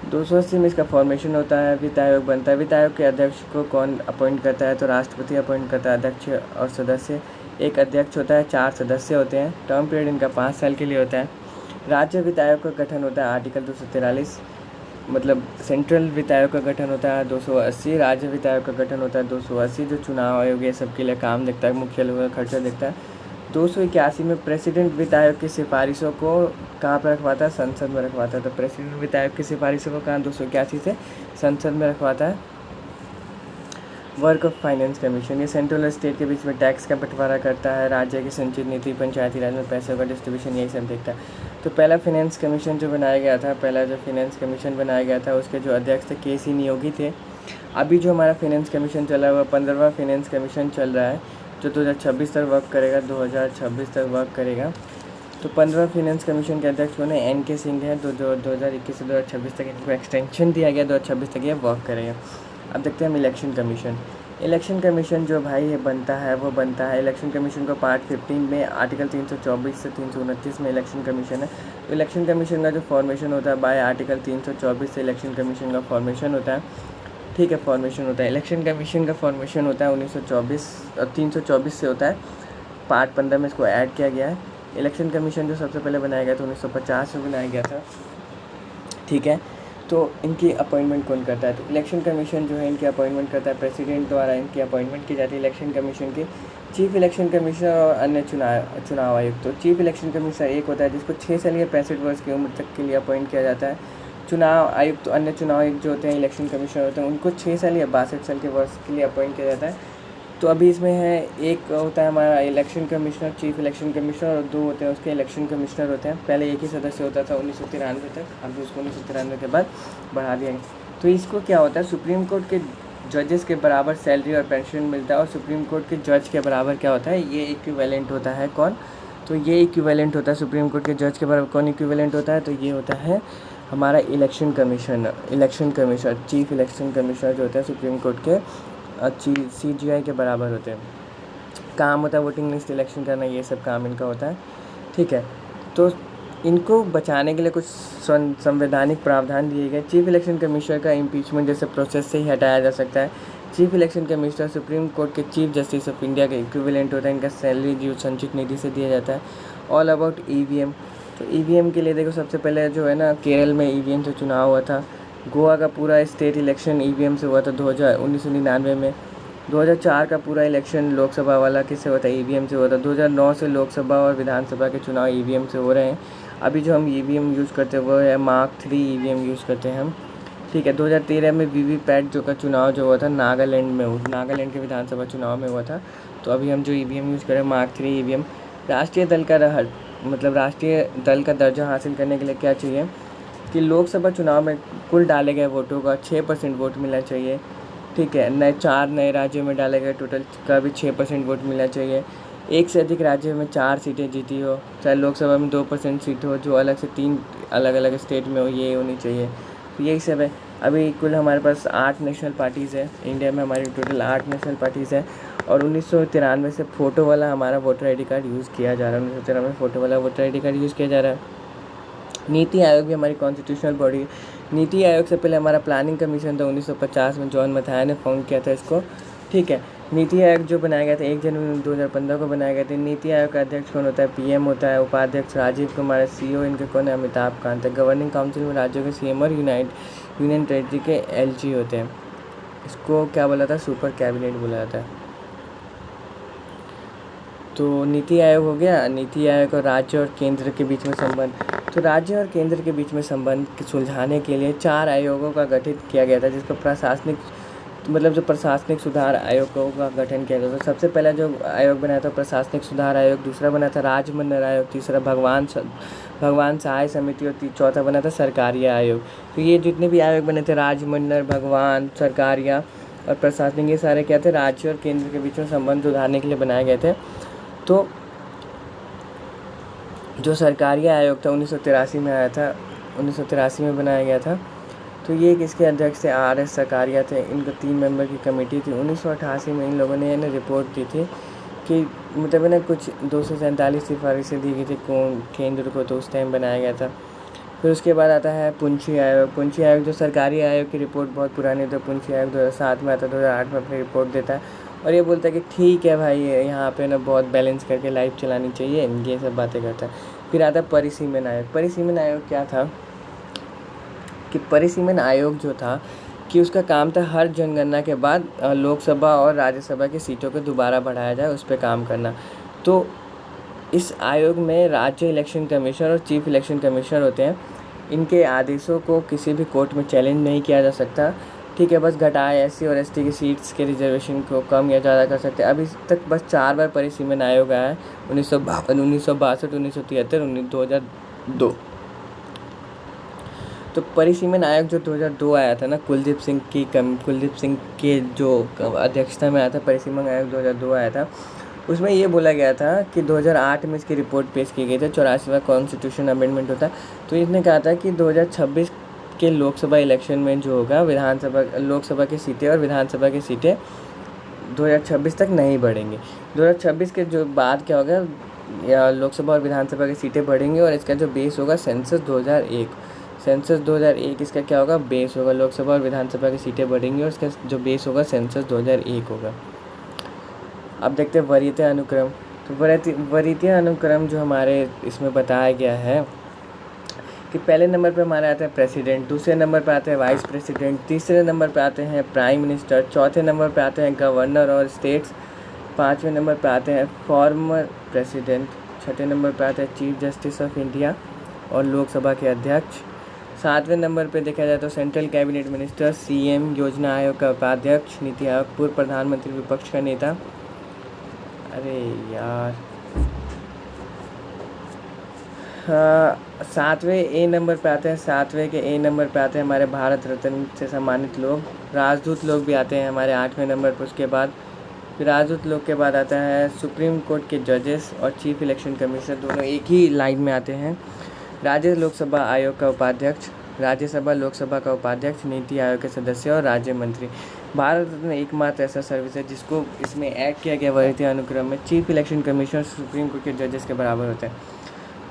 280 में इसका फॉर्मेशन होता है, वित्त आयोग बनता है। वित्त आयोग के अध्यक्ष को कौन अपॉइंट करता है, तो राष्ट्रपति अपॉइंट करता है अध्यक्ष और सदस्य। एक अध्यक्ष होता है, 4 सदस्य होते हैं। टर्म पीरियड इनका 5 साल के लिए होता है। राज्य वित्त आयोग का गठन होता है आर्टिकल 243, मतलब सेंट्रल वित्त आयोग का गठन होता है 280, राज्य वित्त आयोग का गठन होता है 280, जो चुनाव आयोग ये सबके लिए काम देखता है, मुख्य लोगों का खर्चा देखता है। 281 में प्रेसिडेंट वित्त आयोग की सिफारिशों को कहाँ पर रखवाता है? संसद में रखवाता है। तो प्रेसिडेंट वित्त आयोग की सिफारिशों को कहाँ 281 से संसद में रखवाता है। वर्क ऑफ फाइनेंस कमीशन, ये सेंट्रल और स्टेट के बीच में टैक्स का बंटवारा करता है, राज्य की संचित नीति, पंचायती राज में पैसों का डिस्ट्रीब्यूशन, यही सब देखता है। तो पहला फाइनेंस कमीशन जो बनाया गया था, पहला जो फाइनेंस कमीशन बनाया गया था उसके जो अध्यक्ष थे KC नियोगी थे। अभी जो हमारा फाइनेंस कमीशन चला हुआ 15वां फाइनेंस कमीशन चल रहा है, जो 2026 तक वर्क करेगा, 2026 तक वर्क करेगा। तो 15वां फाइनेंस कमीशन के अध्यक्ष कौन है? NK सिंह है। जो 2021 से 2026 तक इनको एक्सटेंशन दिया गया, 2026 तक ये वर्क करेगा। अब देखते हैं हम इलेक्शन कमीशन। इलेक्शन कमीशन जो भाई ये बनता है वो बनता है, इलेक्शन कमीशन को पार्ट 15 में आर्टिकल 324 से 329 में इलेक्शन कमीशन है। तो इलेक्शन कमीशन का जो फॉर्मेशन होता है बाय आर्टिकल 324 से इलेक्शन कमीशन का फॉर्मेशन होता है, ठीक है, फॉर्मेशन होता है। इलेक्शन कमीशन का फॉर्मेशन होता है 1924 और 324 से होता है, पार्ट 15 में इसको ऐड किया गया है। इलेक्शन कमीशन जो सबसे पहले बनाया गया था 1950 में बनाया गया था, ठीक है। तो इनकी अपॉइंटमेंट कौन करता है? तो इलेक्शन कमीशन जो है इनकी अपॉइंटमेंट करता है प्रेसिडेंट द्वारा, इनकी अपॉइंटमेंट की जाती है इलेक्शन कमीशन की। चीफ इलेक्शन कमिश्नर और अन्य चुनाव आयुक्त। तो चीफ इलेक्शन कमिश्नर एक होता है जिसको 6 साल या 65 वर्ष की उम्र तक के लिए अपॉइंट किया जाता है। चुनाव आयुक्त तो अन्य चुनाव आयुक्त जो होते हैं इलेक्शन कमिश्नर होते हैं उनको 6 साल या 62 साल के वर्ष के लिए अपॉइंट किया जाता है। तो अभी इसमें है, एक होता है हमारा election commissioner, chief election commissioner, और 2 होते हैं उसके इलेक्शन कमिश्नर होते हैं। पहले एक ही सदस्य होता था 1993 तक, अभी उसको 1993 के बाद बढ़ा दिया गया। तो इसको क्या होता है, सुप्रीम कोर्ट के जजेस के बराबर सैलरी और पेंशन मिलता है, और सुप्रीम कोर्ट के जज के बराबर क्या होता है, ये इक्विवेलेंट होता है। कौन? तो ये इक्विवेलेंट होता है सुप्रीम कोर्ट के जज के बराबर। कौन इक्विवेलेंट होता है? तो ये होता है हमारा election commissioner, chief election commissioner जो होता है सुप्रीम कोर्ट के CGI के बराबर होते हैं। काम होता है वोटिंग लिस्ट इलेक्शन करना, ये सब काम इनका होता है, ठीक है। तो इनको बचाने के लिए कुछ संवैधानिक प्रावधान दिए गए। चीफ इलेक्शन कमिश्नर का इम्पीचमेंट जैसे प्रोसेस से ही हटाया जा सकता है। Chief election commissioner supreme court के चीफ जस्टिस ऑफ इंडिया के इक्विवेलेंट होता है। इनका सैलरी जो संचित निधि से दिया जाता है। All about EVM। तो EVM के लिए देखो, सबसे पहले जो है ना, केरल में EVM से चुनाव हुआ था। गोवा का पूरा स्टेट इलेक्शन EVM से हुआ था 1999 में। 2004 का पूरा इलेक्शन लोकसभा वाला किससे हुआ था? EVM से हुआ था। 2009 से लोकसभा और विधानसभा के चुनाव EVM से हो रहे हैं। अभी जो हम EVM यूज़ करते हैं वो है Mark 3 EVM यूज़ करते हैं हम, ठीक है। 2013 में VVPAT जो का चुनाव जो हुआ था नागालैंड में, नागालैंड के विधानसभा चुनाव में हुआ था। तो अभी हम जो EVM यूज़ करें Mark 3 EVM। राष्ट्रीय दल का दर्जा हासिल करने के लिए क्या चाहिए कि लोकसभा चुनाव में कुल डाले गए वोटों का 6% वोट मिलना चाहिए, ठीक है। 4 नए राज्यों में डाले गए टोटल का भी 6% वोट मिलना चाहिए। एक से अधिक राज्यों में 4 सीटें जीती हो, चाहे लोकसभा में 2% सीट हो, जो अलग से 3 अलग अलग स्टेट में हो, ये होनी चाहिए। तो यही सब है। अभी कुल हमारे पास 8 नेशनल पार्टीज़ है इंडिया में, हमारी टोटल 8 नेशनल पार्टीज़ है। और 1993 से फ़ोटो वाला हमारा वोटर ID कार्ड यूज़ किया जा रहा है। 1993 में फ़ोटो वाला वोटर ID कार्ड यूज़ किया जा रहा है। नीति आयोग भी हमारी कॉन्स्टिट्यूशनल बॉडी है। नीति आयोग से पहले हमारा प्लानिंग कमीशन था 1950 में, जॉन मथाया ने फाउंड किया था इसको, ठीक है। नीति आयोग जो बनाया गया था 1 जनवरी 2015 को बनाया गया था। नीति आयोग का अध्यक्ष कौन होता है? PM होता है। उपाध्यक्ष राजीव कुमार है। CEO इनके कौन है? अमिताभ कांत है। गवर्निंग काउंसिल में राज्यों के CM और यूनियन टेरिटरी के LG होते हैं। इसको क्या बोला था? सुपर कैबिनेट बोला जाता है। तो नीति आयोग हो गया। नीति आयोग और राज्य और केंद्र के बीच में संबंध। तो राज्य और केंद्र के बीच में संबंध सुलझाने के लिए 4 आयोगों का गठित किया गया था, जिसको प्रशासनिक सुधार आयोगों का गठन किया गया था। सबसे पहला जो आयोग बनाया था प्रशासनिक सुधार आयोग, दूसरा बना था राजमंडल आयोग, तीसरा भगवान सहाय समिति, और चौथा बना था सरकारिया आयोग। तो ये जितने भी आयोग बने थे, राजमंडल, भगवान, सरकारिया और प्रशासनिक, ये सारे क्या थे? राज्य और केंद्र के बीच में संबंध सुधारने के लिए बनाए गए थे। तो जो सरकारिया आयोग था 1983 में आया था, 1983 में बनाया गया था। तो ये किसके अध्यक्ष थे? RS सरकारिया थे। इनको 3 मेंबर की कमेटी थी। 1988 में इन लोगों ने रिपोर्ट दी थी कि मतलब ना कुछ 247 सिफारिशें दी गई थी केंद्र को, तो उस टाइम बनाया गया था। फिर उसके बाद आता है पुंछी आयोग। पुंछी आयोग जो सरकारी आयोग की रिपोर्ट बहुत पुरानी है, तो पुंछी आयोग 2007 में आता है, 2008 में अपनी रिपोर्ट देता है और ये बोलता है कि ठीक है भाई, यहाँ पे ना बहुत बैलेंस करके लाइफ चलानी चाहिए, ये सब बातें करता है। फिर आता है परिसीमन आयोग। परिसीमन आयोग क्या था कि परिसीमन आयोग जो था कि उसका काम था हर जनगणना के बाद लोकसभा और राज्यसभा की सीटों को दोबारा बढ़ाया जाए, उस पर काम करना। तो इस आयोग में राज्य इलेक्शन कमीशनर और चीफ इलेक्शन कमीशनर होते हैं। इनके आदेशों को किसी भी कोर्ट में चैलेंज नहीं किया जा सकता, ठीक है। बस घटाए SC और ST की सीट्स के रिजर्वेशन को कम या ज़्यादा कर सकते हैं। अभी तक बस 4 बार परिसीमन आयोग आया है, 1952, 1962, 1973, 2002। तो परिसीमन आयोग जो 2002 आया था ना, कुलदीप सिंह के जो अध्यक्षता में आया था, परिसीमन आयोग 2002 आया था। उसमें ये बोला गया था कि 2008 में इसकी रिपोर्ट पेश की गई थी, 84वां कॉन्स्टिट्यूशन अमेंडमेंट होता है। तो इसने कहा था कि 2026 के लोकसभा इलेक्शन में जो होगा लोकसभा की सीटें और विधानसभा की सीटें 2026 तक नहीं बढ़ेंगी। 2026 के जो बाद क्या होगा, या लोकसभा और विधानसभा की सीटें बढ़ेंगी, और इसका जो बेस होगा सेंसस 2001 इसका क्या होगा, बेस होगा। लोकसभा और विधानसभा की सीटें बढ़ेंगी और इसका जो बेस होगा सेंसस 2001 होगा। अब देखते हैं वरीयता अनुक्रम। तो वरीयता अनुक्रम जो हमारे इसमें बताया गया है कि पहले नंबर पे हमारे आते हैं प्रेसिडेंट, दूसरे नंबर पे आते हैं वाइस प्रेसिडेंट, तीसरे नंबर पे आते हैं प्राइम मिनिस्टर, चौथे नंबर पे आते हैं गवर्नर और स्टेट्स, पाँचवें नंबर पे आते हैं फॉर्मर प्रेसिडेंट, छठे नंबर पे आते हैं चीफ जस्टिस ऑफ इंडिया और लोकसभा के अध्यक्ष, सातवें नंबर पे देखा जाए तो सेंट्रल कैबिनेट मिनिस्टर, CM, योजना आयोग का उपाध्यक्ष, नीति आयोग, पूर्व प्रधानमंत्री, विपक्ष का नेता। अरे यार, हाँ, सातवें A नंबर पे आते हैं हमारे भारत रत्न से सम्मानित लोग। राजदूत लोग भी आते हैं हमारे 8वें नंबर पर। उसके बाद फिर राजदूत लोग के बाद आता है सुप्रीम कोर्ट के जजेस और चीफ इलेक्शन कमिश्नर, दोनों एक ही लाइन में आते हैं। राज्यसभा लोकसभा का उपाध्यक्ष, नीति आयोग के सदस्य और राज्य मंत्री। भारत रत्न एकमात्र ऐसा सर्विस है जिसको इसमें ऐड किया गया वरीयता अनुक्रम में। Chief election commissioner supreme court के जजेस के बराबर होते हैं।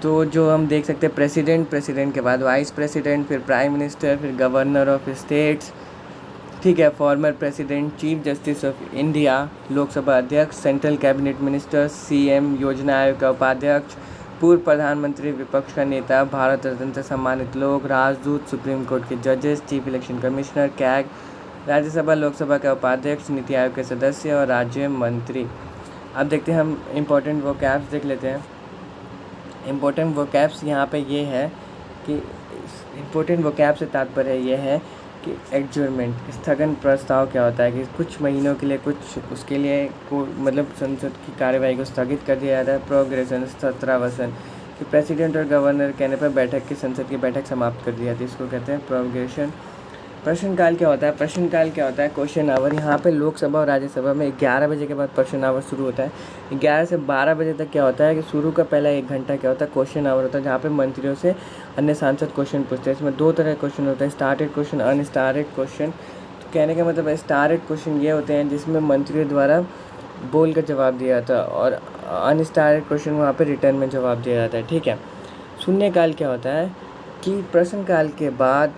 तो जो हम देख सकते हैं प्रेसिडेंट के बाद वाइस प्रेसिडेंट, फिर प्राइम मिनिस्टर, फिर गवर्नर ऑफ स्टेट्स, ठीक है, former president, chief justice of India, Lok Sabha अध्यक्ष, सेंट्रल कैबिनेट मिनिस्टर, CM, योजना आयोग का उपाध्यक्ष, पूर्व प्रधानमंत्री, विपक्ष का नेता, भारत रत्न से सम्मानित लोग, राजदूत, सुप्रीम कोर्ट के जजेस, chief election commissioner, CAG, Rajya Sabha Lok Sabha का उपाध्यक्ष, नीति आयोग के सदस्य और राज्य मंत्री। अब देखते हैं हम इम्पोर्टेंट वोकैब्स देख लेते हैं। इम्पोर्टेंट वोकैब्स यहाँ पे ये है कि इम्पोर्टेंट वोकैब से तात्पर्य ये है कि एडजर्नमेंट, स्थगन प्रस्ताव क्या होता है कि कुछ महीनों के लिए उसके लिए मतलब संसद की कार्यवाही को स्थगित कर दिया जाता है। प्रोग्रेशन, सत्रावसन, कि प्रेसिडेंट और गवर्नर कहने पर संसद की बैठक समाप्त कर दी जाती है, इसको कहते हैं प्रोग्रेशन। प्रश्नकाल क्या होता है, क्वेश्चन आवर। यहाँ पे लोकसभा और राज्यसभा में 11 बजे के बाद प्रश्न आवर शुरू होता है। 11 से 12 बजे तक क्या होता है कि शुरू का पहला 1 घंटा क्या होता है, क्वेश्चन आवर होता है, जहाँ पे मंत्रियों से अन्य सांसद क्वेश्चन पूछते हैं। इसमें 2 तरह के क्वेश्चन होते हैं, स्टार्टेड क्वेश्चन, अनस्टार्टेड क्वेश्चन। तो कहने का मतलब है स्टार्टेड क्वेश्चन ये होते हैं जिसमें मंत्रियों द्वारा बोल कर जवाब दिया जाता है, और अनस्टार्टेड क्वेश्चन वहाँ पर रिटर्न में जवाब दिया जाता है, ठीक है। शून्यकाल क्या होता है कि प्रश्नकाल के बाद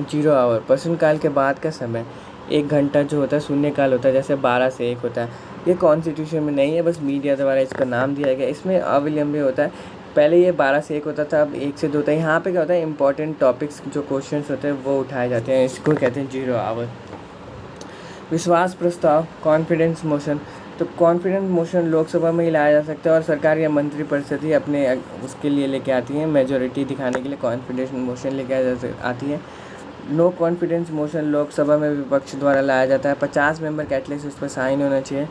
0 आवर, प्रश्नकाल के बाद का समय 1 घंटा जो होता है शून्यकाल होता है, जैसे 12 से 1 होता है। ये कॉन्स्टिट्यूशन में नहीं है, बस मीडिया द्वारा इसका नाम दिया गया। इसमें अविलंब होता है, पहले ये 12 से 1 होता था, अब 1 से 2 होता है। यहाँ पे क्या होता है, इंपॉर्टेंट टॉपिक्स जो क्वेश्चंस होते हैं वो उठाए जाते हैं, इसको कहते हैं 0 आवर। विश्वास प्रस्ताव, कॉन्फिडेंस मोशन। तो कॉन्फिडेंस मोशन लोकसभा में ही लाया जा सकता है और सरकार या मंत्रिपरिषद ही अपने उसके लिए लेके आती है, मेजोरिटी दिखाने के लिए कॉन्फिडेंस मोशन लेके आती है। नो कॉन्फिडेंस मोशन लोकसभा में विपक्ष द्वारा लाया जाता है। 50 मेंबर का एटलीस्ट उस पर साइन होना चाहिए।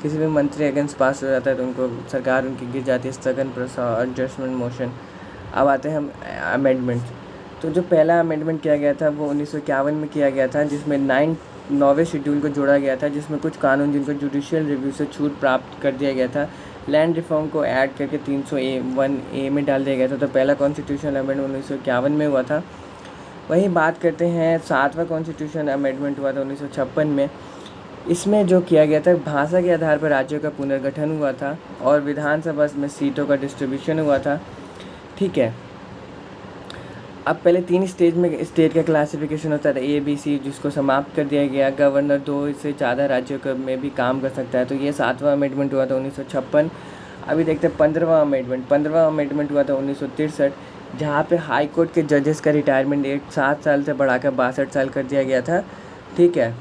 किसी भी मंत्री अगेंस्ट पास हो जाता है तो उनको सरकार उनकी गिर जाती है। स्थगन प्रस्ताव, एडजस्टमेंट मोशन। अब आते हैं हम अमेंडमेंट। तो जो पहला अमेंडमेंट किया गया था वो 1951 में किया गया था, जिसमें 9वें शेड्यूल को जोड़ा गया था, जिसमें कुछ कानून जिनको जुडिशियल रिव्यू से छूट प्राप्त कर दिया गया था। लैंड रिफॉर्म को ऐड करके 301A में डाल दिया गया था। तो पहला कॉन्स्टिट्यूशनल अमेंडमेंट 1951 में हुआ था। वहीं बात करते हैं 7वां कॉन्स्टिट्यूशन अमेंडमेंट हुआ था 1956 में। इसमें जो किया गया था, भाषा के आधार पर राज्यों का पुनर्गठन हुआ था और विधानसभा में सीटों का डिस्ट्रीब्यूशन हुआ था, ठीक है। अब पहले 3 स्टेज में स्टेट का क्लासिफिकेशन होता था, ABC, जिसको समाप्त कर दिया गया। गवर्नर 2 से ज़्यादा राज्यों में भी काम कर सकता है। तो ये 7वां अमेंडमेंट हुआ था 1956। अभी देखते हैं 15वां अमेंडमेंट। 15वां अमेंडमेंट हुआ था 1963, जहाँ पे हाई कोर्ट के जजेस का रिटायरमेंट एज 7 साल से बढ़ाकर 62 साल कर दिया गया था। ठीक है,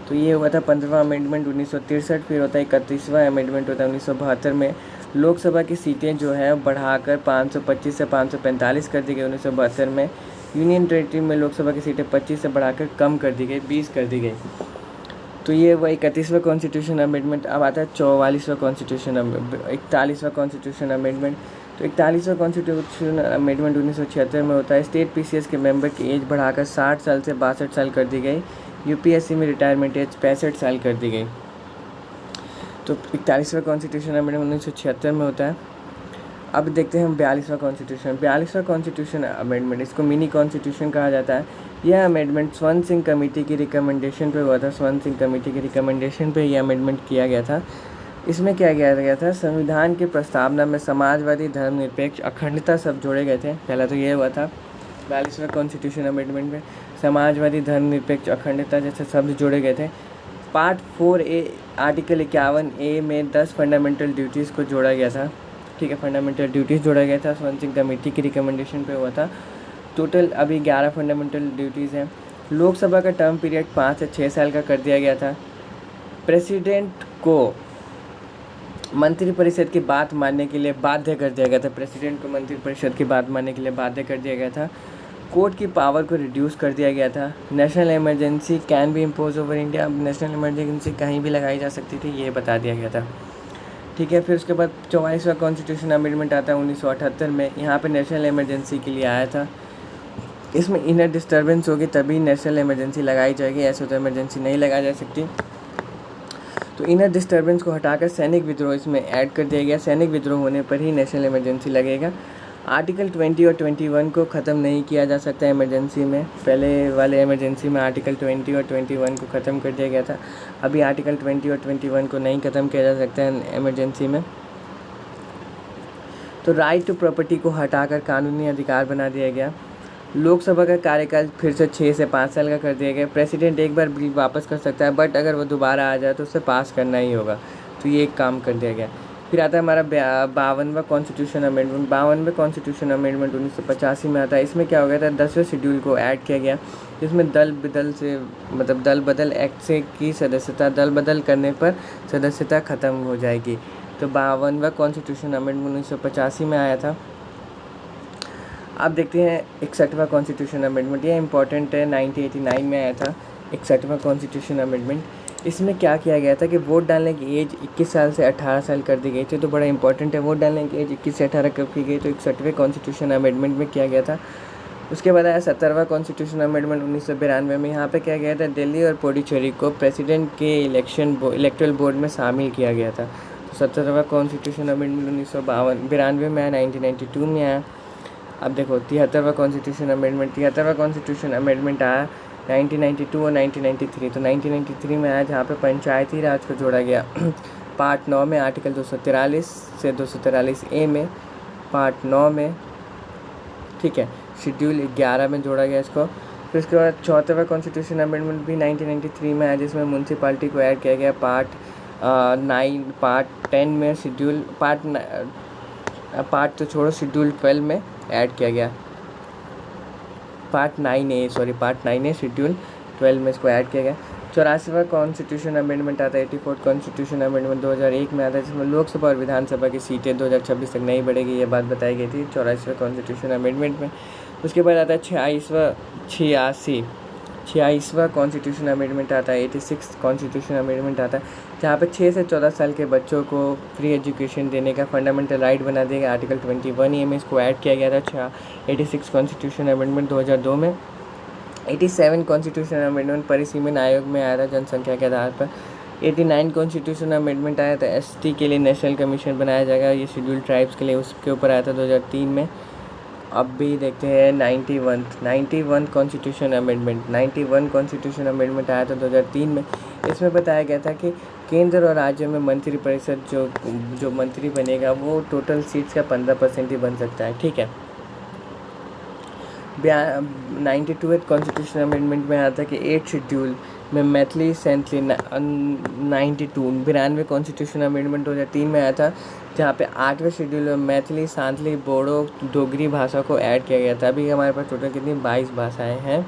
तो ये हुआ था 15वां अमेंडमेंट 1963। फिर होता है 31वां अमेंडमेंट होता है 1972 में। लोकसभा की सीटें जो है बढ़ाकर 525 से 545 कर दी गई 1972 में। यूनियन टेरिटरी में लोकसभा की सीटें 25 से बढ़ाकर कम कर दी गई, 20 कर दी गई। तो ये हुआ 31वां कॉन्स्टिट्यूशन अमेंडमेंट। अब आता है 41वां कॉन्स्टिट्यूशन 41वां कॉन्स्टिट्यूशन अमेंडमेंट। तो 41वां कॉन्स्टिट्यूशन अमेंडमेंट 1976 में होता है। स्टेट पीसीएस के मेंबर की एज बढ़ाकर 60 साल से 62 साल कर दी गई। यूपीएससी में रिटायरमेंट एज 65 साल कर दी गई। तो 41वां कॉन्स्टिट्यूशन अमेंडमेंट 1976 में होता है। अब देखते हैं 42वां कॉन्स्टिट्यूशन। 42वां कॉन्स्टिट्यूशन अमेंडमेंट, इसको मिनी कॉन्स्टिट्यूशन कहा जाता है। यह अमेंडमेंट स्वर्ण सिंह कमेटी की रिकमेंडेशन पे हुआ था। स्वर्ण सिंह कमेटी की रिकमेंडेशन पे यह अमेंडमेंट किया गया था। इसमें क्या किया गया था, संविधान की प्रस्तावना में समाजवादी, धर्मनिरपेक्ष, अखंडता सब जोड़े गए थे। पहला तो ये हुआ था 42वां कॉन्स्टिट्यूशन अमेंडमेंट में, समाजवादी, धर्मनिरपेक्ष, अखंडता जैसे शब्द जोड़े गए थे। पार्ट 4A आर्टिकल 51A में 10 फंडामेंटल ड्यूटीज़ को जोड़ा गया था। ठीक है, फंडामेंटल ड्यूटीज़ जोड़ा गया था, स्वर्ण सिंह कमेटी की रिकमेंडेशन पे हुआ था। टोटल अभी 11 फंडामेंटल ड्यूटीज़ हैं। लोकसभा का टर्म पीरियड 5 से 6 साल का कर दिया गया था। प्रेसिडेंट को मंत्रिपरिषद की बात मानने के लिए बाध्य कर दिया गया था। प्रेसिडेंट को मंत्रिपरिषद की बात मानने के लिए बाध्य कर दिया गया था। कोर्ट की पावर को रिड्यूस कर दिया गया था। National emergency can be impose over India. अब नेशनल इमरजेंसी कहीं भी लगाई जा सकती थी, ये बता दिया गया था। ठीक है, फिर उसके बाद 44वां कॉन्स्टिट्यूशन अमेंडमेंट आता है 1978 में। यहाँ पे नेशनल इमरजेंसी के लिए आया था। इसमें इनर डिस्टर्बेंस होगी तभी नेशनल इमरजेंसी लगाई जाएगी, ऐसे तो इमरजेंसी नहीं लगाई जा सकती। तो इनर डिस्टर्बेंस को हटाकर सैनिक विद्रोह इसमें ऐड कर दिया गया। सैनिक विद्रोह होने पर ही नेशनल इमरजेंसी लगेगा। आर्टिकल 20 और 21 को ख़त्म नहीं किया जा सकता इमरजेंसी में। पहले वाले इमरजेंसी में आर्टिकल 20 और 21 को ख़त्म कर दिया गया था। अभी आर्टिकल 20 और 21 को नहीं ख़त्म किया जा सकता है इमरजेंसी में। तो राइट टू प्रॉपर्टी को हटाकर कानूनी अधिकार बना दिया गया। लोकसभा का कार्यकाल फिर से 6 से 5 साल का कर दिया गया। प्रेसिडेंट एक बार बिल वापस कर सकता है, बट अगर वो दोबारा आ जाए तो उसे पास करना ही होगा। तो ये एक काम कर दिया गया। फिर आता है हमारा 52वां कॉन्स्टिट्यूशन अमेंडमेंट। 52वें कॉन्स्टिट्यूशन अमेंडमेंट 1985 में आता है। इसमें क्या हो गया था, 10वें शेड्यूल को ऐड किया गया, जिसमें दल बदल एक्ट से की सदस्यता दल बदल करने पर सदस्यता ख़त्म हो जाएगी। तो 52वां कॉन्स्टिट्यूशन अमेंडमेंट 1985 में आया था। अब देखते हैं 61वां कॉन्स्टिट्यूशन अमेंडमेंट। ये इंपॉर्टेंट है, 1989 में आया था 61वां कॉन्स्टिट्यूशन अमेंडमेंट। इसमें क्या किया गया था कि वोट डालने की एज 21 साल से 18 साल कर दी गई थी। तो बड़ा इंपॉर्टेंट है, वोट डालने की एज 21 से 18 कब की गई, तो 61वें कॉन्स्टिट्यूशन अमेंडमेंट में किया गया था। उसके बाद आया 70वां कॉन्स्टिट्यूशन अमेंडमेंट 1992 में। यहाँ पे क्या गया था, दिल्ली और पुडुचेरी को प्रेसिडेंट के इलेक्टोरल बोर्ड में शामिल किया गया था। तो 70वां कॉन्स्टिट्यूशन अमेंडमेंट 1992 में आया, 1992 में आया। अब देखो 73वां कॉन्स्टिट्यूशन अमेंडमेंट। 73वां कॉन्स्टिट्यूशन अमेंडमेंट आया 1992 और 1993। तो 1993 में आया, जहाँ पे पंचायती राज को जोड़ा गया। पार्ट 9 में आर्टिकल 243 से 243A में, पार्ट 9 में, ठीक है, शेड्यूल 11 में जोड़ा गया इसको। फिर उसके बाद 74वां कॉन्स्टिट्यूशन अमेंडमेंट भी 1993 में आया, जिसमें म्यूनसिपालिटी को ऐड किया गया। पार्ट 10 में शेड्यूल पार्ट तो छोड़ो, शेड्यूल 12 में ऐड किया गया। पार्ट 9A शेड्यूल 12 में इसको ऐड किया गया। 84वां कॉन्स्टिट्यूशन अमेंडमेंट आता है। 84th कॉन्स्टिट्यूशन अमेंडमेंट 2001 में आता है, जिसमें लोकसभा और विधानसभा की सीटें 2026 तक नहीं बढ़ेगी, ये बात बताई गई थी 84वें कॉन्स्टिट्यूशन अमेंडमेंट में। उसके बाद आता है 86वां कॉन्स्टिट्यूशन अमेंडमेंट आता है। 86th कॉन्स्टिट्यूशन अमेंडमेंट आता है, जहाँ पे 6 से 14 साल के बच्चों को फ्री एजुकेशन देने का फंडामेंटल राइट बना दिया गया। आर्टिकल 21A में इसको ऐड किया गया था 86 कॉन्स्टिट्यूशन अमेंडमेंट 2002 में। 87 कॉन्स्टिट्यूशन अमेंडमेंट परिसीमन आयोग में आया था जनसंख्या के आधार पर। 89 कॉन्स्टिट्यूशन अमेंडमेंट आया था, ST के लिए नेशनल कमीशन बनाया जाएगा, ये शेड्यूल ट्राइब्स के लिए, उसके ऊपर आया था 2003 में। अब भी देखते हैं 91 कॉन्स्टिट्यूशन अमेंडमेंट। 91 कॉन्स्टिट्यूशन अमेंडमेंट आया था 2003 में। इसमें बताया गया था कि केंद्र और राज्य में मंत्रिपरिषद जो मंत्री बनेगा वो टोटल सीट्स का 15% ही बन सकता है। ठीक है, 92 कॉन्स्टिट्यूशन अमेंडमेंट में आया था कि 8 शेड्यूल में मैथिली सेंथली 92 कॉन्स्टिट्यूशन अमेंडमेंट 2003 में आया था, जहाँ पे 8वें शेड्यूल में मैथिली, सांथली, बोडो, डोगरी भाषा को ऐड किया गया था। अभी हमारे पास टोटल कितनी 22 भाषाएं हैं।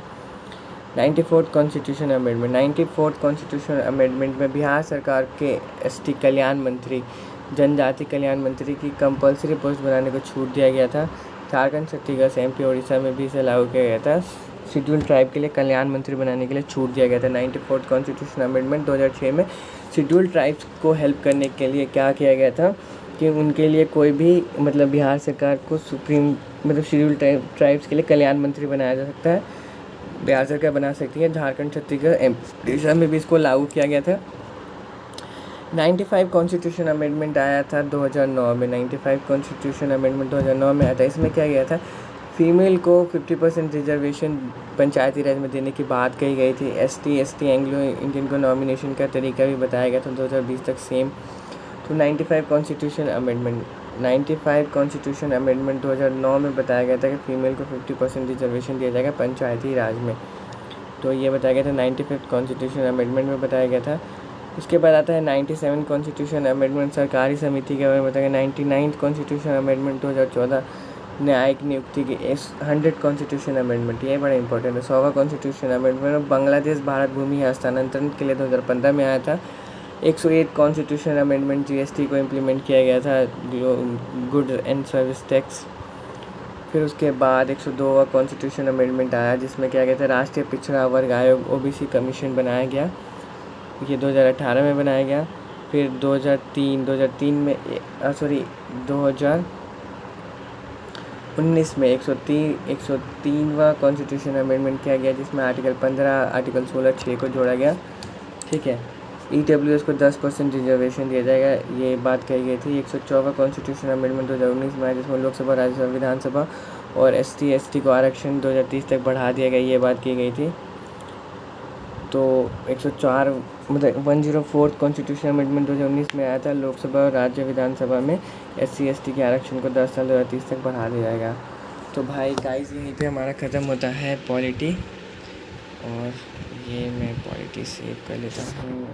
94th constitution amendment 94th constitution amendment में बिहार सरकार के एसटी कल्याण मंत्री, जनजाति कल्याण मंत्री की कंपलसरी पोस्ट बनाने को छूट दिया गया था। झारखंड, छत्तीसगढ़, एमपी, उड़ीसा में भी इसे लागू किया गया था। शेड्यूल ट्राइब के लिए कल्याण मंत्री बनाने के लिए छूट दिया गया था। 94th कॉन्स्टिट्यूशन अमेंडमेंट 2006 में शेड्यूल ट्राइब्स को हेल्प करने के लिए क्या किया गया था कि उनके लिए कोई भी मतलब बिहार सरकार को सुप्रीम मतलब शेड्यूल ट्राइब्स के लिए कल्याण मंत्री बनाया जा सकता है, बिहार सरकार बना सकती है। झारखंड, छत्तीसगढ़, एमपी, उड़ीसा में भी इसको लागू किया गया था। 95 कॉन्स्टिट्यूशन अमेंडमेंट आया था 2009 में। 95 कॉन्स्टिट्यूशन अमेंडमेंट 2009 में आया था। इसमें क्या गया था, फीमेल को 50% रिजर्वेशन पंचायती राज में देने की बात कही गई थी। एसटी, एंग्लो इंडियन को नॉमिनेशन का तरीका भी बताया गया था 2020 तक सेम। तो 95 कॉन्स्टिट्यूशन अमेंडमेंट 2009 में बताया गया था कि फीमेल को 50% रिजर्वेशन दिया जाएगा पंचायती राज में। तो ये बताया गया था 95th कॉन्स्टिट्यूशन अमेंडमेंट में बताया गया था। इसके बाद आता है 97 कॉन्स्टिट्यूशन अमेंडमेंट सरकारी समिति के बारे में बताया गया। 99th कॉन्स्टिट्यूशन अमेंडमेंट 2014 न्यायिक नियुक्ति की 100 कॉन्स्टिट्यूशन अमेंडमेंट, ये बड़ा इंपॉर्टेंट है। 100वां कॉन्स्टिट्यूशन अमेंडमेंट बांग्लादेश भारत भूमि हस्तांतरण के लिए 2015 में आया था। 108 कॉन्स्टिट्यूशन अमेंडमेंट जीएसटी को इम्प्लीमेंट किया गया था, गुड एंड सर्विस टैक्स। फिर उसके बाद 102वां कॉन्स्टिट्यूशन अमेंडमेंट आया, जिसमें क्या कहते हैं राष्ट्रीय पिछड़ा वर्ग आयोग ओबीसी कमीशन बनाया गया, ये 2018 में बनाया गया। फिर 2019 में 103वां कॉन्स्टिट्यूशन अमेंडमेंट किया गया, जिसमें आर्टिकल 15, आर्टिकल 16, 6 को जोड़ा गया। ठीक है, ईडब्ल्यूएस को 10% रिजर्वेशन दिया जाएगा, ये बात कही गई थी। 104वां कॉन्स्टिट्यूशन अमेंडमेंट 2019 में आया, जिसमें लोकसभा, राज्यसभा, विधानसभा और एसटी को आरक्षण 2030 तक बढ़ा दिया गया, ये बात की गई थी। तो 104 मतलब 104th कॉन्स्टिट्यूशन अमेंडमेंट 2019 में आया था, लोकसभा और राज्य विधानसभा में SC/ST के आरक्षण को 10 साल 2030 तक बढ़ा दिया जाएगा। तो भाई गाइस, यहीं पे हमारा ख़त्म होता है पॉलिटी, और ये मैं पॉलिटी सेव कर लेता हूँ।